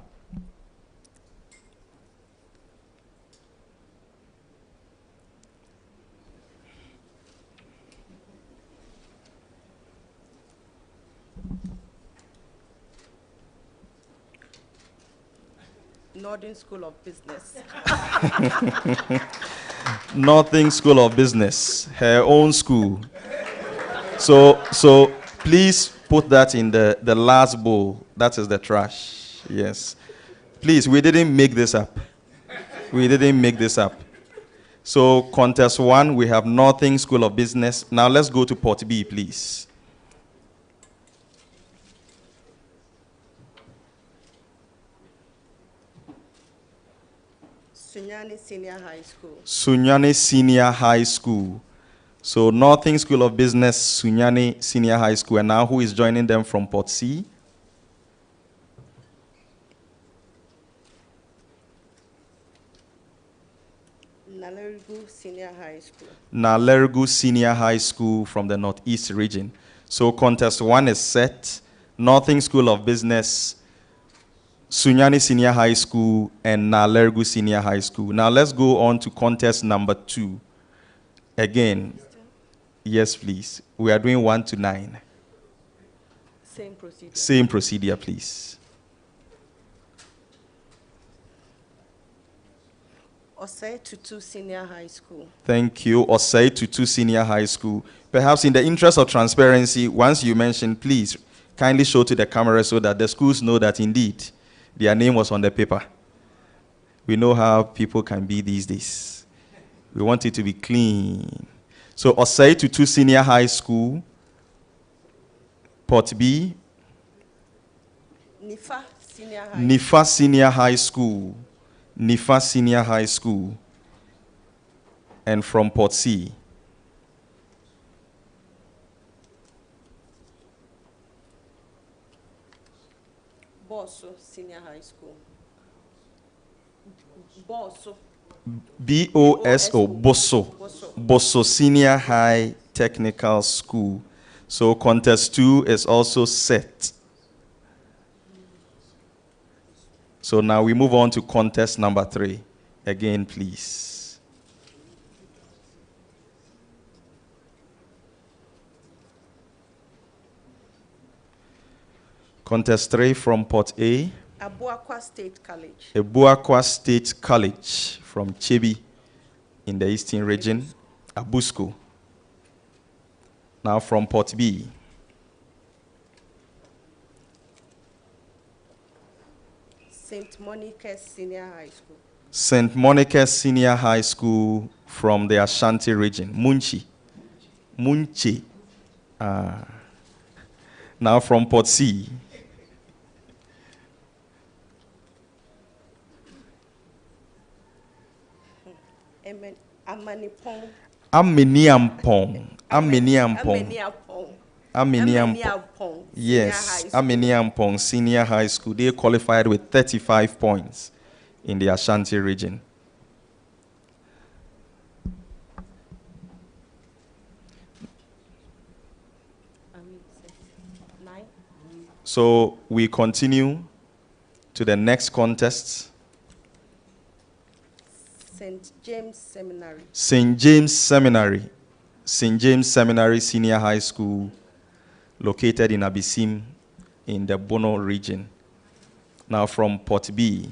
Northern School of Business. Northern School of Business, her own school. So please put that in the last bowl. That is the trash. Yes. Please, we didn't make this up. We didn't make this up. So contest 1, we have Northern School of Business. Now let's go to Port B, please. Sunyani Senior High School. Sunyani Senior High School. So Northern School of Business, Sunyani Senior High School. And now who is joining them from Port C? Nalerigu Senior High School. Nalergu Senior High School from the Northeast region. So contest 1 is set. Northern School of Business, Sunyani Senior High School, and Nalergu Senior High School. Now let's go on to contest number 2. Again, yes, please. We are doing 1 to 9. Same procedure. Same procedure, please. Osei Tutu Senior High School. Thank you. Osei Tutu Senior High School. Perhaps in the interest of transparency, once you mention, please kindly show to the camera so that the schools know that indeed their name was on the paper. We know how people can be these days. We want it to be clean. So Osei Tutu Senior High School, Port B. Nifa Senior High. Nifa Senior High School. Nifa Senior High School. And from Port C. Bosso Senior High School. Bosso. B-O-S-O, Bosso. Bosso Senior High Technical School. So contest 2 is also set. So now we move on to contest number 3. Again, please. Contest 3 from Port A. Abuakwa State College. Abuakwa State College from Chebi in the Eastern region. Abusco. Now from Port B. St. Monica's Senior High School. St. Monica's Senior High School from the Ashanti region. Munchi. Munchi. Now from Port C. Amanipong. Ameniampong. Yes, Ameniampong Senior High School. They qualified with 35 points in the Ashanti region. So we continue to the next contest. St. James Seminary. St. James Seminary. St. James Seminary Senior High School, located in Abisim in the Bono region. Now from Port B.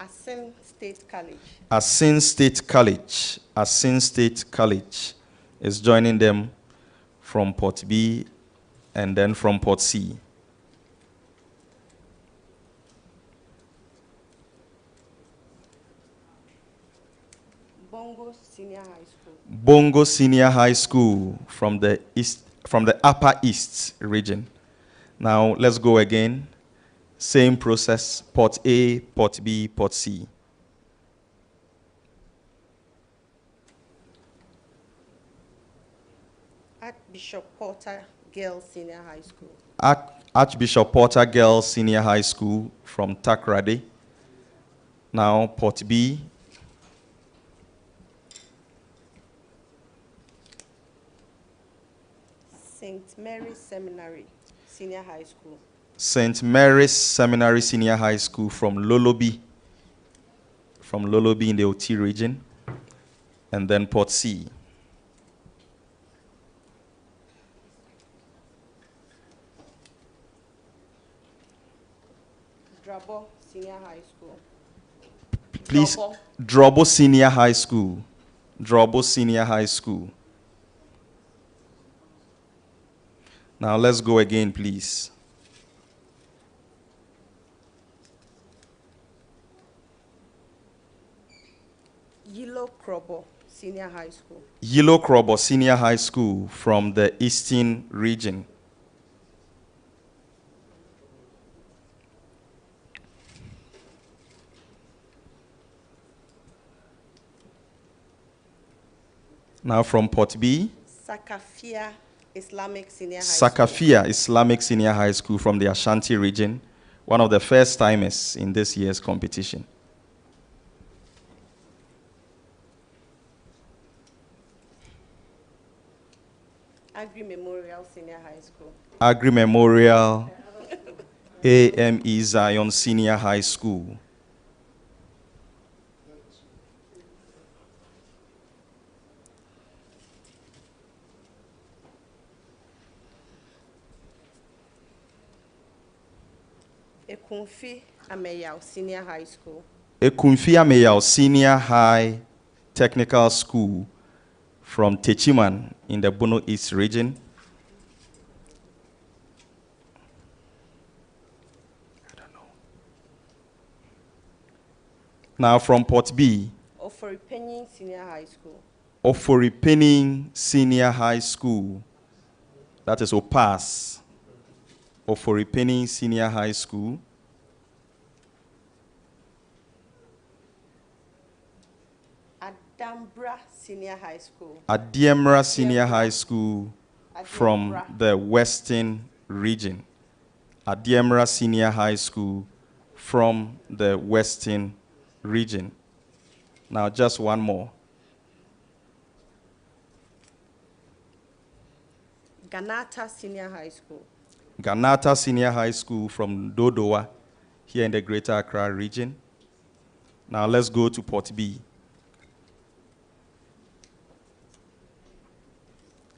Asin State College. Asin State College. Asin State College is joining them from Port B and then from Port C. Bongo Senior High School. Bongo Senior High School from the east, from the Upper East region. Now let's go again. Same process. Port A, Port B, Port C. Archbishop Porter Girls Senior High School. Archbishop Porter Girls Senior High School from Takrade. Now Port B. St. Mary's Seminary Senior High School. St. Mary's Seminary Senior High School from Lolobi. From Lolobi in the OT region. And then Port C. Drabo Senior High School. Please, Drobo Senior High School. Drobo Senior High School. Now let's go again, please. Yilo Krobo Senior High School. Yilo Krobo Senior High School from the Eastern region. Now from Port B. Sakafia Islamic Senior High Sakafia Islamic Senior High School from the Ashanti region. one of the first timers in this year's competition. Agri Memorial Senior High School. Agri Memorial AME Zion Senior High School. Ekunfi Ameyao Senior High School. Ekunfi Ameyao Senior High Technical School from Techiman in the Bono East region. I don't know. Now from Port B. Oforipenin Senior High School. Oforipenin Senior High School. That is OPAS. Oforipenin Senior High School. Adambra Senior High School. Adiemra Senior High School from the Western region. Adiemra Senior High School from the Western region. Now just one more. Ganata Senior High School. Ganata Senior High School from Dodowa, here in the Greater Accra region. Now let's go to Port B.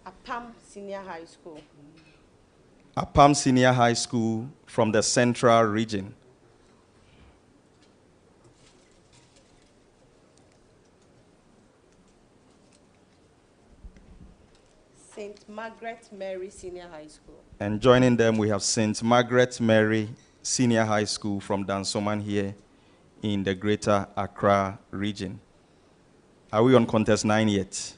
Apam Senior High School. Apam Senior High School from the Central region. St. Margaret Mary Senior High School. And joining them, we have St. Margaret Mary Senior High School from Dansoman here in the Greater Accra region. Are we on contest 9 yet?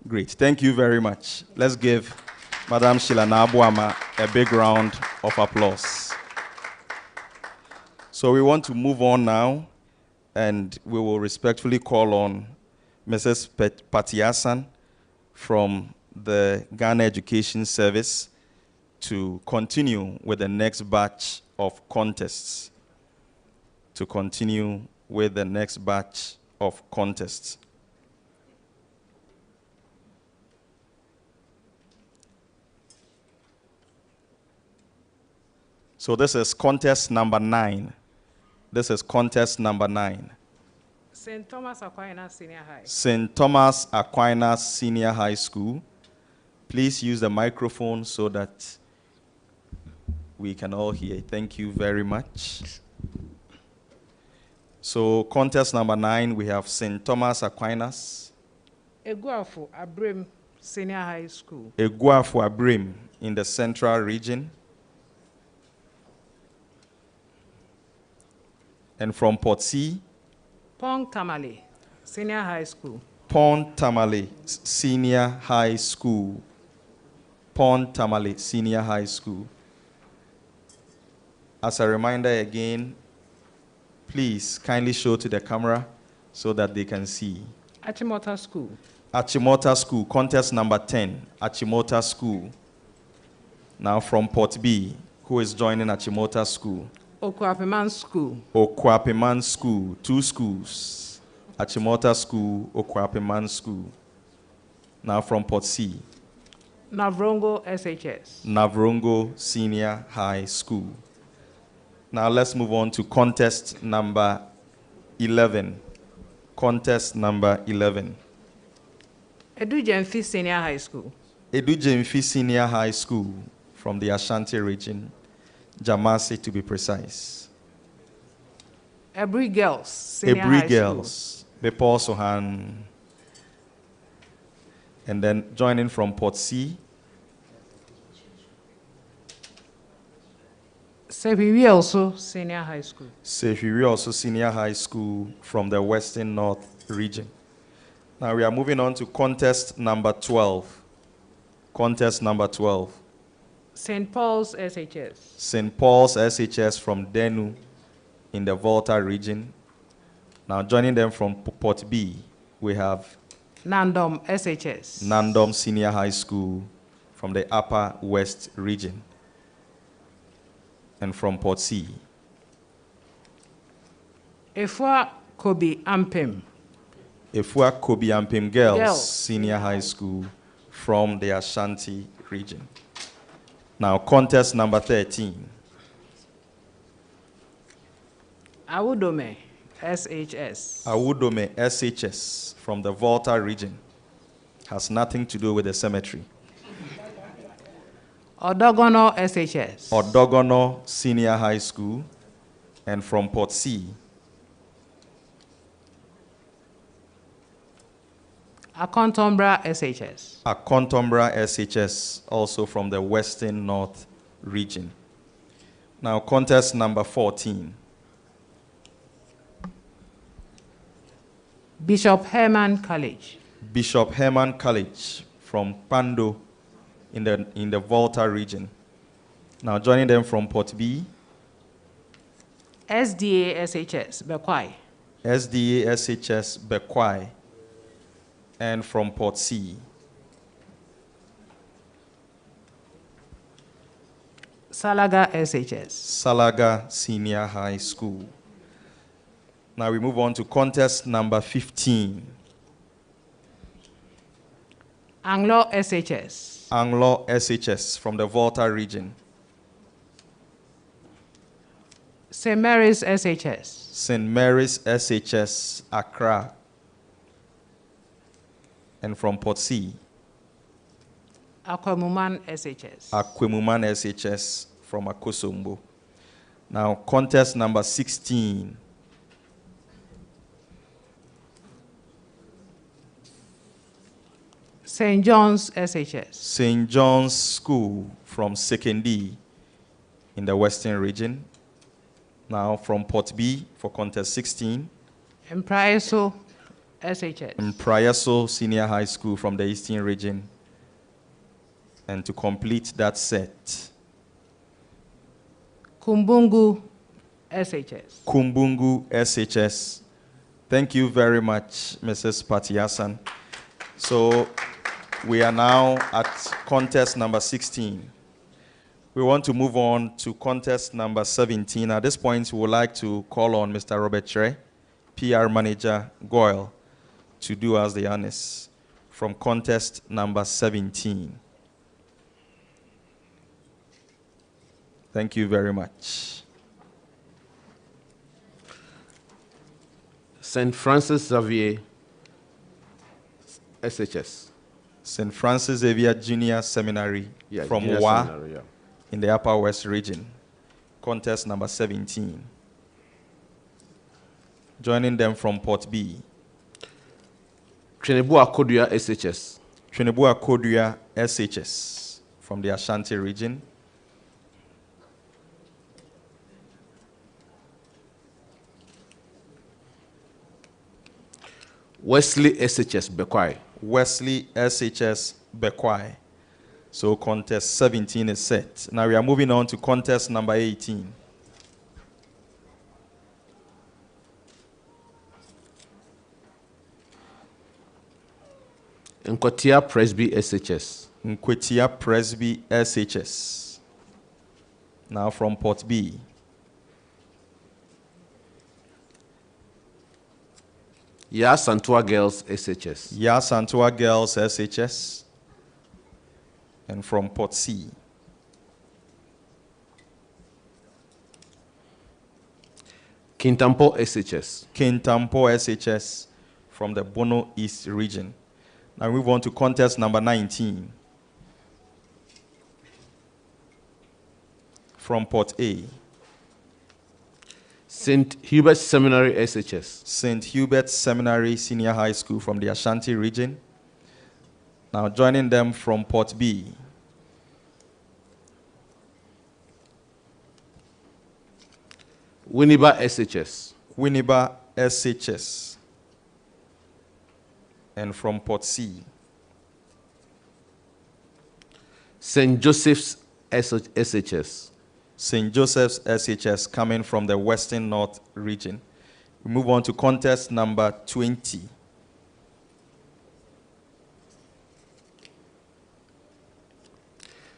Great, thank you very much. Let's give Madam Shilana Abuama a big round of applause. So we want to move on now, and we will respectfully call on Mrs. Patiasan from the Ghana Education Service to continue with the next batch of contests. To continue with the next batch of contests. So this is contest number 9. This is contest number 9. St. Thomas Aquinas Senior High. St. Thomas Aquinas Senior High School. Please use the microphone so that we can all hear. Thank you very much. So contest number 9, we have St. Thomas Aquinas. Eguafu Abrim Senior High School. Eguafu Abrim in the Central region. And from Port C, Pont Tamale Senior High School. Pont Tamale Senior High School. Pont Tamale Senior High School. As a reminder again, please kindly show to the camera so that they can see. Achimota School. Achimota School, contest number 10, Achimota School. Now from Port B, who is joining Achimota School? Okwapeman School. Okwapeman School, 2 schools. Achimota School, Okwapeman School. Now from Port C. Navrongo SHS. Navrongo Senior High School. Now let's move on to contest number 11. Contest number 11. Edujemfi Senior High School. Edujemfi Senior High School from the Ashanti region. Jamasi to be precise. Ebri Girls Senior High Ebri Girls. Bepor Sohan. And then joining from Port C. Sehiwi also Senior High School. Sehiwi also Senior High School from the Western North region. Now we are moving on to contest number 12. Contest number 12. St. Paul's SHS. St. Paul's SHS from Denu in the Volta region. Now joining them from Port B, we have Nandom SHS. Nandom Senior High School from the Upper West region. And from Port C. Efua Kobi Ampem. Efua Kobi Ampem Girls Girls. Senior High School from the Ashanti region. Now, contest number 13. Awudome SHS. Awudome SHS from the Volta region. Has nothing to do with the cemetery. Odogono SHS. Odogono Senior High School. And from Port C. Akontombra SHS. Akontombra SHS, also from the Western North region. Now, contest number 14. Bishop Herman College. Bishop Herman College from Pando in the Volta region. Now, joining them from Port B. SDA SHS, Bekwai. SDA SHS, Bekwai. And from Port C. Salaga SHS. Salaga Senior High School. Now we move on to contest number 15. Anglo SHS. Anglo SHS from the Volta region. St. Mary's SHS. St. Mary's SHS, Accra. And from Port C. Akwemuman SHS. Akwemuman SHS from Akosombo. Now, contest number 16. St. John's SHS. St. John's School from Sekendi in the Western region. Now, from Port B for contest 16. Mpraeso SHS. Mpraeso Senior High School from the Eastern region. And to complete that set, Kumbungu SHS. Kumbungu SHS. Thank you very much, Mrs. Patiasan. So we are now at contest number 16. We want to move on to contest number 17. At this point, we would like to call on Mr. Robert Tre, PR Manager, Goyle, to do us the honors from contest number 17. Thank you very much. St. Francis Xavier, SHS. St. Francis Xavier Junior Seminary from Junior Wa Seminary, yeah. in the Upper West region. Contest number 17. Joining them from Port B. Twenebu Akodua, SHS. Twenebu Akodua, SHS from the Ashanti region. Wesley SHS, Bekwai. Wesley SHS, Bekwai. So contest 17 is set. Now we are moving on to contest number 18. Nkotia Presby SHS. Nkotia Presby SHS. Now from Port B. Ya Santua Girls SHS. Ya Santua Girls SHS. And from Port C. Kintampo SHS. Kintampo SHS from the Bono East region. Now we move on to contest number 19. From Port A. St. Hubert Seminary SHS. St. Hubert Seminary Senior High School from the Ashanti region. Now joining them from Port B. Winneba SHS. Winneba SHS. And from Port C. St. Joseph's SHS. St. Joseph's SHS coming from the Western North region. We move on to contest number 20.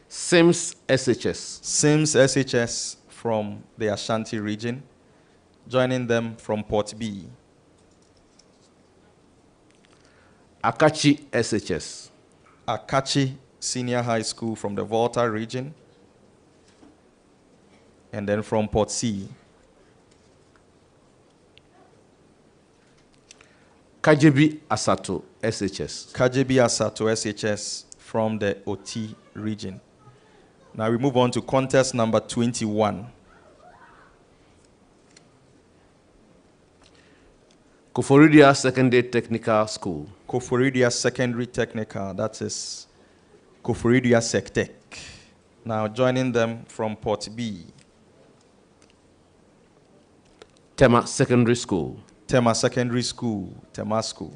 Sims SHS. Sims SHS from the Ashanti region. Joining them from Port B. Akachi SHS. Akachi Senior High School from the Volta region. And then from Port C. Kajebi Asato SHS. Kajebi Asato SHS from the OT region. Now we move on to contest number 21. Koforidia Secondary Technical School. Koforidia Secondary Technical, that is Koforidia Scitec. Now joining them from Port B. Tema Secondary School. Tema Secondary School, Tema School.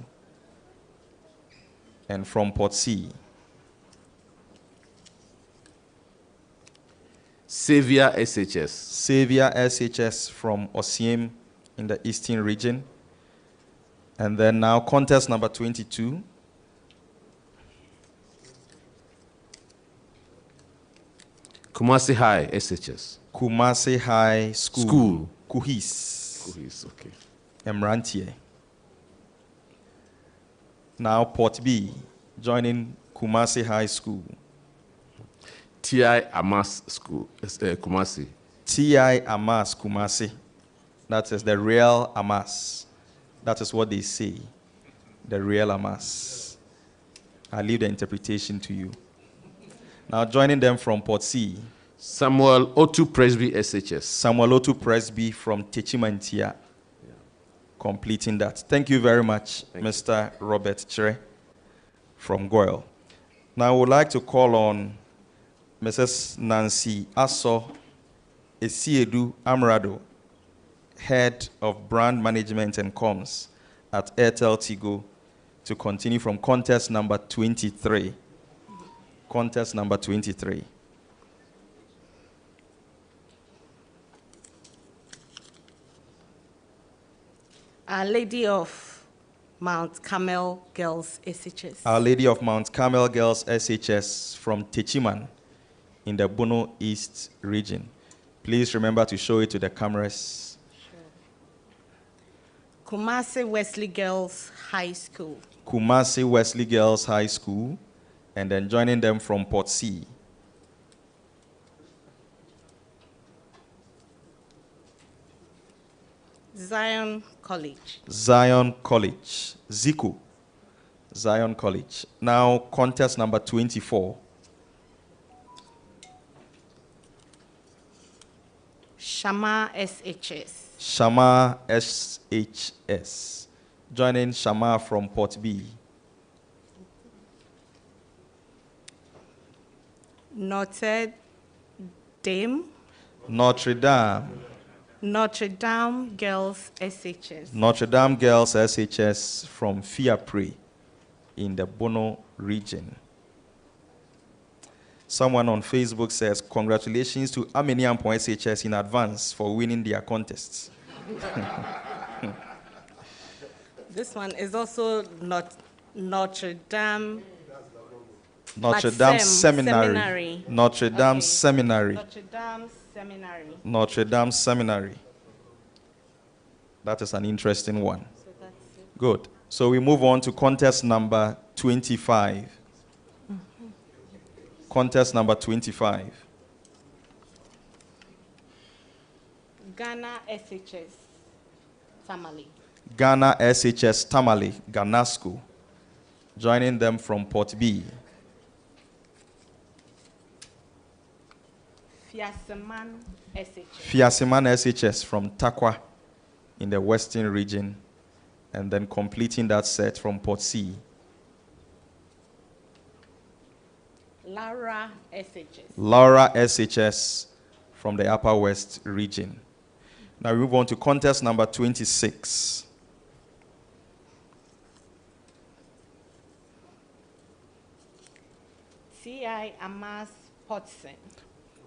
And from Port C. Savior SHS. Savior SHS from Osiem in the Eastern region. And then now contest number 22. Kumasi High SHS. Kumasi High School. Kuhis. Kuhis, okay. Emrantie. Now Port B, joining Kumasi High School. T.I. Amas School, Kumasi. T.I. Amas Kumasi. That is the real Amas. That is what they say. The real Amas. I leave the interpretation to you. Now joining them from Port C. Samuel Otu Presby SHS. Samuel Otu Presby from Techimantia. Completing that. Thank you very much, Mr. Robert Chere from Goyle. Now I would like to call on Mrs. Nancy Aso Esiedu Amrado, Head of Brand Management and Comms at Airtel Tigo, to continue from contest number 23. Contest number 23. Our Lady of Mount Carmel Girls SHS. Our Lady of Mount Carmel Girls SHS from Techiman in the Bono East region. Please remember to show it to the cameras. Sure. Kumasi Wesley Girls High School. Kumasi Wesley Girls High School, and then joining them from Port C. Zion College. Zion College. Ziku. Zion College. Now contest number 24. Shama SHS. Shama SHS. Joining Shama from Port B. Notre Dame. Notre Dame. Notre Dame Girls SHS. Notre Dame Girls SHS from Fiapre in the Bono region. Someone on Facebook says, congratulations to Ameniampo SHS in advance for winning their contests. This one is also not Notre Dame. Notre Dame Seminary. Notre Dame Seminary. Notre Dame Seminary. Notre Dame Seminary. That is an interesting one. So that's it. Good. So we move on to contest number 25. Contest number 25. Ghana SHS Samale. Ghana SHS Tamale, Ghana School. Joining them from Port B. Fiaseman SHS. Fiaseman SHS from Takwa in the Western region. And then completing that set from Port C. Laura SHS. Laura SHS from the Upper West region. Now we move on to contest number 26. T.I. Amas Potson.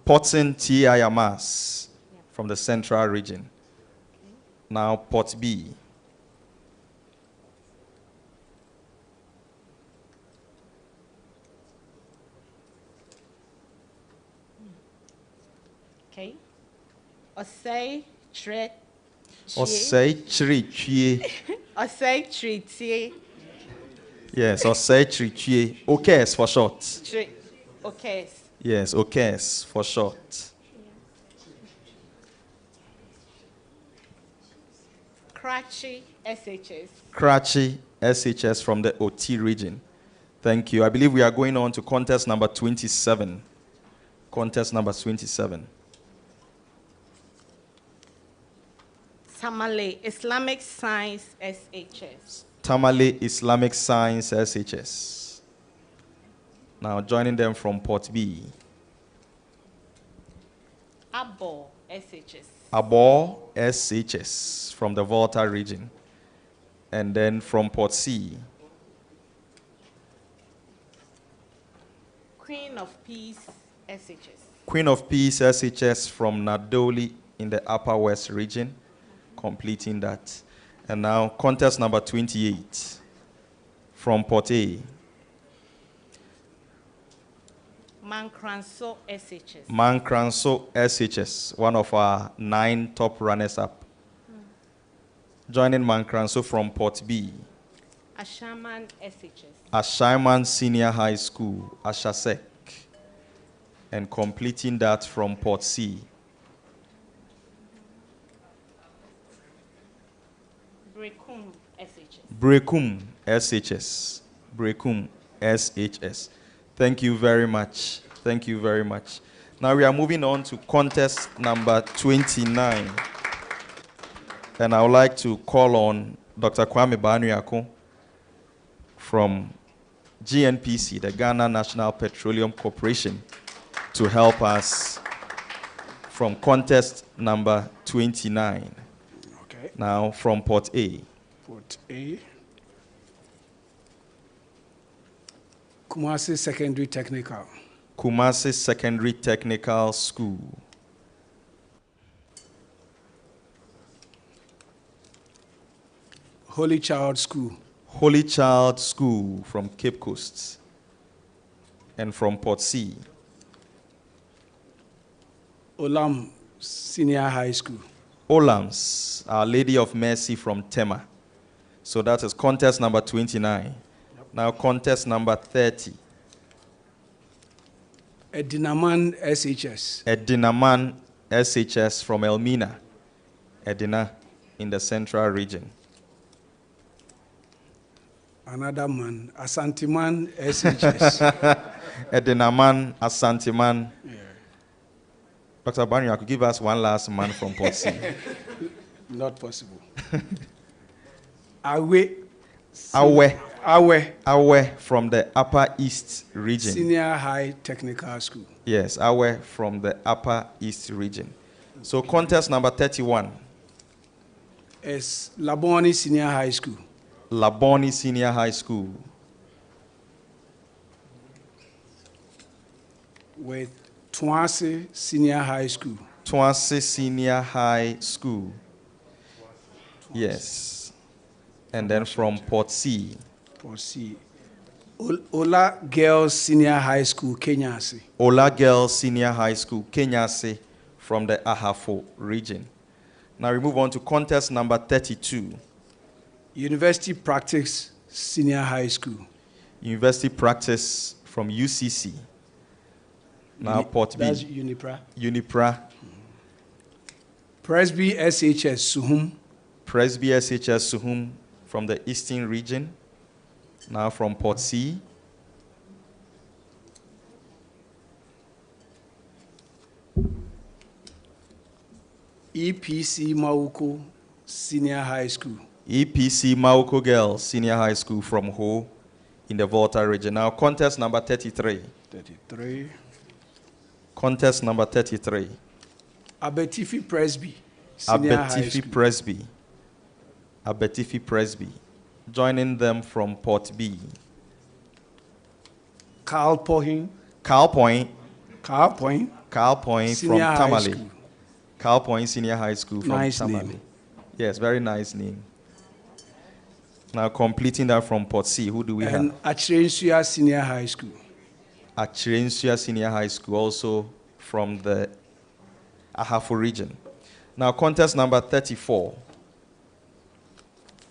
Potson T.I. Amas from the Central region. Now Port B. Okay. Osei Tre. Osei Chirichie. Osei Tritie. Yes, Osei Chirichie. OKS for short. Okay. Yes, OKS for short. Kratchi SHS. Kratchi SHS from the OT region. Thank you. I believe we are going on to contest number 27. Contest number 27. Samale Islamic Science SHS. Tamale Islamic Science SHS. Now joining them from Port B. Abo SHS. Abo SHS from the Volta region. And then from Port C. Queen of Peace SHS. Queen of Peace SHS from Nadoli in the Upper West region. Completing that. And now contest number 28 from Port A. Mankranso SHS. Mankranso SHS, one of our 9 top runners-up. Joining Mankranso from Port B. Ashaman SHS. Ashaman Senior High School, Ashasek. And completing that from Port C. Brekum SHS. Brekum SHS. Brekum SHS. Thank you very much. Thank you very much. Now we are moving on to contest number 29. And I would like to call on Dr. Kwame Banuako from GNPC, the Ghana National Petroleum Corporation, to help us from contest number 29. Okay. Now from Port A. Port A. Kumasi Secondary Technical. Kumasi Secondary Technical School. Holy Child School. Holy Child School from Cape Coast. And from Port C. Olam Senior High School. Olams, Our Lady of Mercy from Tema. So that is contest number 29. Yep. Now contest number 30. Edinaman SHS. Edinaman SHS from Elmina. Edina in the central region. Another man, Asantiman SHS. Edinaman, Asantiman. Yeah. Dr. Banyu, could give us one last man from Port C. Not possible. Awe from the Upper East region. Senior High Technical School. Yes, Awe from the Upper East region. So contest number 31. Is Laboni Senior High School. Laboni Senior High School. With Twansi Senior High School. Twansi Senior High School. Yes. And then from Port C. Port C. Ola Girls Senior High School, Kenyasi. Ola Girls Senior High School, Kenyasi, from the Ahafo region. Now we move on to contest number 32. University Practice Senior High School. University Practice from UCC. Now Port B. That's Unipra. Unipra. Presby SHS Suhum. Presby SHS Suhum from the Eastern region. Now from Port C. EPC Mauko Senior High School. EPC Mauko Girls Senior High School from Ho in the Volta region. Now contest number 33. 33. Contest number 33. Abetifi Presby Senior High School. Abetifi Presby. Abetifi Presby. Joining them from Port B. Carl Point. Carl Point. Carl Point. Carl Point from Tamale. Carl Point Senior High School from nice Tamale. Name. Yes, very nice name. Now completing that from Port C, who do we have? And Achirensua Senior High School. Achirensua Senior High School, also from the Ahafo region. Now, contest number 34.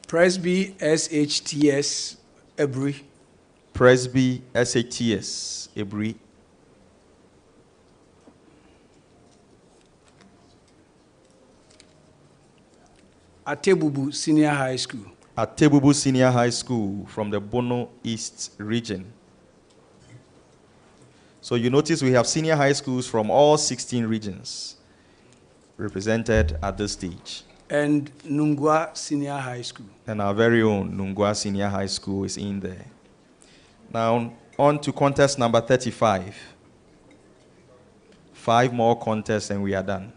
Presby SHTS Ebri. Presby SHTS Ebri. Atebubu Senior High School. Atebubu Senior High School from the Bono East region. So you notice we have senior high schools from all 16 regions represented at this stage. And Nungwa Senior High School. And our very own Nungwa Senior High School is in there. Now, on to contest number 35. 5 more contests and we are done.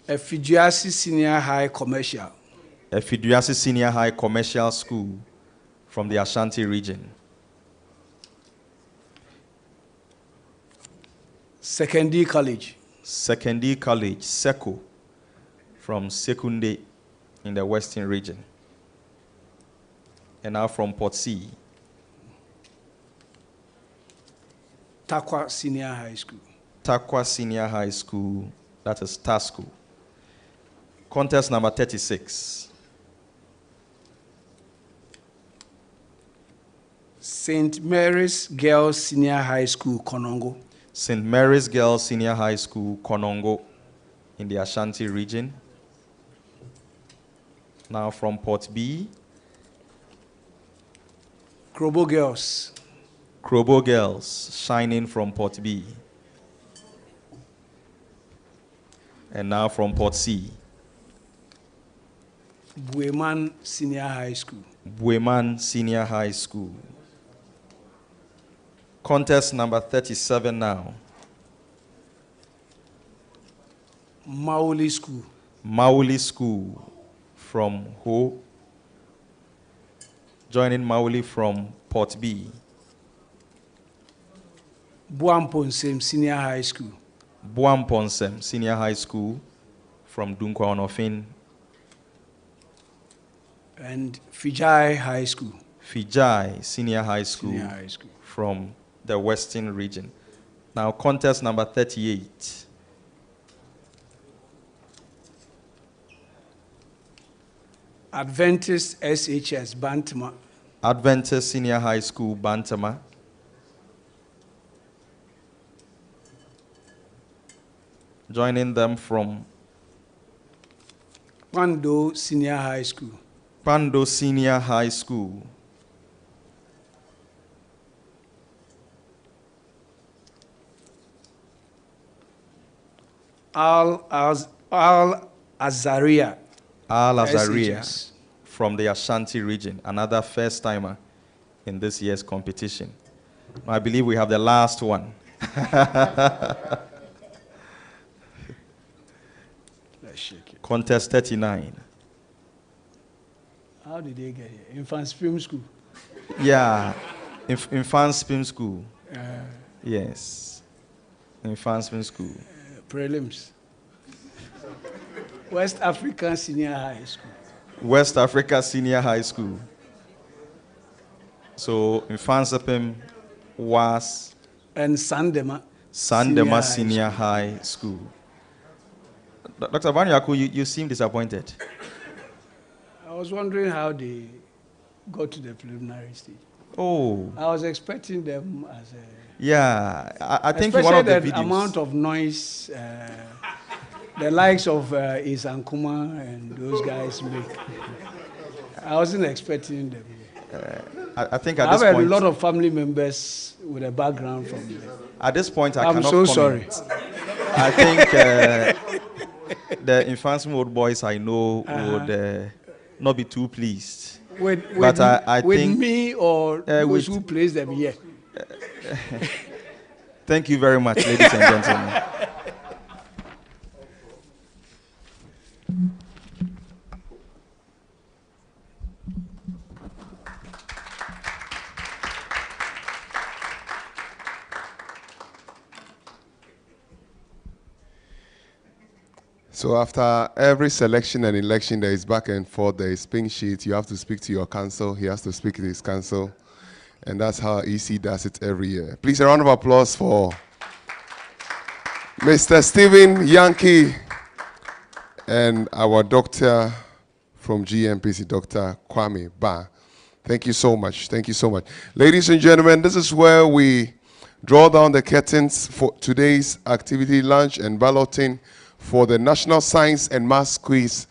Efiduasi Senior High Commercial. Efiduasi Senior High Commercial School from the Ashanti region. Secondary College. Secondary College, SECO, from Sekunde in the Western region. And now from Port C. Takwa Senior High School. Takwa Senior High School, that is TASCO. Contest number 36. St. Mary's Girls Senior High School, Konongo. St. Mary's Girls Senior High School, Konongo, in the Ashanti region. Now from Port B. Krobo Girls. Krobo Girls, Shining from Port B. And now from Port C. Bueman Senior High School. Bueman Senior High School. Contest number 37 now. Mauli School. Mauli School from Ho. Joining Mauli from Port B. Buamponsem Senior High School. Buamponsem Senior High School from Dunkwa Onofin. And Fijai High School. Fijai Senior High School, Senior High School from the Western region. Now, contest number 38. Adventist SHS Bantama. Adventist Senior High School, Bantama. Joining them from Pando Senior High School. Pando Senior High School. Al Azaria. Al Azaria SHS. from the Ashanti region, another first timer in this year's competition. I believe we have the last one. Let's shake it. Contest 39. How did they get here? Infant Film School. Yeah, Infant Film School. Uh, Yes, Infant Film School. Prelims. West African Senior High School. West Africa Senior High School. So Infant Sepim was And Sandema. Sandema Senior High School. Dr. Banyaku, you seem disappointed. I was wondering how they got to the preliminary stage. Oh. I was expecting them as a... Yeah, I think in one of the videos. The amount of noise the likes of Isankuma and those guys make. I wasn't expecting them. I think at this point... I have a lot of family members with a background from there. At this point, I I'm cannot so comment. sorry. I think the Infant Mode boys I know would not be too pleased. With I think, me or those who place them here? Thank you very much, ladies and gentlemen. So after every selection and election, there is back and forth, there is pink sheet. You have to speak to your council. He has to speak to his council. And that's how EC does it every year. Please, a round of applause for Mr. Stephen Yankee and our doctor from GMPC, Dr. Kwame Ba. Thank you so much. Thank you so much. Ladies and gentlemen, this is where we draw down the curtains for today's activity, lunch, and balloting for the National Science and Maths Quiz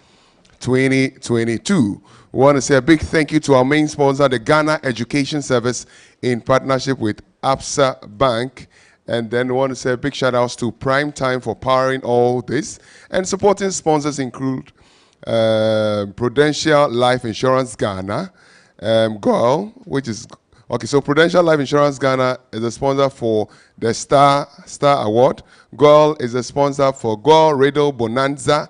2022. We want to say a big thank you to our main sponsor, the Ghana Education Service, in partnership with Absa Bank. And then we want to say a big shout out to Prime Time for powering all this. And supporting sponsors include Prudential Life Insurance Ghana, GOL, which is, okay, so Prudential Life Insurance Ghana is a sponsor for the Star Award. GOL is a sponsor for GOL Radio Bonanza.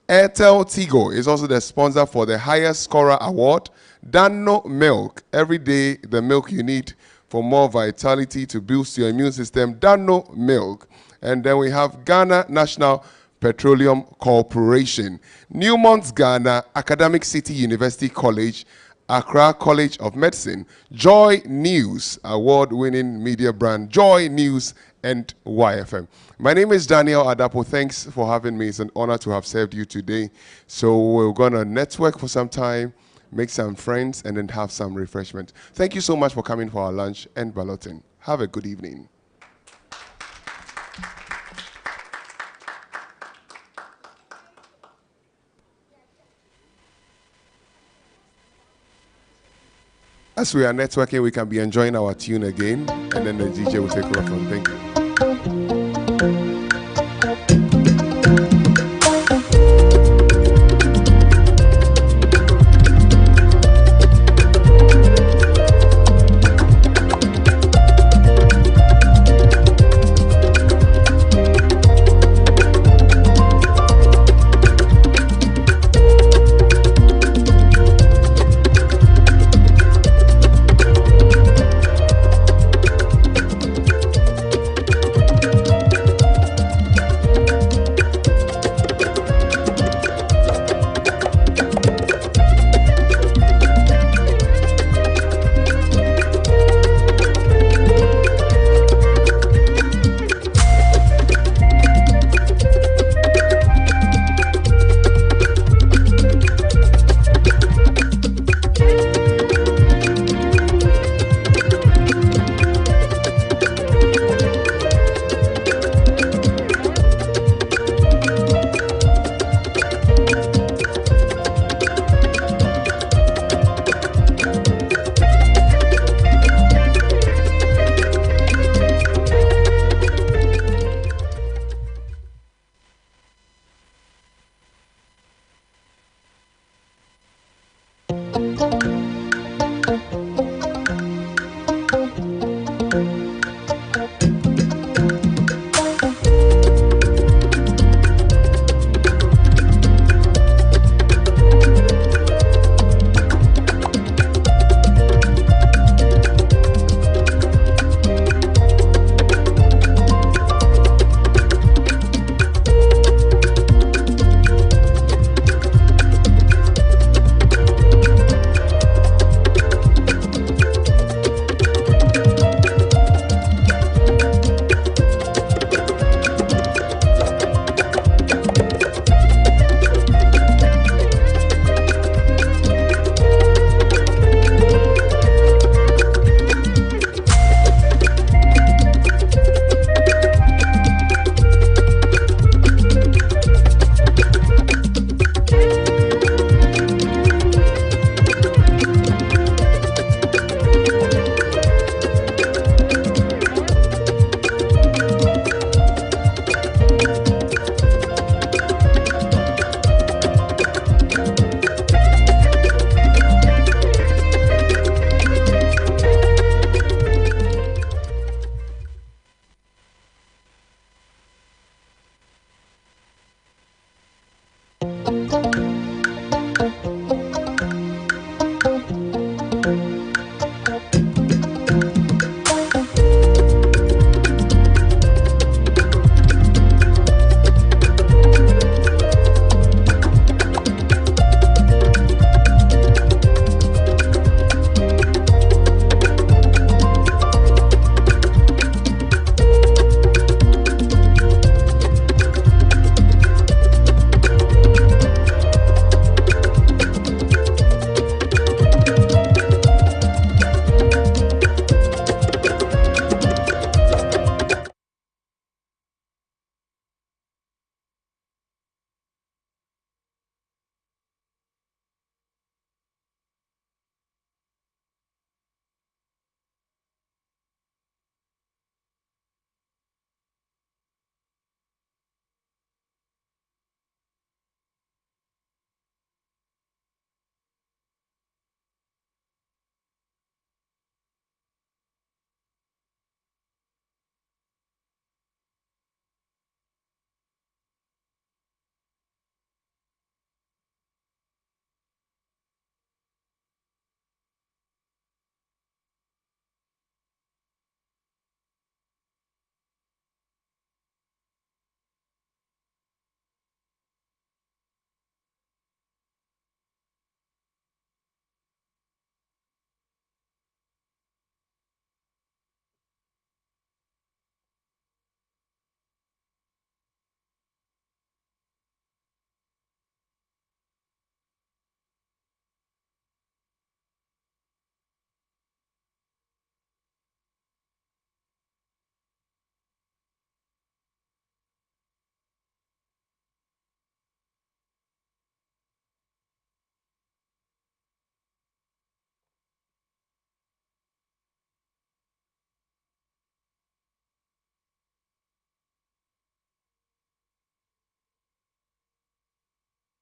Airtel Tigo is also the sponsor for the Highest Scorer Award. Dano Milk, every day the milk you need for more vitality to boost your immune system. Dano Milk. And then we have Ghana National Petroleum Corporation, Newmont Ghana, Academic City University College, Accra College of Medicine, Joy News, award-winning media brand, Joy News, and YFM. My name is Daniel Adapo. Thanks for having me. It's an honor to have served you today. So we're going to network for some time, make some friends, and then have some refreshment. Thank you so much for coming for our lunch and balloting. Have a good evening. As we are networking, we can be enjoying our tune again, and then the DJ will take over from. Thank you.